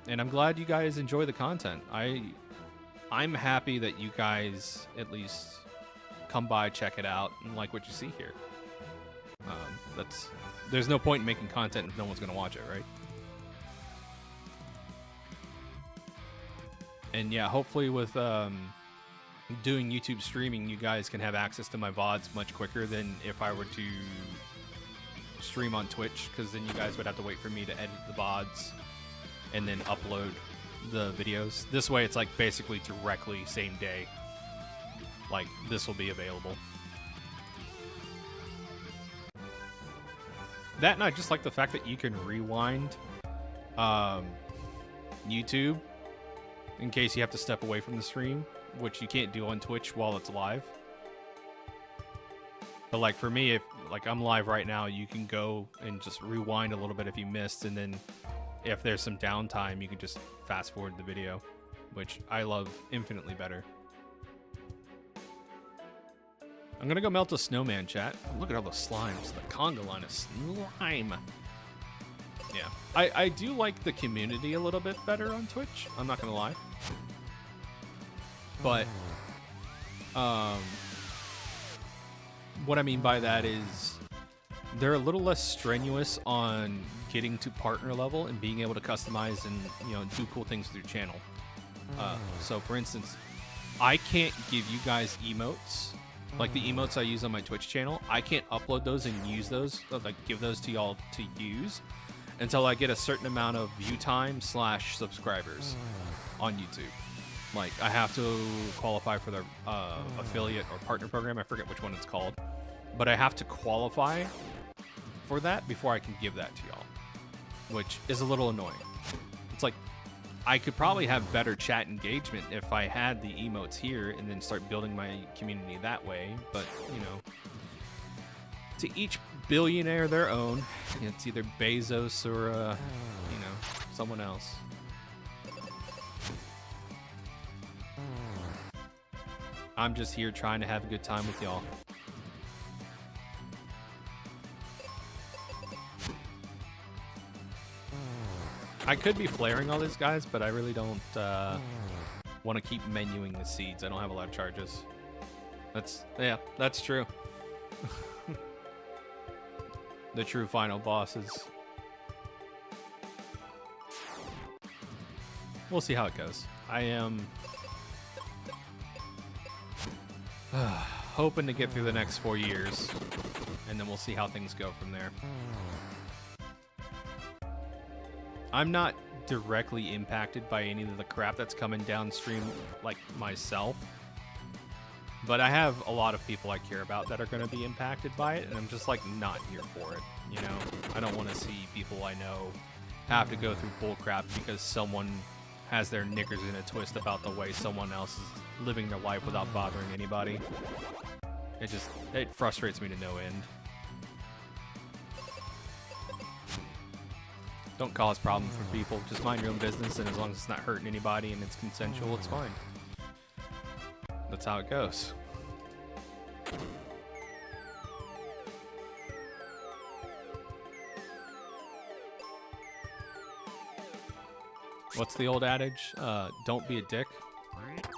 And I'm glad you guys enjoy the content. I'm happy that you guys at least come by, check it out, and like what you see here. There's no point in making content if no one's gonna watch it, right? And yeah, hopefully with doing YouTube streaming, you guys can have access to my VODs much quicker than if I were to stream on Twitch, because then you guys would have to wait for me to edit the VODs and then upload the videos. This way, it's like basically directly same day. Like, this will be available. That, and I just like the fact that you can rewind YouTube in case you have to step away from the stream, which you can't do on Twitch while it's live. But like for me, if like I'm live right now, you can go and just rewind a little bit if you missed, and then if there's some downtime, you can just fast forward the video, which I love infinitely better. I'm gonna go melt a snowman, chat. Look at all the slimes. The conga line of slime. Yeah, I do like the community a little bit better on Twitch. I'm not gonna lie. But what I mean by that is they're a little less strenuous on getting to partner level and being able to customize and, you know, do cool things with your channel. So for instance, I can't give you guys emotes. Like the emotes I use on my Twitch channel, I can't upload those and use those, like give those to y'all to use until I get a certain amount of view time / subscribers on YouTube. Like I have to qualify for their affiliate or partner program. I forget which one it's called, but I have to qualify for that before I can give that to y'all, which is a little annoying. It's like, I could probably have better chat engagement if I had the emotes here and then start building my community that way. But, you know, to each billionaire their own. It's either Bezos or, you know, someone else. I'm just here trying to have a good time with y'all. I could be flaring all these guys, but I really don't want to keep menuing the seeds. I don't have a lot of charges. That's true. The true final bosses. We'll see how it goes. I am hoping to get through the next 4 years, and then we'll see how things go from there. I'm not directly impacted by any of the crap that's coming downstream like myself, but I have a lot of people I care about that are going to be impacted by it, and I'm just like not here for it. You know, I don't want to see people I know have to go through bull crap because someone has their knickers in a twist about the way someone else is living their life without bothering anybody. It frustrates me to no end. Don't cause problems for people. Just mind your own business, and as long as it's not hurting anybody and it's consensual, it's fine. That's how it goes. What's the old adage? Don't be a dick.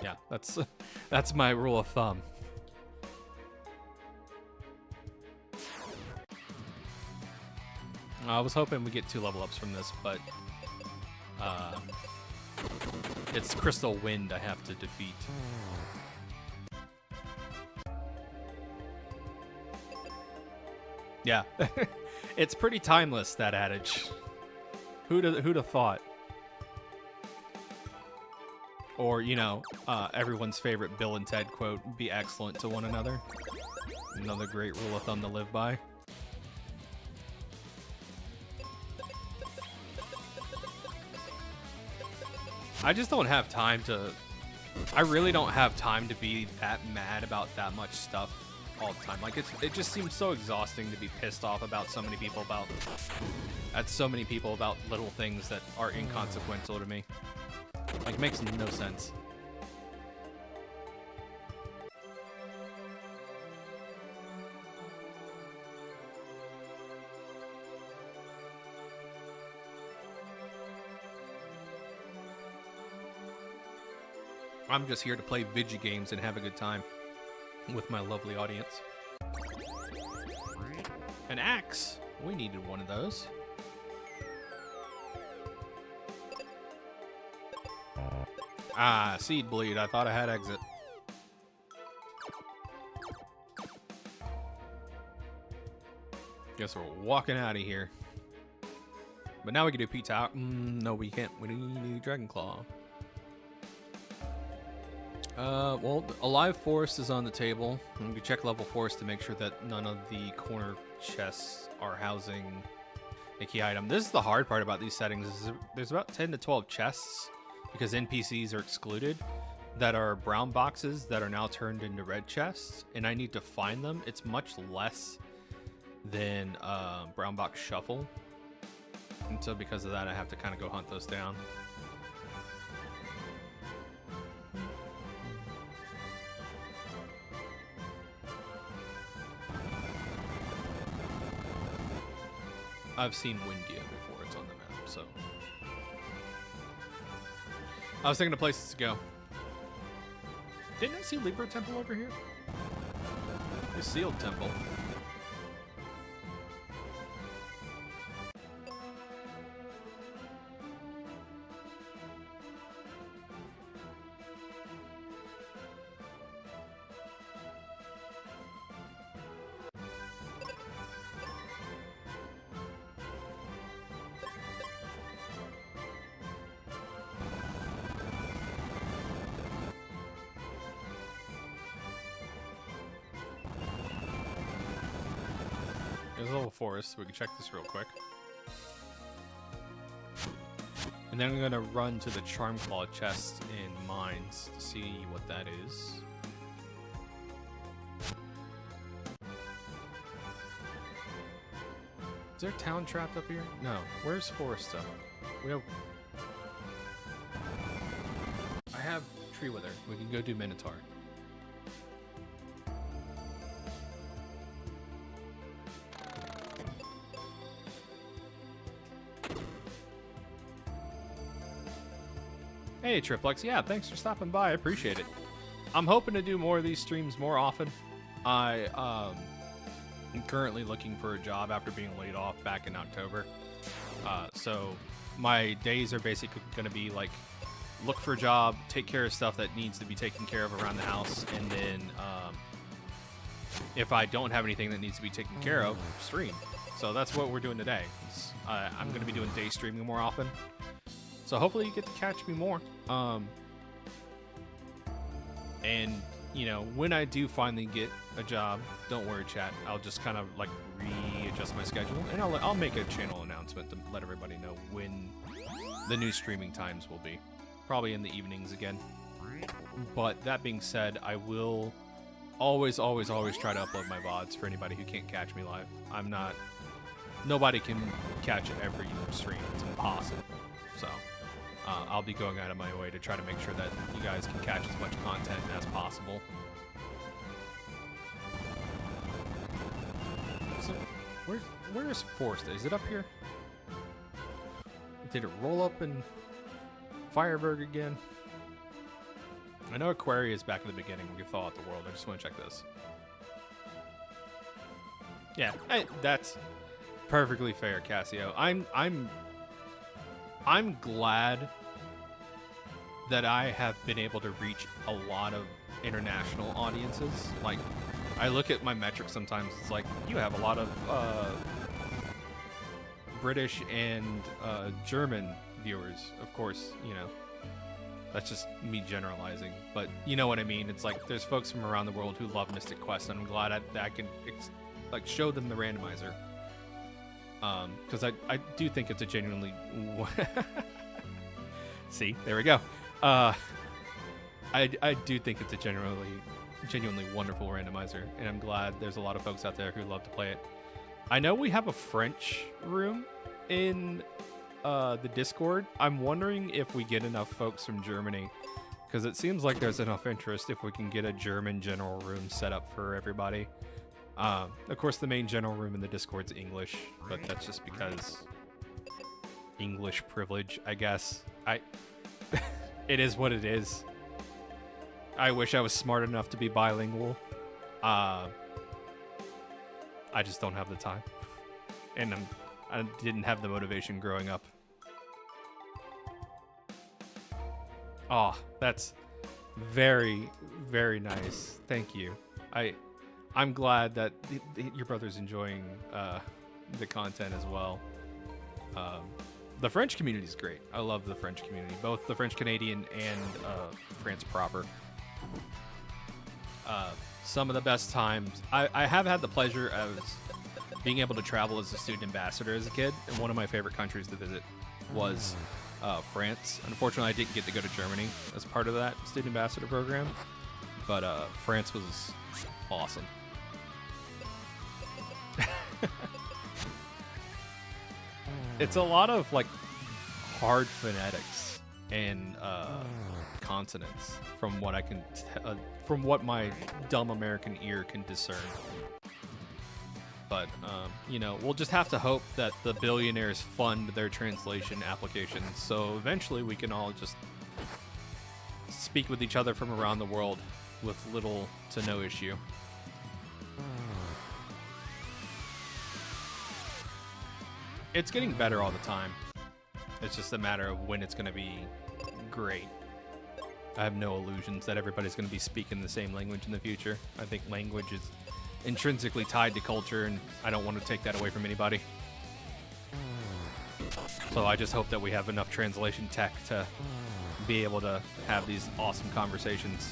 Yeah, that's my rule of thumb. I was hoping we get 2 level ups from this, but it's Crystal Wind I have to defeat. Yeah, it's pretty timeless, that adage. Who'd have thought? Or, you know, everyone's favorite Bill and Ted quote, be excellent to one another. Another great rule of thumb to live by. I just don't have time to... I really don't have time to be that mad about that much stuff all the time. Like, it just seems so exhausting to be pissed off about so many people about... At so many people about little things that are inconsequential to me. Like, makes no sense. I'm just here to play video games and have a good time with my lovely audience. An axe. We needed one of those. Ah, seed bleed. I thought I had exit. Guess we're walking out of here. But now we can do pizza. No, we can't. We need Dragon Claw. Well, a live forest is on the table. We can check level forest to make sure that none of the corner chests are housing a key item. This is the hard part about these settings. Is there's about 10 to 12 chests, because NPCs are excluded, that are brown boxes that are now turned into red chests, and I need to find them. It's much less than brown box shuffle, and so because of that, I have to kind of go hunt those down. I've seen Windia before. It's on the map, so I was thinking of places to go. Didn't I see Libra Temple over here? The Sealed Temple. There's a level forest, so we can check this real quick. And then I'm gonna run to the Charm Claw chest in Mines to see what that is. Is there a town trapped up here? No. Where's Foresta? We have... I have Tree Wither. We can go do Minotaur. Hey, Triplex. Yeah, thanks for stopping by. I appreciate it. I'm hoping to do more of these streams more often. I am currently looking for a job after being laid off back in October. So my days are basically going to be like look for a job, take care of stuff that needs to be taken care of around the house, and then if I don't have anything that needs to be taken care of, stream. So that's what we're doing today. I'm going to be doing day streaming more often. So hopefully you get to catch me more. And, you know, when I do finally get a job, don't worry, chat. I'll just kind of, like, readjust my schedule. And I'll make a channel announcement to let everybody know when the new streaming times will be. Probably in the evenings again. But that being said, I will always try to upload my VODs for anybody who can't catch me live. I'm not... Nobody can catch every stream. It's impossible. So... I'll be going out of my way to try to make sure that you guys can catch as much content as possible. So, where is Foresta? Is it up here? Did it roll up in Fireberg again? I know Aquaria is back in the beginning. We can thaw out the world. I just want to check this. Yeah, that's perfectly fair, Cassio. I'm glad that I have been able to reach a lot of international audiences. Like, I look at my metrics sometimes, it's like, you have a lot of British and German viewers. Of course, you know, that's just me generalizing. But you know what I mean? It's like, there's folks from around the world who love Mystic Quest, and I'm glad I can, like, show them the randomizer. Because I do think it's a genuinely... See, there we go. I do think it's a genuinely wonderful randomizer, and I'm glad there's a lot of folks out there who love to play it. I know we have a French room in the Discord. I'm wondering if we get enough folks from Germany, because it seems like there's enough interest if we can get a German general room set up for everybody. Of course, the main general room in the Discord's English, but that's just because English privilege, I guess. It is what it is. I wish I was smart enough to be bilingual. I just don't have the time, and I didn't have the motivation growing up. Oh, that's very, very nice. Thank you. I'm glad that your brother's enjoying the content as well. The French community is great. I love the French community, both the French Canadian and France proper. Some of the best times. I have had the pleasure of being able to travel as a student ambassador as a kid, and one of my favorite countries to visit was France. Unfortunately, I didn't get to go to Germany as part of that student ambassador program, but France was awesome. It's a lot of like hard phonetics and consonants from what I can from what my dumb American ear can discern. But you know, we'll just have to hope that the billionaires fund their translation applications, so eventually we can all just speak with each other from around the world with little to no issue. It's getting better all the time. It's just a matter of when it's going to be great. I have no illusions that everybody's going to be speaking the same language in the future. I think language is intrinsically tied to culture, and I don't want to take that away from anybody. So I just hope that we have enough translation tech to be able to have these awesome conversations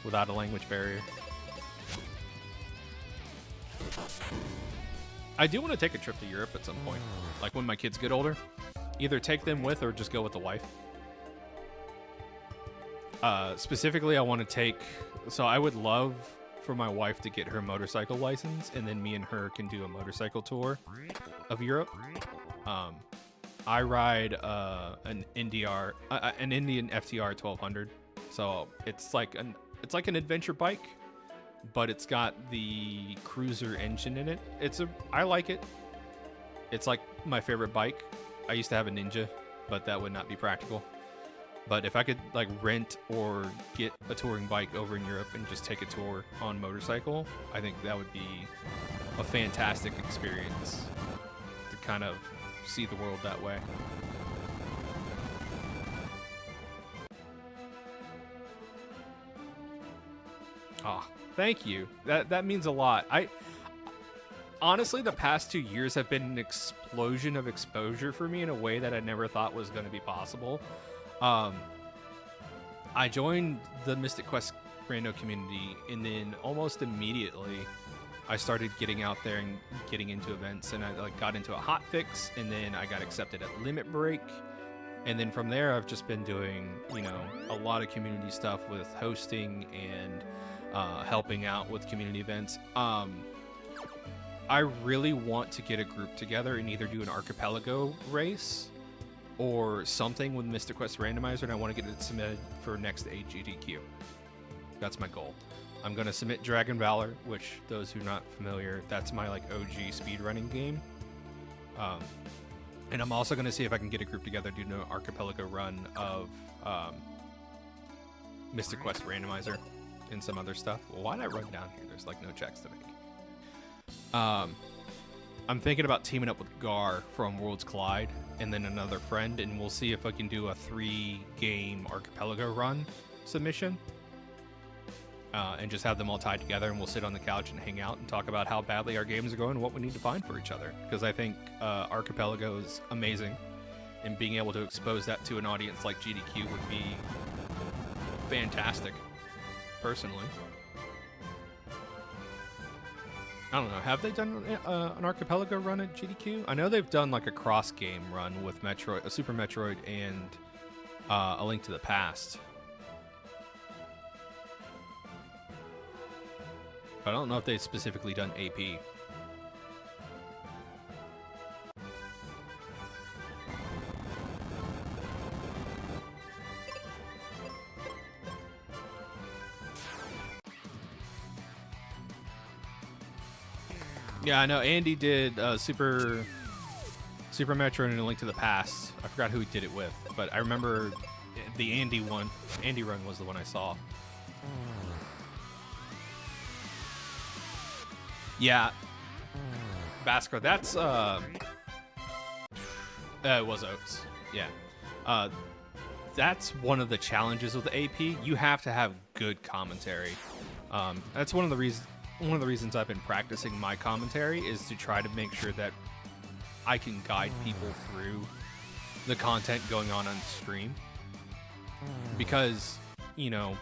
without a language barrier. I do want to take a trip to Europe at some point, like when my kids get older. Either take them with or just go with the wife. Specifically, I want to take... So I would love for my wife to get her motorcycle license, and then me and her can do a motorcycle tour of Europe. I ride an Indian FTR 1200, so it's like an adventure bike, but it's got the cruiser engine in it. I like it. It's like my favorite bike. I used to have a Ninja, but that would not be practical. But if I could like rent or get a touring bike over in Europe and just take a tour on motorcycle, I think that would be a fantastic experience to kind of see the world that way. Oh, thank you. That means a lot. Honestly, the past 2 years have been an explosion of exposure for me in a way that I never thought was going to be possible. I joined the Mystic Quest rando community, and then almost immediately I started getting out there and getting into events, and I got into a hotfix, and then I got accepted at Limit Break, and then from there I've just been doing, a lot of community stuff with hosting and helping out with community events. I really want to get a group together and either do an archipelago race or something with Mystic Quest Randomizer, and I want to get it submitted for next AGDQ. That's my goal. I'm going to submit Dragon Valor, which, those who are not familiar, that's my OG speedrunning game. And I'm also going to see if I can get a group together to do an archipelago run of Mystic Quest Randomizer and some other stuff. Well, why'd I run down here? There's no checks to make. I'm thinking about teaming up with Gar from Worlds Collide and then another friend, and we'll see if I can do a 3-game archipelago run submission. And just have them all tied together, and we'll sit on the couch and hang out and talk about how badly our games are going and what we need to find for each other. Because I think archipelago is amazing, and being able to expose that to an audience like GDQ would be fantastic, personally. I don't know. Have they done an archipelago run at GDQ? I know they've done a cross-game run with Metroid, a Super Metroid, and A Link to the Past. But I don't know if they've specifically done AP. Yeah, I know Andy did Super Metroid and A Link to the Past. I forgot who he did it with, but I remember the Andy one. Andy run was the one I saw. Yeah, Basker. That's it was Oats. Yeah. That's one of the challenges with AP. You have to have good commentary. That's one of the reasons I've been practicing my commentary is to try to make sure that I can guide people through the content going on stream. Because, you know,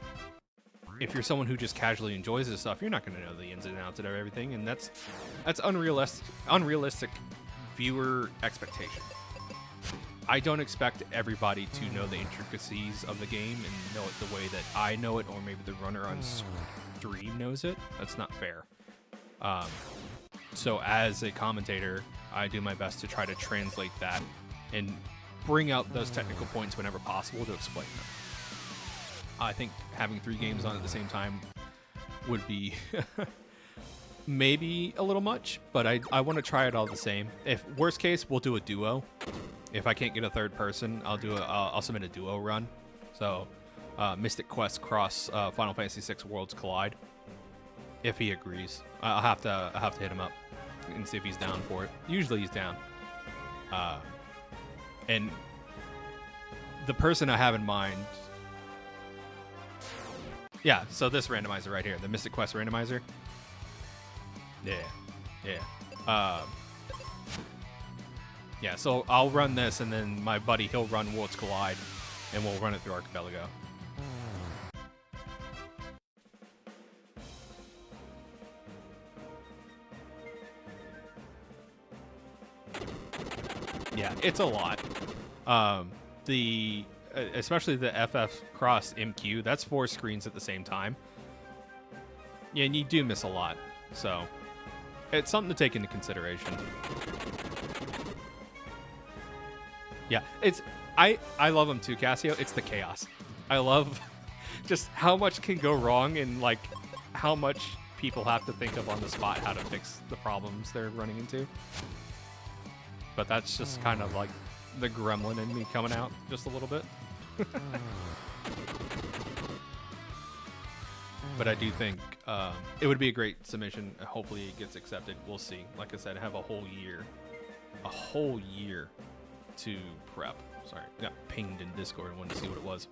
if you're someone who just casually enjoys this stuff, you're not going to know the ins and outs of everything, and that's unrealistic viewer expectation. I don't expect everybody to know the intricacies of the game and know it the way that I know it, or maybe the runner on stream knows it. That's not fair. So as a commentator, I do my best to try to translate that and bring out those technical points whenever possible to explain them. I think having 3 games on at the same time would be maybe a little much, but I want to try it all the same. If worst case, we'll do a duo. If I can't get a third person, I'll submit a duo run. So Mystic Quest cross Final Fantasy VI Worlds Collide. If he agrees, I'll have to hit him up and see if he's down for it. Usually he's down. And the person I have in mind. Yeah, so this randomizer right here, the Mystic Quest randomizer. Yeah. Yeah, so I'll run this, and then my buddy, he'll run Worlds Collide, and we'll run it through Archipelago. Yeah, it's a lot. Especially the FF Cross MQ, that's 4 screens at the same time. Yeah, and you do miss a lot, so it's something to take into consideration. Yeah, I love them too, Cassio. It's the chaos. I love just how much can go wrong and like how much people have to think of on the spot how to fix the problems they're running into. But that's just kind of like the gremlin in me coming out just a little bit. But I do think it would be a great submission. Hopefully it gets accepted. We'll see. Like I said, I have a whole year to prep. Sorry, got pinged in Discord and wanted to see what it was.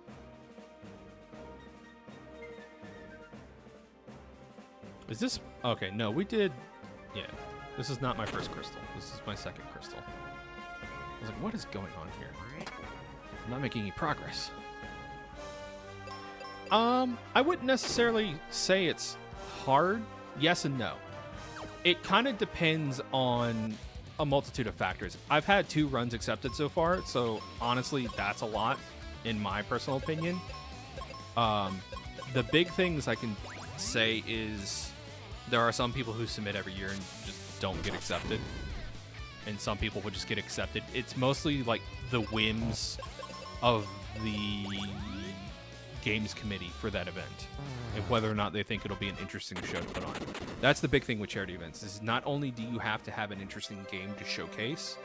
Is this okay? No, we did. Yeah, this is not my first crystal. This is my second crystal. I was like, what is going on here? I'm not making any progress. I wouldn't necessarily say it's hard. Yes and no. It kind of depends on a multitude of factors. I've had 2 runs accepted so far, so honestly, that's a lot, in my personal opinion. The big things I can say is there are some people who submit every year and just don't get accepted, and some people will just get accepted. It's mostly like the whims of the games committee for that event and whether or not they think it'll be an interesting show to put on. That's the big thing with charity events, is not only do you have to have an interesting game to showcase,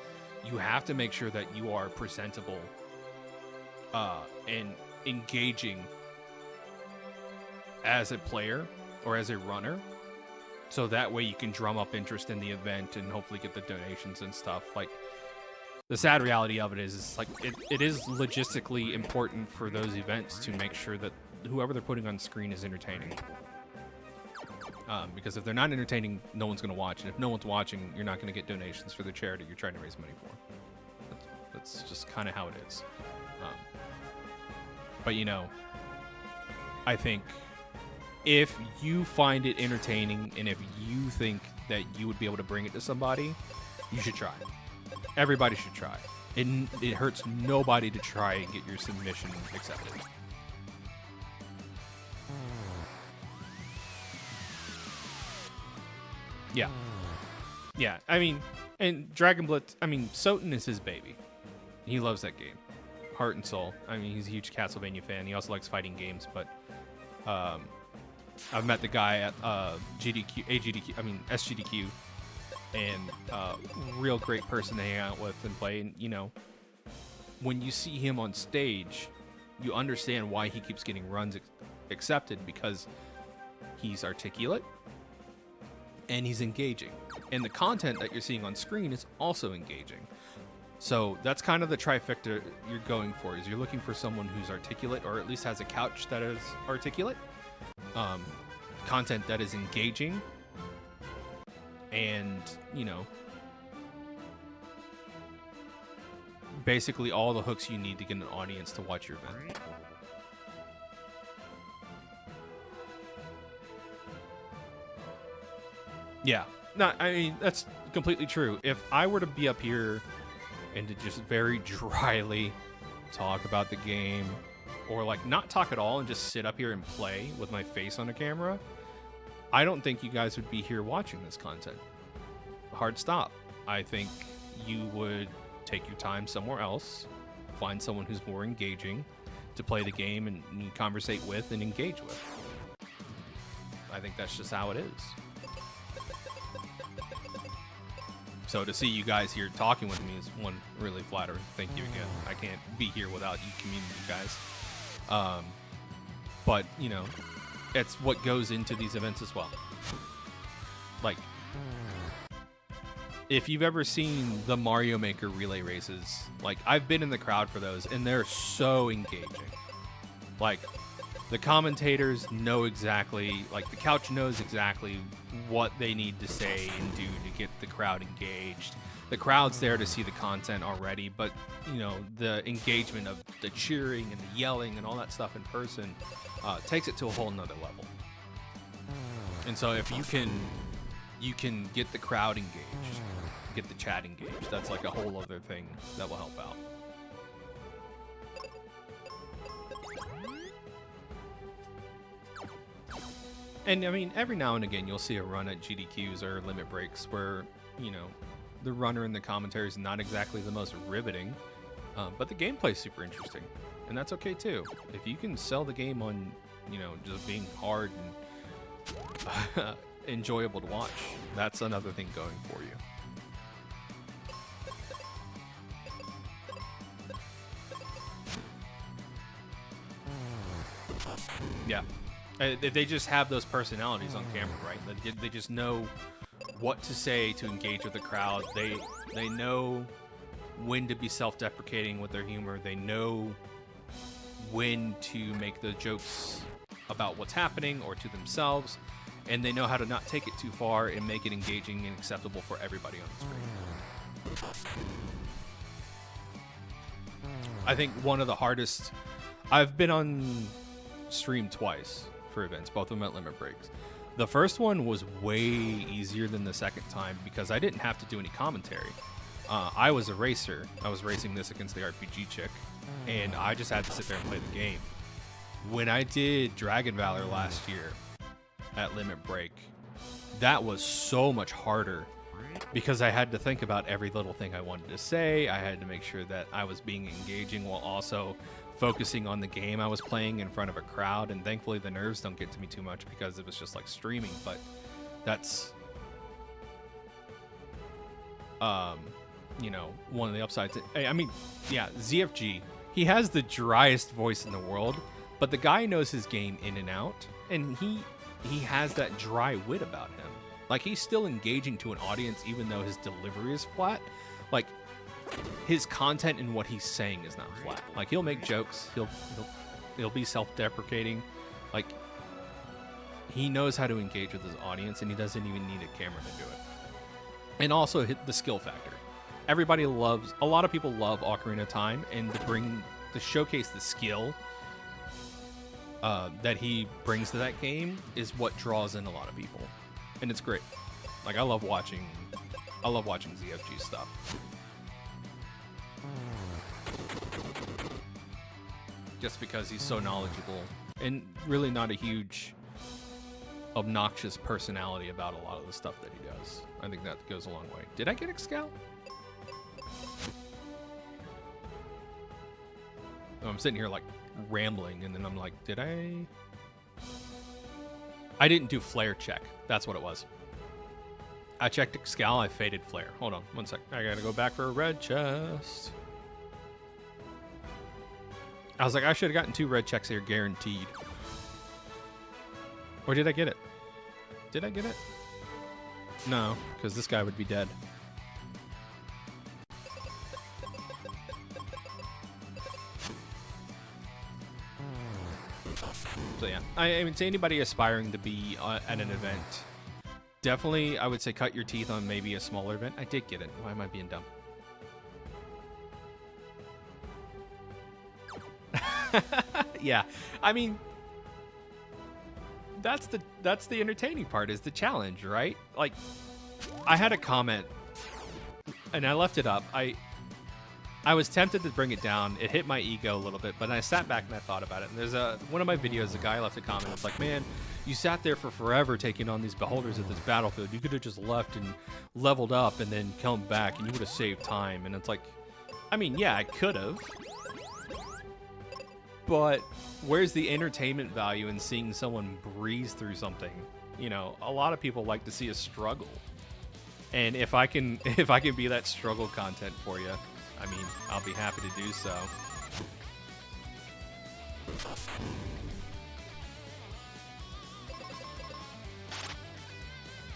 you have to make sure that you are presentable and engaging as a player or as a runner, so that way you can drum up interest in the event and hopefully get the donations and stuff. Like, the sad reality of it is like it is logistically important for those events to make sure that whoever they're putting on screen is entertaining. Because if they're not entertaining, no one's going to watch. And if no one's watching, you're not going to get donations for the charity you're trying to raise money for. That's just kind of how it is. But, you know, I think if you find it entertaining and if you think that you would be able to bring it to somebody, you should try. Everybody should try. It hurts nobody to try and get your submission accepted. Yeah. Yeah, I mean, and Dragon Blitz, I mean, Soten is his baby. He loves that game. Heart and soul. I mean, he's a huge Castlevania fan. He also likes fighting games, but I've met the guy at SGDQ, and real great person to hang out with and play. And, you know, when you see him on stage, you understand why he keeps getting runs accepted because he's articulate and he's engaging. And the content that you're seeing on screen is also engaging. So that's kind of the trifecta you're going for, is you're looking for someone who's articulate, or at least has a couch that is articulate, content that is engaging, and, you know, basically all the hooks you need to get an audience to watch your event. Yeah, no, I mean, that's completely true. If I were to be up here and to just very dryly talk about the game, or like not talk at all and just sit up here and play with my face on a camera, I don't think you guys would be here watching this content. Hard stop. I think you would take your time somewhere else, find someone who's more engaging to play the game and conversate with and engage with. I think that's just how it is. So to see you guys here talking with me is one really flattering. Thank you again. I can't be here without you community guys. But, you know, it's what goes into these events as well. Like, if you've ever seen the Mario Maker relay races, like, I've been in the crowd for those, and they're so engaging. Like, the commentators know exactly, like, the couch knows exactly what they need to say and do to get the crowd engaged. The crowd's there to see the content already, but, you know, the engagement of the cheering and the yelling and all that stuff in person takes it to a whole nother level. And so if you can get the crowd engaged, get the chat engaged, that's like a whole other thing that will help out. And I mean, every now and again, you'll see a run at GDQs or limit breaks where, you know, the runner in the commentary is not exactly the most riveting, but the gameplay's super interesting, and that's okay too. If you can sell the game on, you know, just being hard and enjoyable to watch, that's another thing going for you. Yeah. They just have those personalities on camera, right? They just know what to say to engage with the crowd. They know when to be self-deprecating with their humor. They know when to make the jokes about what's happening or to themselves, and they know how to not take it too far and make it engaging and acceptable for everybody on the screen. I think one of the hardest... I've been on stream twice for events, both of them at limit breaks. The first one was way easier than the second time because I didn't have to do any commentary. I was a racer. I was racing this against the RPG chick, and I just had to sit there and play the game. When I did Dragon Valor last year at limit break, that was so much harder because I had to think about every little thing I wanted to say. I had to make sure that I was being engaging while also focusing on the game I was playing in front of a crowd, and thankfully the nerves don't get to me too much because it was just like streaming, but that's you know, one of the upsides. I mean, yeah, ZFG, he has the driest voice in the world, but the guy knows his game in and out, and he has that dry wit about him. Like, he's still engaging to an audience even though his delivery is flat. Like, his content and what he's saying is not flat. Like, he'll make jokes, he'll be self-deprecating. Like, he knows how to engage with his audience, and he doesn't even need a camera to do it. And also the skill factor. A lot of people love Ocarina of Time, and to showcase the skill that he brings to that game is what draws in a lot of people, and it's great. Like, I love watching ZFG stuff. Just because he's so knowledgeable and really not a huge obnoxious personality about a lot of the stuff that he does. I think that goes a long way. Did I get Excal? I'm sitting here like rambling, and then I'm like, did I didn't do flare check. That's what it was. I checked Excal, I faded flare. Hold on one sec. I gotta go back for a red chest. I was like, I should have gotten 2 red checks here, guaranteed. Or did I get it? Did I get it? No, because this guy would be dead. So yeah, I mean, to anybody aspiring to be at an event, definitely I would say cut your teeth on maybe a smaller event. I did get it. Why am I being dumb? Yeah, I mean, that's the entertaining part, is the challenge, right? Like, I had a comment and I left it up. I was tempted to bring it down. It hit my ego a little bit, but I sat back and I thought about it. And there's one of my videos, a guy left a comment. It's like, man, you sat there for forever taking on these beholders at this battlefield. You could have just left and leveled up and then come back and you would have saved time. And it's like, I mean, yeah, I could have. But where's the entertainment value in seeing someone breeze through something? You know, a lot of people like to see a struggle. And if I can be that struggle content for you, I mean, I'll be happy to do so.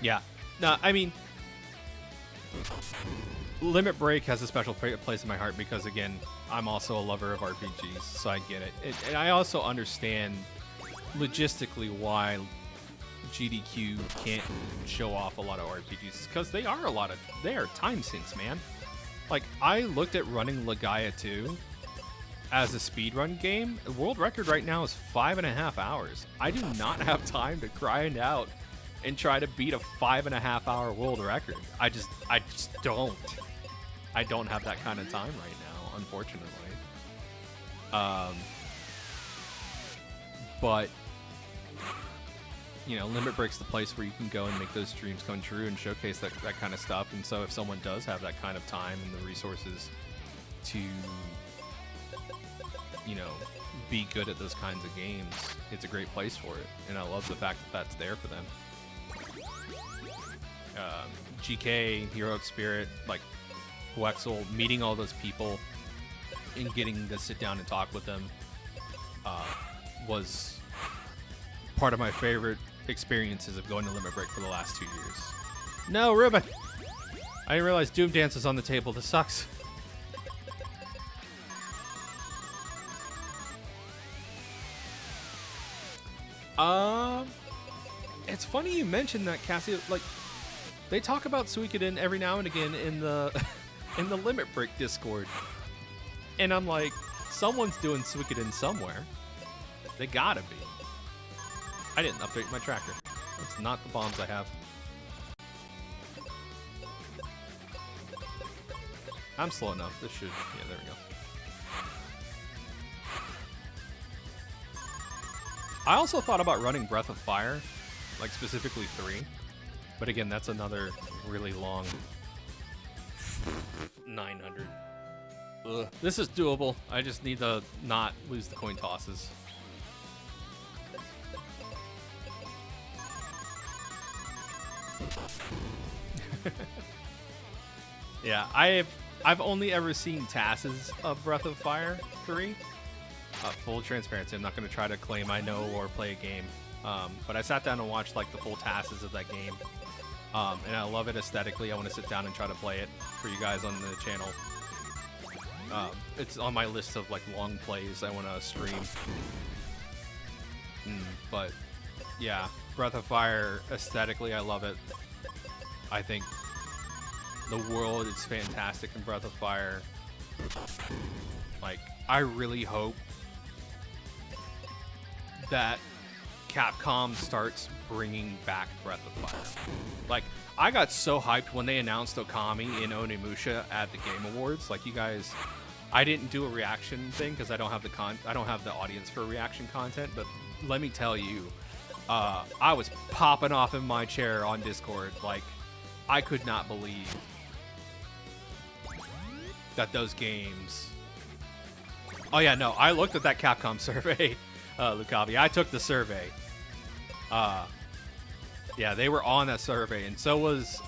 Yeah. No, I mean, Limit Break has a special place in my heart because, again, I'm also a lover of RPGs, so I get it. And I also understand logistically why GDQ can't show off a lot of RPGs, because they are time sinks, man. Like, I looked at running Legaia 2 as a speedrun game. The world record right now is 5.5 hours. I do not have time to grind out and try to beat a 5.5 hour world record. I just don't. I don't have that kind of time right now, unfortunately. But, you know, Limit Break's the place where you can go and make those dreams come true and showcase that kind of stuff. And so if someone does have that kind of time and the resources to, you know, be good at those kinds of games, it's a great place for it. And I love the fact that that's there for them. GK, Heroic Spirit, like Wexel, meeting all those people and getting to sit down and talk with them was part of my favorite experiences of going to Limit Break for the last 2 years. No, Ruben! I didn't realize Doom Dance is on the table. This sucks. It's funny you mentioned that, Cassie. Like, they talk about Suikoden every now and again in the in the Limit Break Discord, and I'm like, someone's doing Suikoden somewhere. They gotta be. I didn't update my tracker. That's not the bombs I have. I'm slow enough. This should... Yeah, there we go. I also thought about running Breath of Fire, like specifically 3. But again, that's another really long 900. Ugh. This is doable. I just need to not lose the coin tosses. Yeah, I've only ever seen TASes of Breath of Fire 3. Full transparency, I'm not going to try to claim I know or play a game. But I sat down and watched like the full TASes of that game. And I love it aesthetically. I want to sit down and try to play it for you guys on the channel. It's on my list of like long plays I want to stream. But yeah, Breath of Fire aesthetically, I love it. I think the world is fantastic in Breath of Fire. Like, I really hope that Capcom starts bringing back Breath of Fire. Like, I got so hyped when they announced Okami in Onimusha at the Game Awards. Like, you guys, I didn't do a reaction thing because I don't have the audience for reaction content. But let me tell you, I was popping off in my chair on Discord. Like, I could not believe that those games... Oh yeah, no, I looked at that Capcom survey, Lucavi. I took the survey. Yeah, they were on that survey, and so was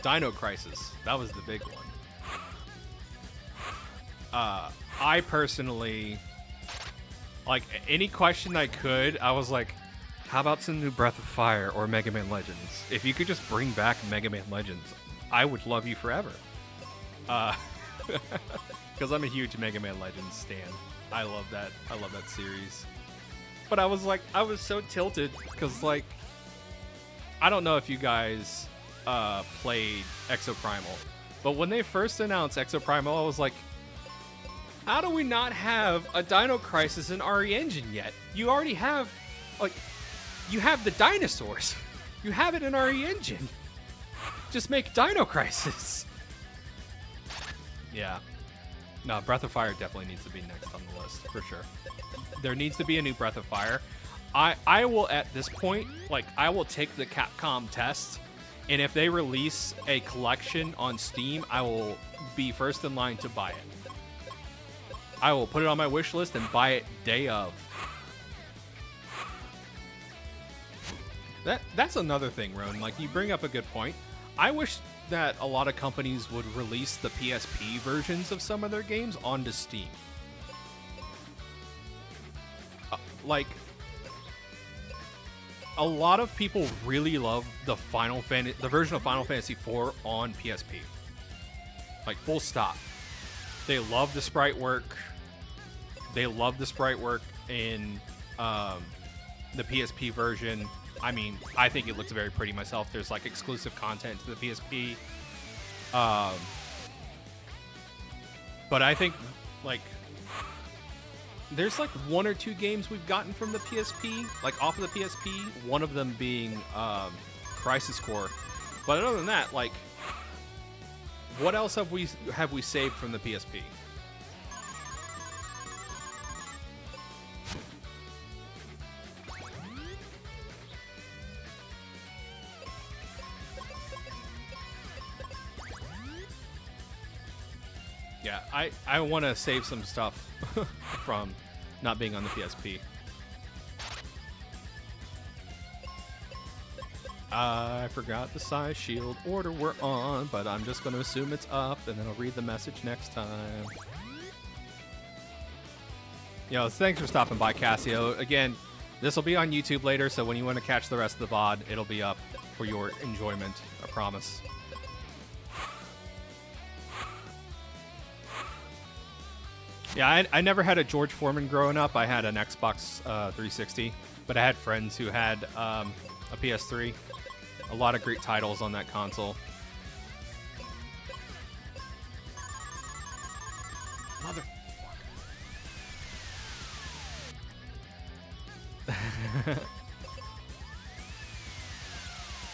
Dino Crisis. That was the big one. I personally, like, any question I could, I was like, How about some new Breath of Fire or Mega Man Legends? If you could just bring back Mega Man Legends, I would love you forever. Because I'm a huge Mega Man Legends stan. I love that series. But I was so tilted because, like, I don't know if you guys played Exoprimal, but when they first announced Exoprimal, I was like, how do we not have a Dino Crisis in RE Engine yet? You already have, like, you have the dinosaurs. You have it in RE Engine. Just make Dino Crisis. Yeah. No, Breath of Fire definitely needs to be next on the list, for sure. There needs to be a new Breath of Fire. I will, at this point, like, I will take the Capcom test, and if they release a collection on Steam, I will be first in line to buy it. I will put it on my wish list and buy it day of. That's another thing, Ron. Like, you bring up a good point. I wish that a lot of companies would release the PSP versions of some of their games onto Steam. Like, a lot of people really love the version of Final Fantasy IV on PSP. Like, full stop. They love the sprite work. They love the sprite work in the PSP version. I mean, I think it looks very pretty myself. There's, like, exclusive content to the PSP. But I think, like, there's, like, 1 or 2 games we've gotten from the PSP, like, off of the PSP, one of them being Crisis Core. But other than that, like, what else have we saved from the PSP? Yeah, I want to save some stuff from not being on the PSP. I forgot the size shield order we're on, but I'm just going to assume it's up, and then I'll read the message next time. Yo, thanks for stopping by, Cassio. Again, this will be on YouTube later, so when you want to catch the rest of the VOD, it'll be up for your enjoyment, I promise. Yeah, I never had a George Foreman growing up. I had an Xbox 360, but I had friends who had a PS3. A lot of great titles on that console. Motherfucker.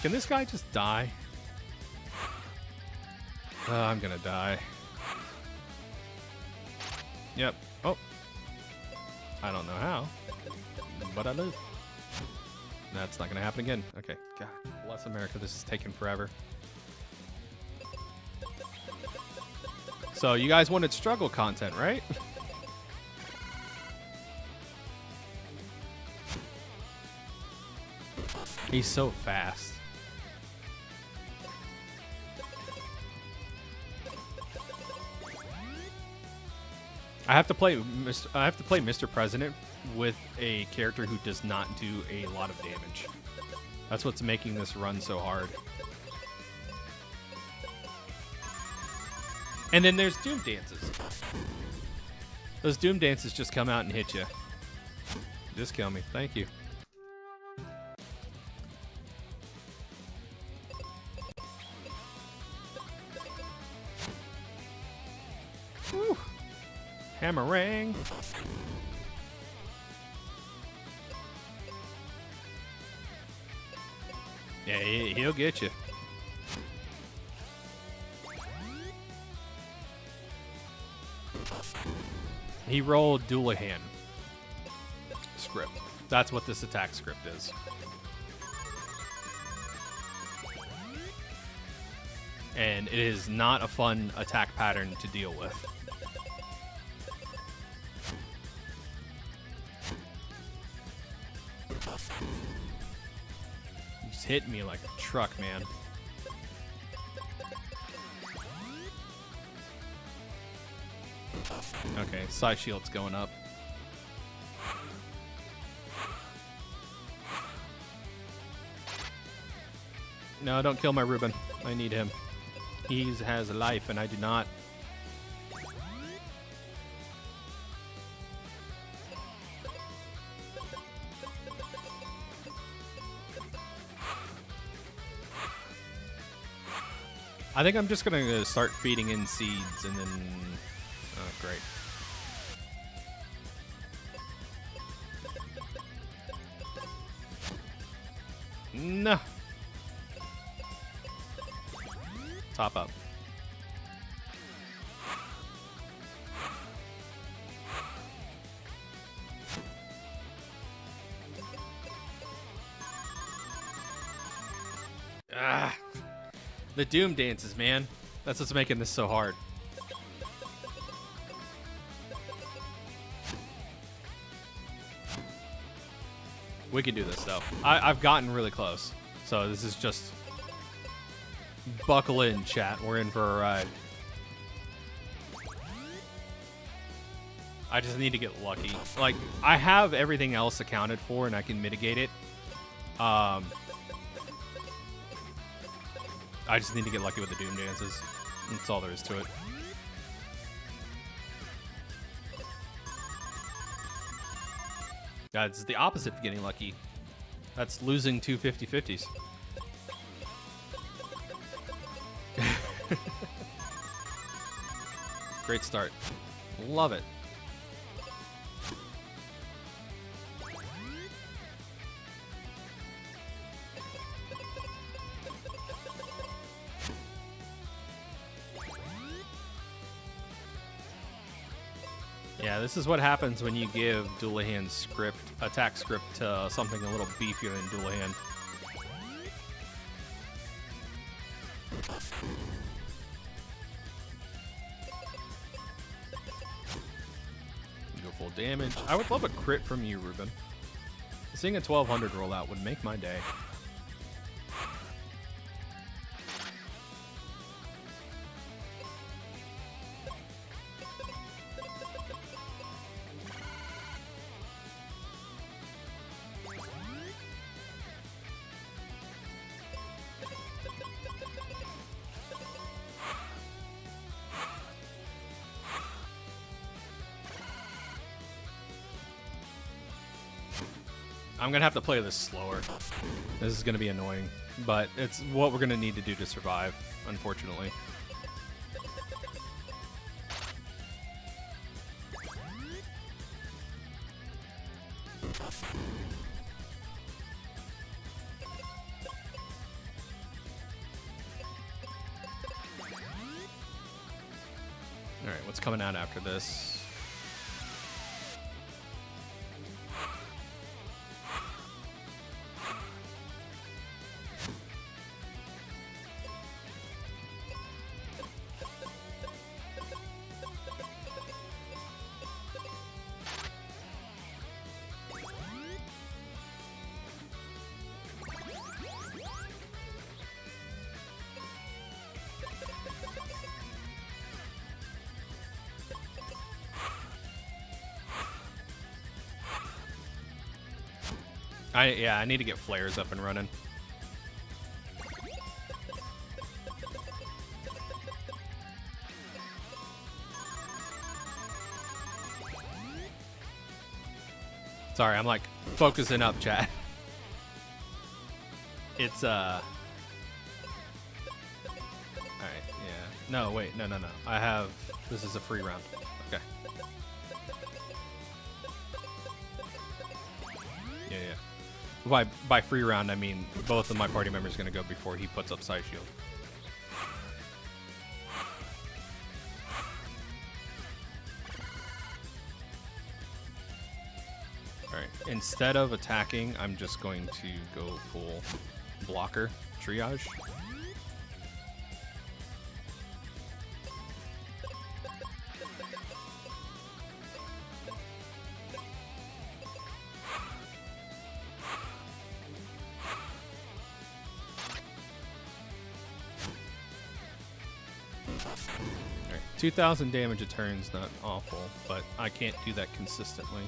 Can this guy just die? I'm gonna die. Yep. Oh. I don't know how, but I do. That's not going to happen again. Okay. God bless America. This is taking forever. So you guys wanted struggle content, right? He's so fast. I have to play Mr. President with a character who does not do a lot of damage. That's what's making this run so hard. And then there's Doom Dances. Those Doom Dances just come out and hit you. Just kill me. Thank you. Whew. Hammerang. Yeah, he'll get you. He rolled Doulahan script. That's what this attack script is. And it is not a fun attack pattern to deal with. Just hit me like a truck, man. Okay, side shield's going up. No, don't kill my Ruben. I need him. He has a life, and I do not. I think I'm just gonna start feeding in seeds, and then... Oh, great. No. Top up. Ah. The Doom dances, man. That's what's making this so hard. We can do this, though. I've gotten really close. So this is just... Buckle in, chat. We're in for a ride. I just need to get lucky. Like, I have everything else accounted for, and I can mitigate it. I just need to get lucky with the Doom dances. That's all there is to it. That's the opposite of getting lucky. That's losing two 50-50s. Great start. Love it. Yeah, this is what happens when you give Dualahan's script, attack script, to something a little beefier than Dualahan. Go full damage. I would love a crit from you, Ruben. Seeing a 1200 roll out would make my day. I'm gonna have to play this slower. This is gonna be annoying, but it's what we're gonna need to do to survive, unfortunately. Alright, what's coming out after this? I need to get flares up and running. Sorry, I'm like focusing up, chat. It's Alright, yeah. No, wait, no. I have, this is a free round. Okay. Yeah. By free round, I mean both of my party members are going to go before he puts up side shield. Alright, instead of attacking, I'm just going to go full blocker triage. Alright, 2,000 damage a turn's not awful, but I can't do that consistently.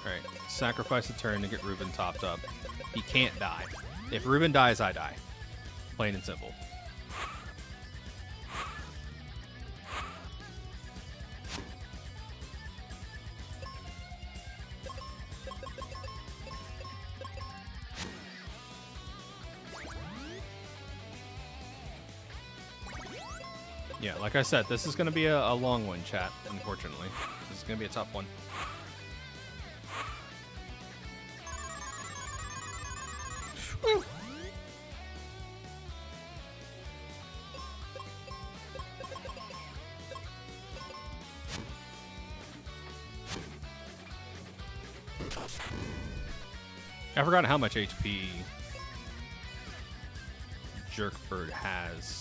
Alright, sacrifice a turn to get Ruben topped up. He can't die. If Ruben dies, I die. Plain and simple. Yeah, like I said, this is going to be a long one, chat, unfortunately. This is going to be a tough one. Woo. I forgot how much HP Jerkbird has.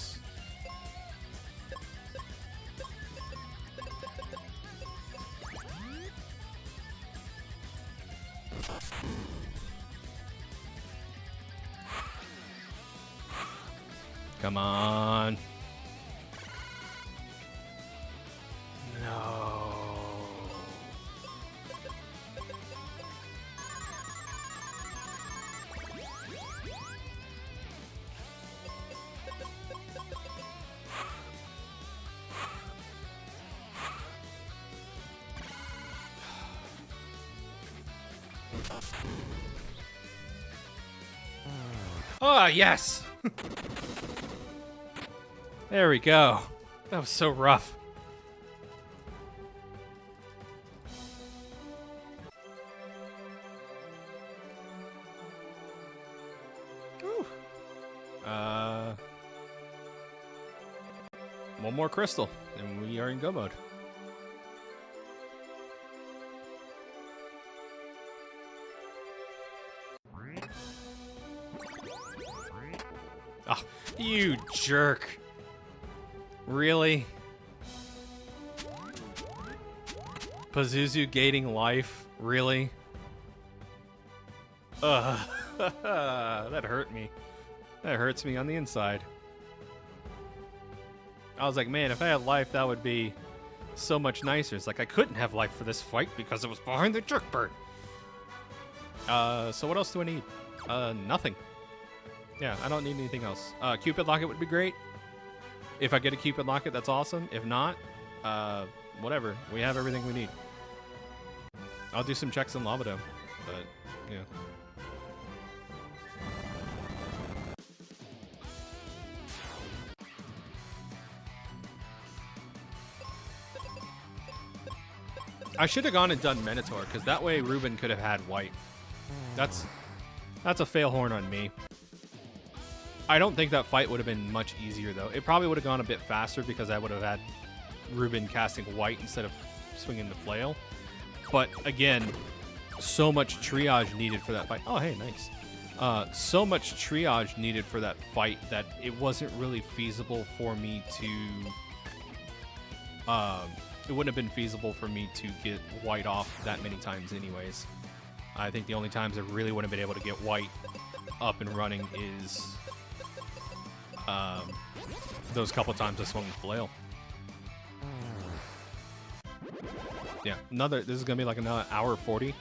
Come on. No. Oh, yes. There we go. That was so rough. Whew. One more crystal, and we are in go mode. Ah, you jerk. Really? Pazuzu gating life? Really? Ugh. That hurt me. That hurts me on the inside. I was like, man, if I had life, that would be so much nicer. It's like I couldn't have life for this fight because it was behind the Jerkbird. So what else do I need? Nothing. Yeah, I don't need anything else. Cupid Locket would be great. If I get a Cupid Locket, that's awesome. If not, whatever. We have everything we need. I'll do some checks in Lava Dome, but, yeah. I should have gone and done Minotaur, because that way Ruben could have had white. That's a fail horn on me. I don't think that fight would have been much easier, though. It probably would have gone a bit faster because I would have had Ruben casting white instead of swinging the flail. But, again, so much triage needed for that fight. Oh, hey, nice. So much triage needed for that fight that it wasn't really feasible for me to... it wouldn't have been feasible for me to get white off that many times anyways. I think the only times I really would have been able to get white up and running is... those couple times I swung the flail. Yeah, this is gonna be like another hour 40.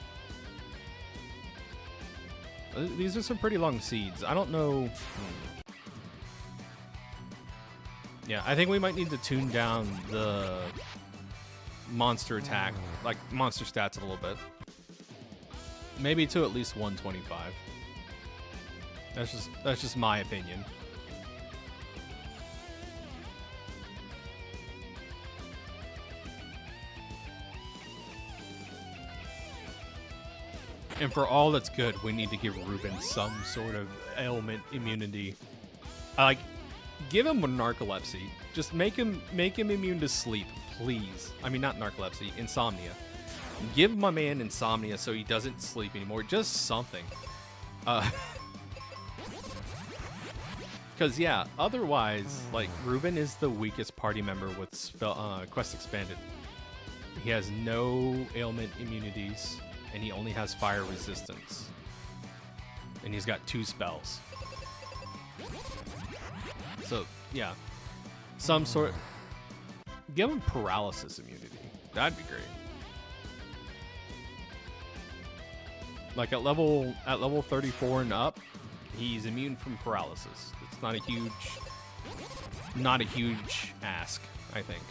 These are some pretty long seeds. I don't know. Yeah, I think we might need to tune down the monster attack, like monster stats a little bit. Maybe to at least 125. That's just my opinion. And for all that's good, we need to give Ruben some sort of ailment immunity. Like, give him narcolepsy. Just make him immune to sleep, please. I mean, not narcolepsy, insomnia. Give my man insomnia so he doesn't sleep anymore. Just something. Because, yeah, otherwise, like, Ruben is the weakest party member with Quest Expanded. He has no ailment immunities. And he only has fire resistance. And he's got 2 spells. So, yeah. Some sort... Give him paralysis immunity. That'd be great. Like at level 34 and up, he's immune from paralysis. It's not a huge ask, I think.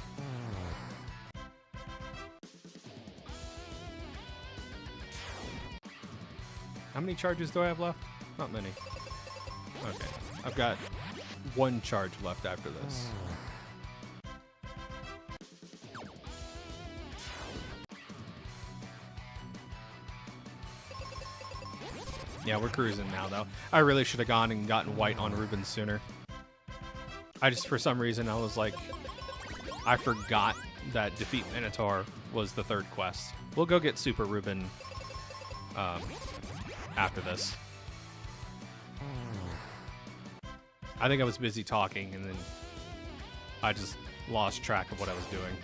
How many charges do I have left? Not many. Okay. I've got one charge left after this. Yeah, we're cruising now, though. I really should have gone and gotten white on Ruben sooner. I just, for some reason, I was like, I forgot that Defeat Minotaur was the third quest. We'll go get Super Ruben after this. I think I was busy talking, and then I just lost track of what I was doing.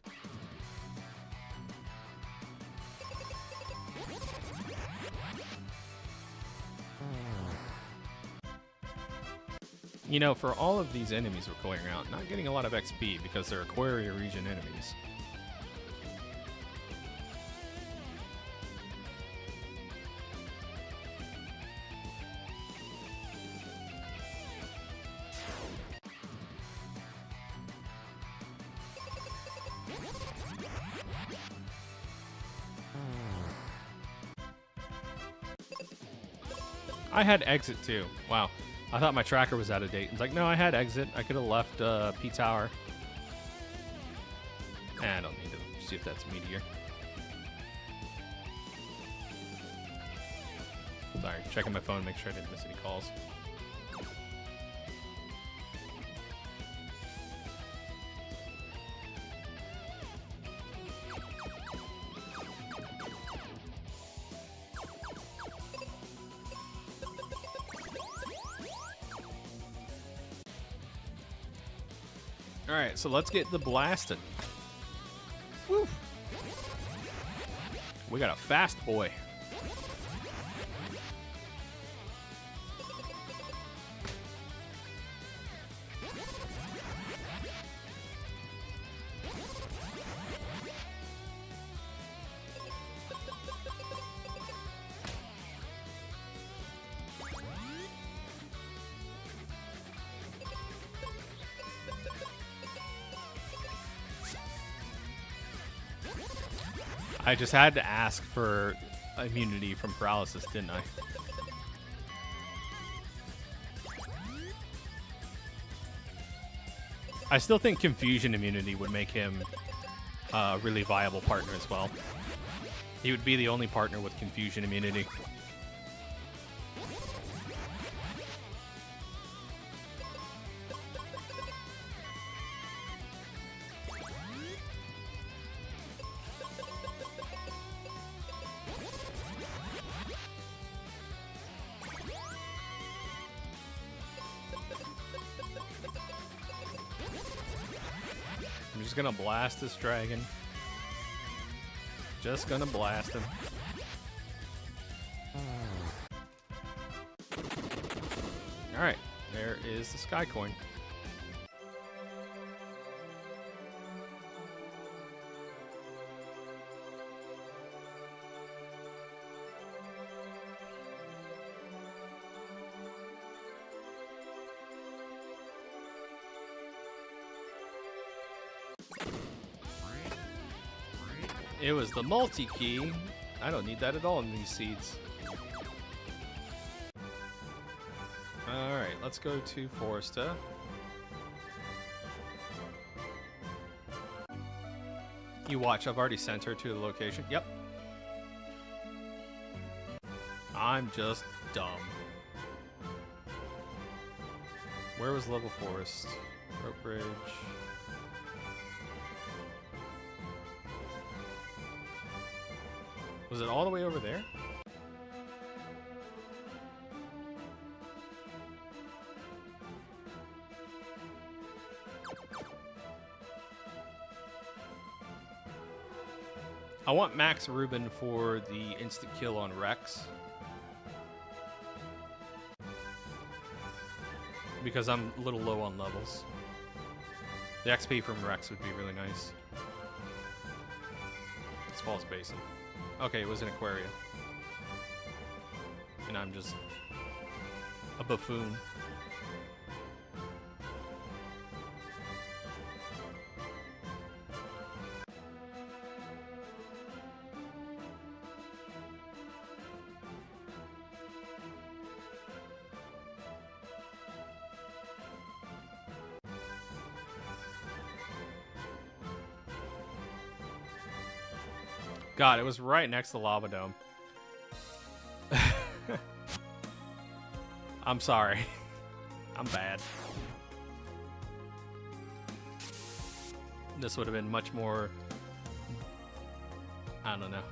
You know, for all of these enemies we're clearing out, not getting a lot of XP because they're Aquaria region enemies. I had exit too. Wow. I thought my tracker was out of date. It's like, no, I had exit. I could have left P Tower. I don't need to see if that's Meteor. Sorry, checking my phone, make sure I didn't miss any calls. Alright, so let's get the blasted. Woo! We got a fast boy. I just had to ask for immunity from paralysis, didn't I? I still think confusion immunity would make him a really viable partner as well. He would be the only partner with confusion immunity. I'm just gonna blast this dragon. Just gonna blast him. Alright, there is the Sky Coin. It was the multi-key. I don't need that at all in these seeds. Alright, let's go to Foresta. You watch, I've already sent her to the location. Yep. I'm just dumb. Where was Level Forest? Rope Bridge. Was it all the way over there? I want Max Ruben for the instant kill on Rex. Because I'm a little low on levels. The XP from Rex would be really nice. It's Falls Basin. Okay, it was an Aquaria. And I'm just a buffoon. God, it was right next to Lava Dome. I'm sorry. I'm bad. This would have been much more... I don't know.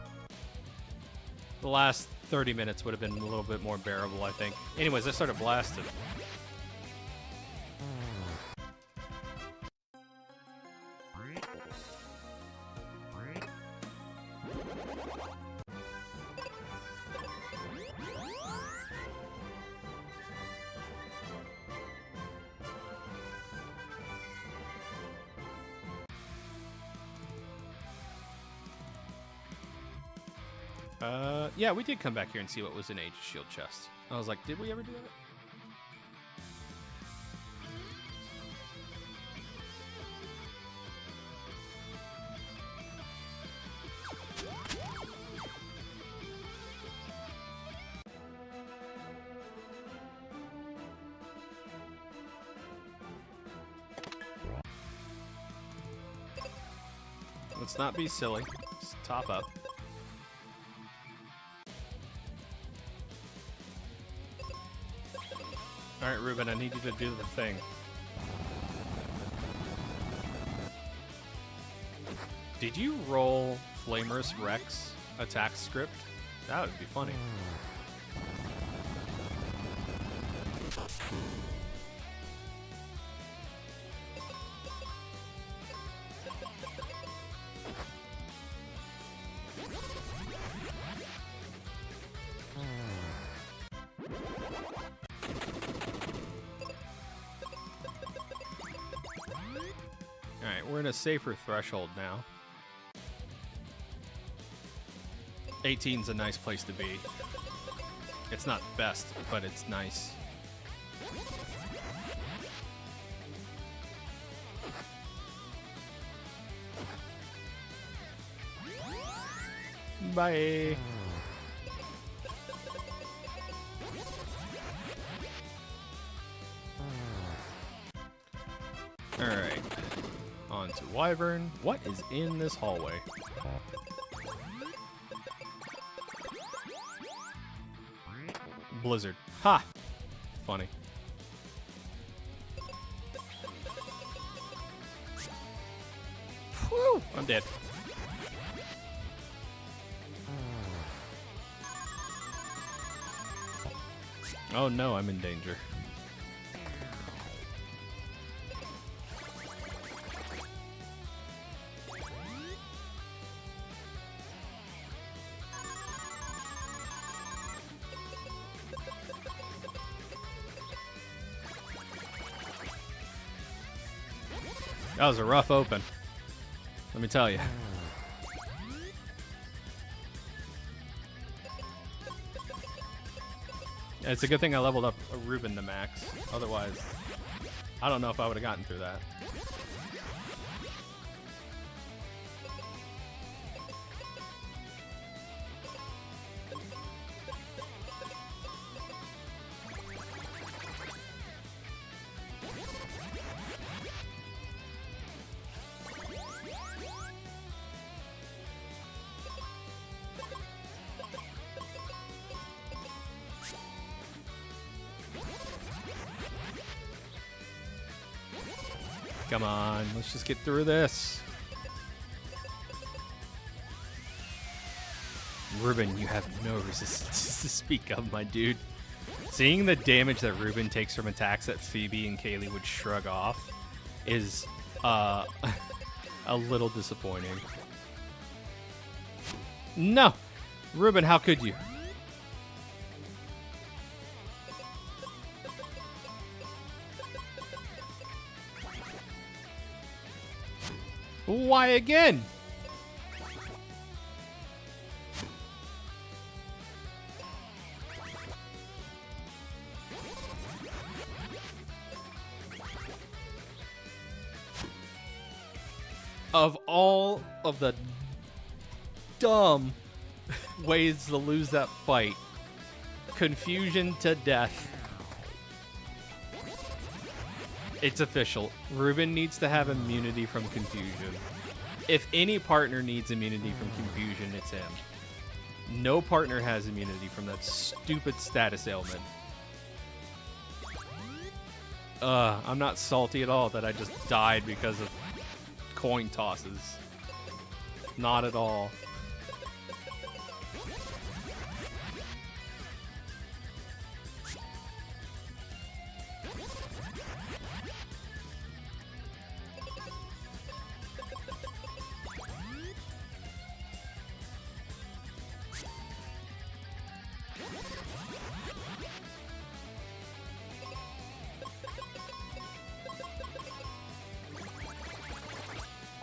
The last 30 minutes would have been a little bit more bearable, I think. Anyways, I started blasting. Yeah, we did come back here and see what was in Age of Shield chest. I was like, did we ever do that? Let's not be silly. Let's top up. Alright, Ruben, I need you to do the thing. Did you roll Flamerous Rex attack script? That would be funny. We're in a safer threshold now. 18's a nice place to be. It's not best, but it's nice. Bye. All right. On to Wyvern. What is in this hallway? Blizzard. Ha! Funny. Whew! I'm dead. Oh no, I'm in danger. That was a rough open. Let me tell you. It's a good thing I leveled up a Ruben to max. Otherwise, I don't know if I would have gotten through that. Come on, let's just get through this. Ruben, you have no resistance to speak of, my dude. Seeing the damage that Ruben takes from attacks that Phoebe and Kaylee would shrug off is a little disappointing. No! Ruben, how could you? Why again? Of all of the dumb ways to lose that fight, confusion to death. It's official. Ruben needs to have immunity from confusion. If any partner needs immunity from confusion, it's him. No partner has immunity from that stupid status ailment. I'm not salty at all that I just died because of coin tosses. Not at all.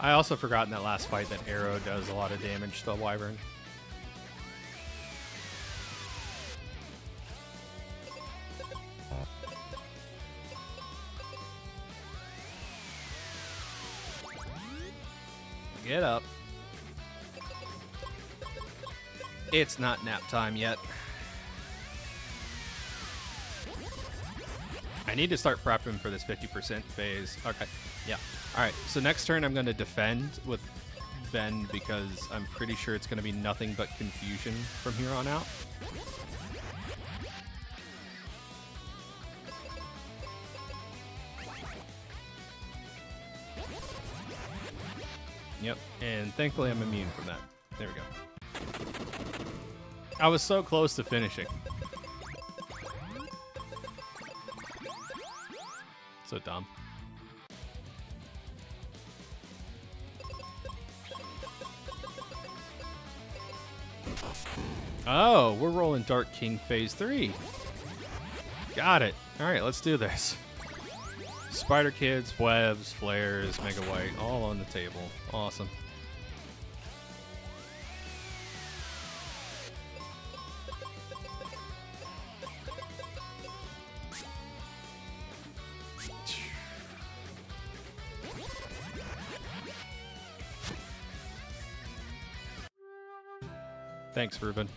I also forgot in that last fight that Arrow does a lot of damage to the Wyvern. Get up. It's not nap time yet. I need to start prepping for this 50% phase. Okay, yeah. All right, so next turn I'm going to defend with Ben because I'm pretty sure it's going to be nothing but confusion from here on out. Yep, and thankfully I'm immune from that. There we go. I was so close to finishing. So dumb. Oh, we're rolling Dark King Phase 3. Got it. All right, let's do this. Spider Kids, Webs, Flares, Mega White, all on the table. Awesome. Thanks, Ruben.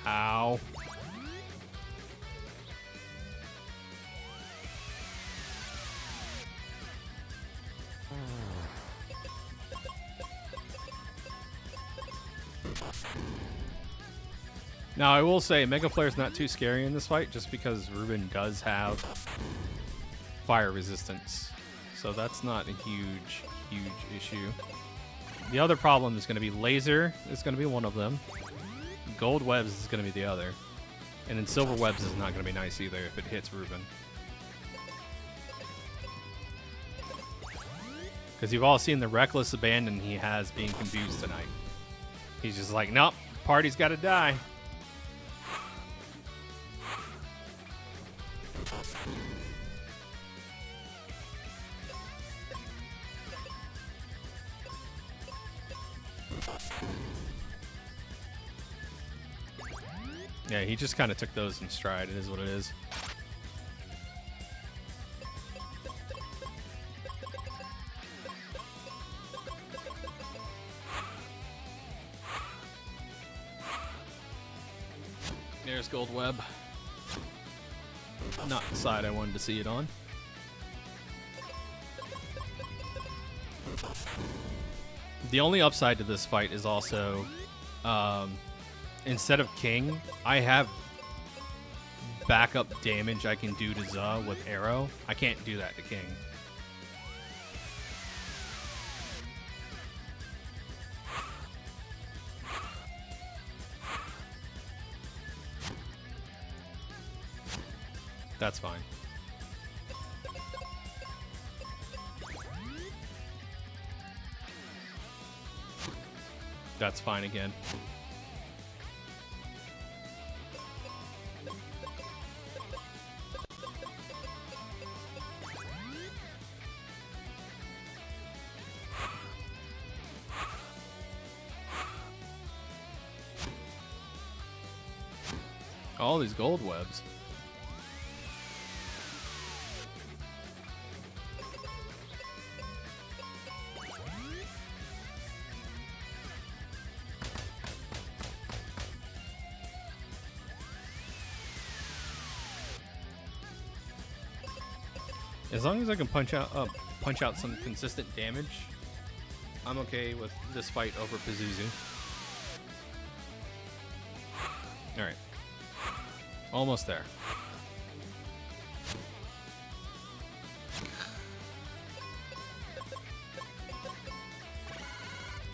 Ow. Now, I will say, Mega Flare's not too scary in this fight, just because Ruben does have fire resistance. So that's not a huge, huge issue. The other problem is going to be Laser is going to be one of them. Gold Webs is going to be the other. And then Silver Webs is not going to be nice either if it hits Ruben. Because you've all seen the reckless abandon he has being confused tonight. He's just like, nope, party's got to die. Yeah, he just kind of took those in stride. It is what it is. There's Gold Web. Not the side I wanted to see it on. The only upside to this fight is also, instead of King, I have backup damage I can do to Za with Arrow. I can't do that to King. That's fine. that's fine again. All these gold webs. As long as I can punch out some consistent damage, I'm okay with this fight over Pazuzu. All right. Almost there.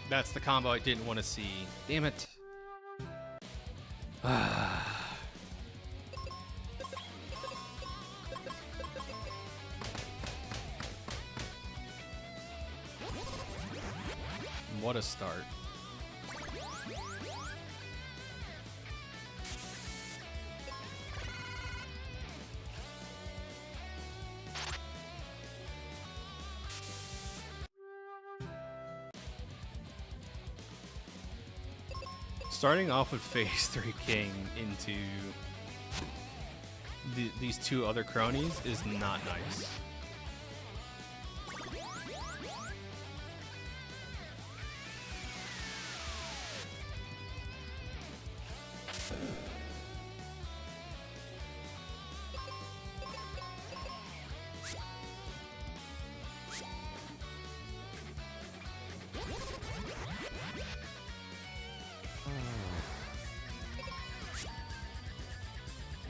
That's the combo I didn't want to see. Damn it. What a start. Starting off with Phase 3 King into these two other cronies is not nice.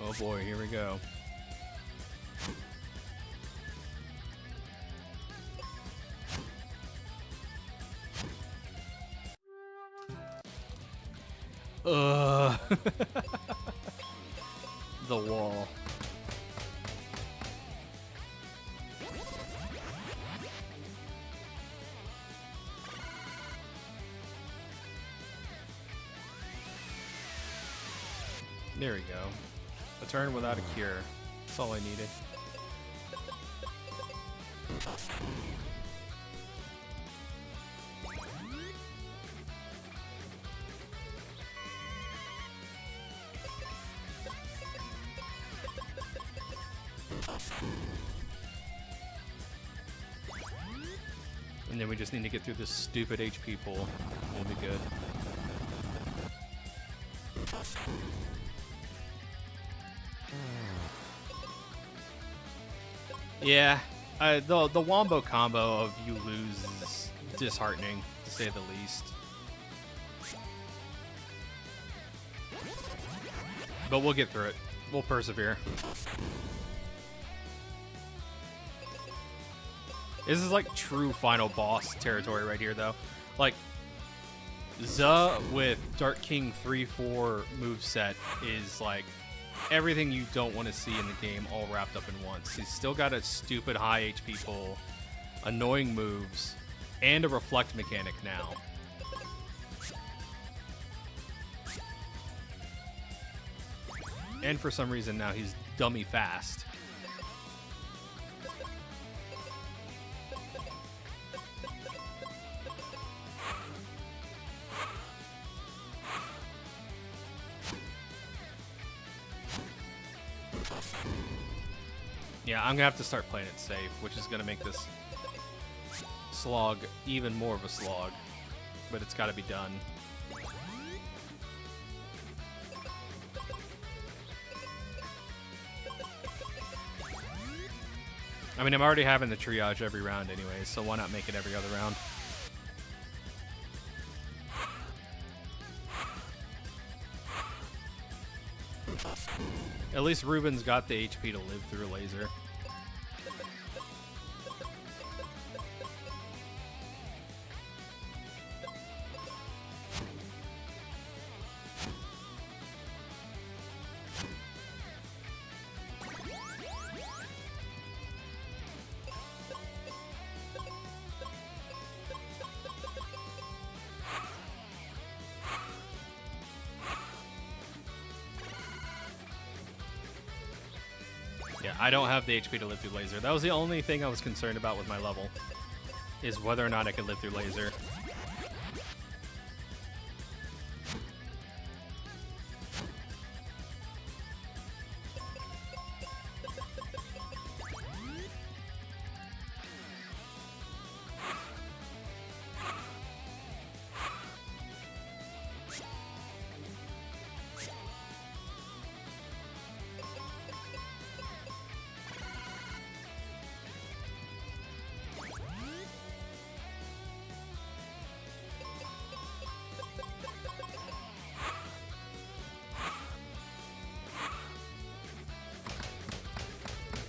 Oh boy, here we go. The wall. There we go. A turn without a cure. That's all I needed. And then we just need to get through this stupid HP pool. We'll be good. Yeah, the wombo combo of you lose is disheartening, to say the least. But we'll get through it. We'll persevere. This is like true final boss territory right here, though. Like, Za with Dark King 3-4 moveset is like everything you don't want to see in the game all wrapped up in once. He's still got a stupid high HP pull, annoying moves, and a reflect mechanic now. And for some reason now he's dummy fast. Yeah, I'm gonna have to start playing it safe, which is gonna make this slog even more of a slog, but it's gotta be done. I mean, I'm already having the triage every round anyway, so why not make it every other round? At least Ruben's got the HP to live through a laser. I don't have the HP to live through laser. That was the only thing I was concerned about with my level, is whether or not I could live through laser.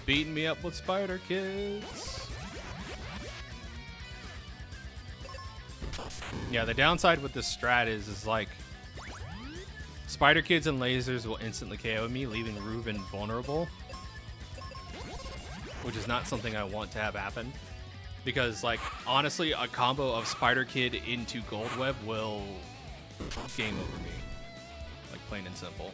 Beating me up with spider kids. Yeah, the downside with this strat is like spider kids and lasers will instantly KO me, leaving Reuben vulnerable, which is not something I want to have happen. Because, like, honestly, a combo of spider kid into gold web will game over me, like plain and simple.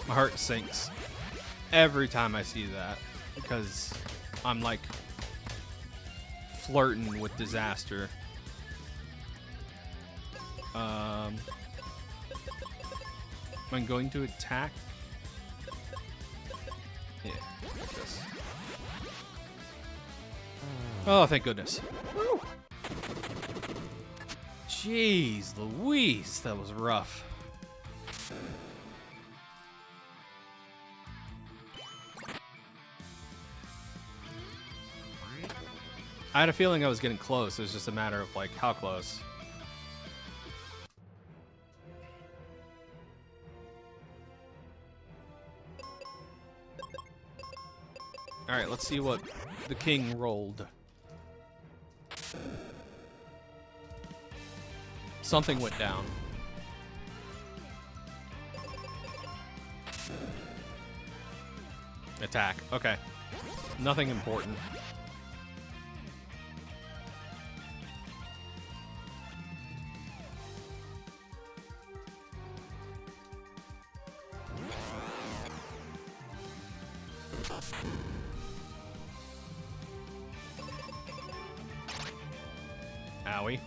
My heart sinks every time I see that because I'm like flirting with disaster. I'm going to attack. Yeah, like this. Oh, thank goodness. Woo. Jeez Louise, that was rough. I had a feeling I was getting close. It was just a matter of, like, how close. Alright, let's see what the king rolled. Something went down. Attack. Okay. Nothing important. Owie.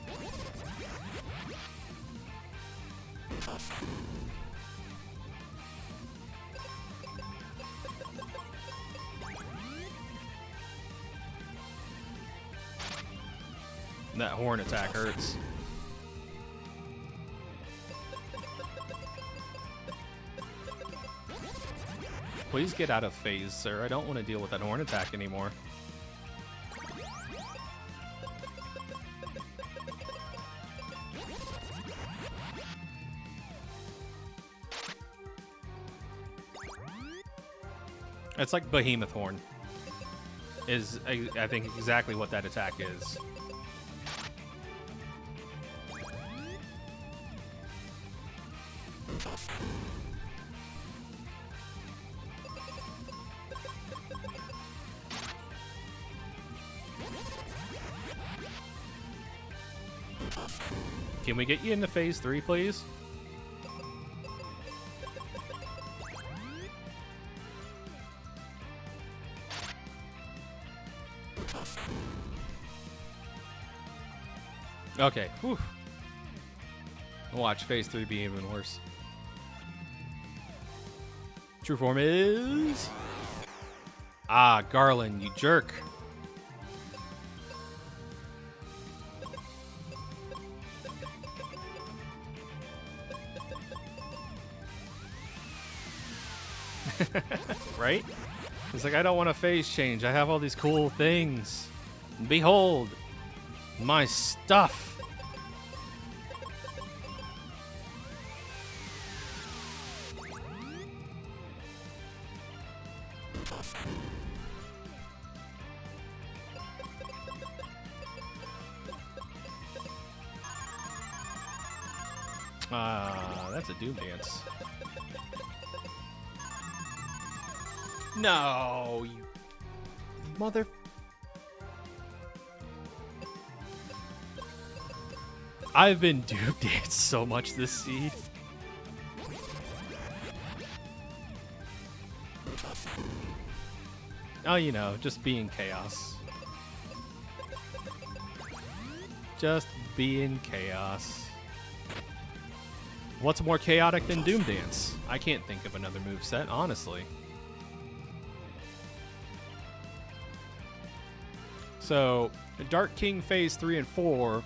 That horn attack hurts. Please get out of phase, sir. I don't want to deal with that horn attack anymore. It's like Behemoth Horn. Is, I think, exactly what that attack is. Can we get you into phase 3, please? Okay. Whew. Watch phase 3 be even worse. True form is... Ah, Garland, you jerk. Right? It's like, I don't want a phase change. I have all these cool things. Behold, my stuff. That's a Doom Dance. No, you mother. I've been Doom Danced so much this seed. Oh, you know, just being chaos. Just being chaos. What's more chaotic than Doom Dance? I can't think of another moveset, honestly. So, Dark King Phase 3 and 4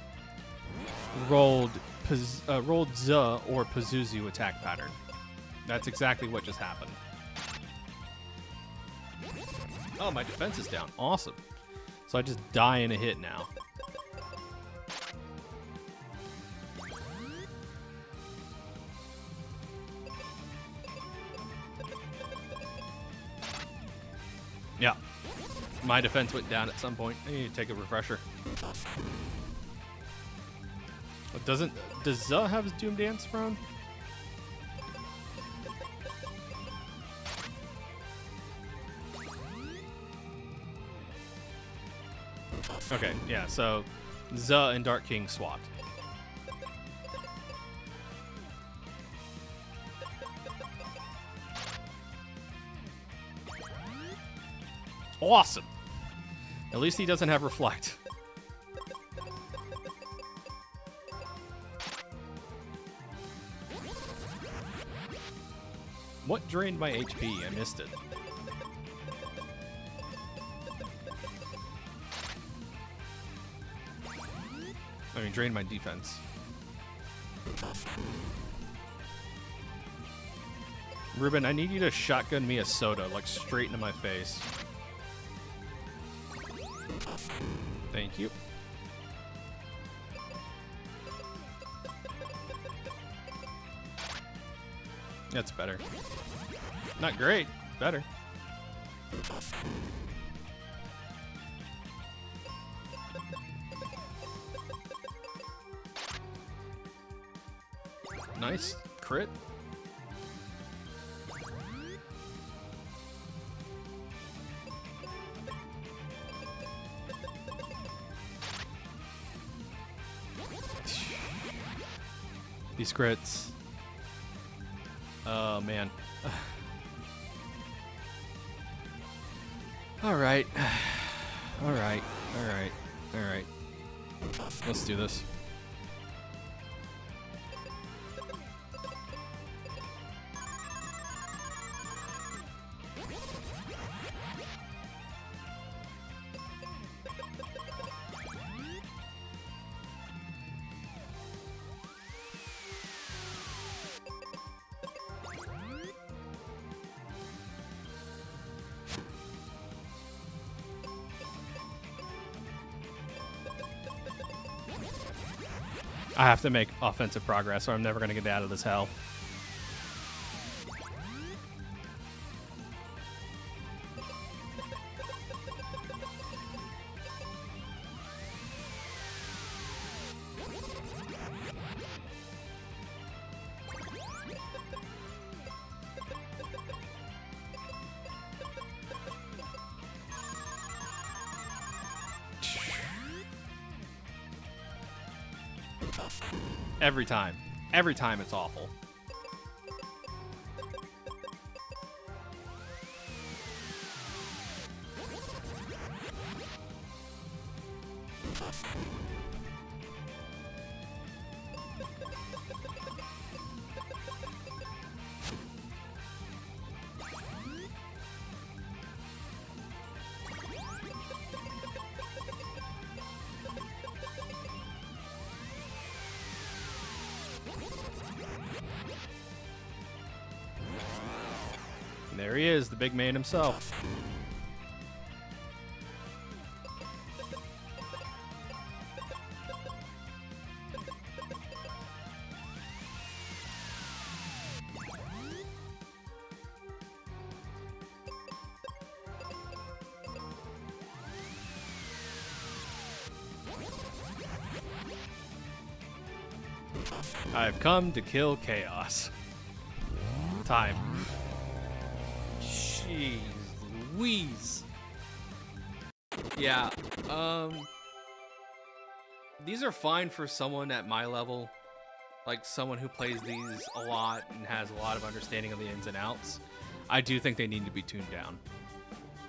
rolled Z or Pazuzu attack pattern. That's exactly what just happened. Oh, my defense is down. Awesome. So I just die in a hit now. Yeah. My defense went down at some point. I need to take a refresher. Does Z have his Doom Dance prone? Okay, yeah, so Z and Dark King swapped. Awesome. At least he doesn't have Reflect. What drained my HP? I missed it. I mean, drained my defense. Ruben, I need you to shotgun me a soda, like straight into my face. Thank you. That's better. Not great, better. Nice crit. These crits. Oh, man. All right. All right. All right. All right. Let's do this. I have to make offensive progress or I'm never going to get out of this hell. Every time. Every time it's awful. There he is, the big man himself. I've come to kill chaos. Time. Jeez Louise. Yeah, these are fine for someone at my level. Like someone who plays these a lot and has a lot of understanding of the ins and outs. I do think they need to be tuned down.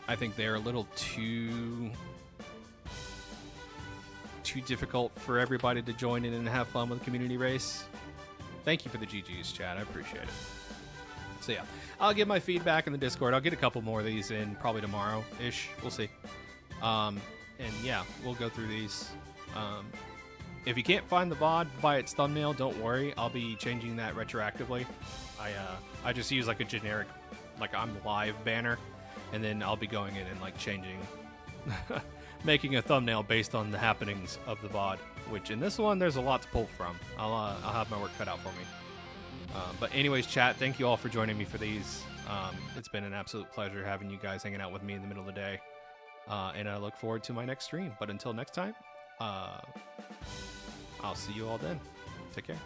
I think they're a little too difficult for everybody to join in and have fun with the community race. Thank you for the GGs, chat. I appreciate it. So yeah, I'll give my feedback in the Discord. I'll get a couple more of these in probably tomorrow-ish. We'll see. And yeah, we'll go through these. If you can't find the VOD by its thumbnail, don't worry. I'll be changing that retroactively. I just use like a generic, like I'm live banner, and then I'll be going in and like changing, making a thumbnail based on the happenings of the VOD. Which in this one, there's a lot to pull from. I'll have my work cut out for me. But anyways, chat, thank you all for joining me for these. It's been an absolute pleasure having you guys hanging out with me in the middle of the day. And I look forward to my next stream. But until next time, I'll see you all then. Take care.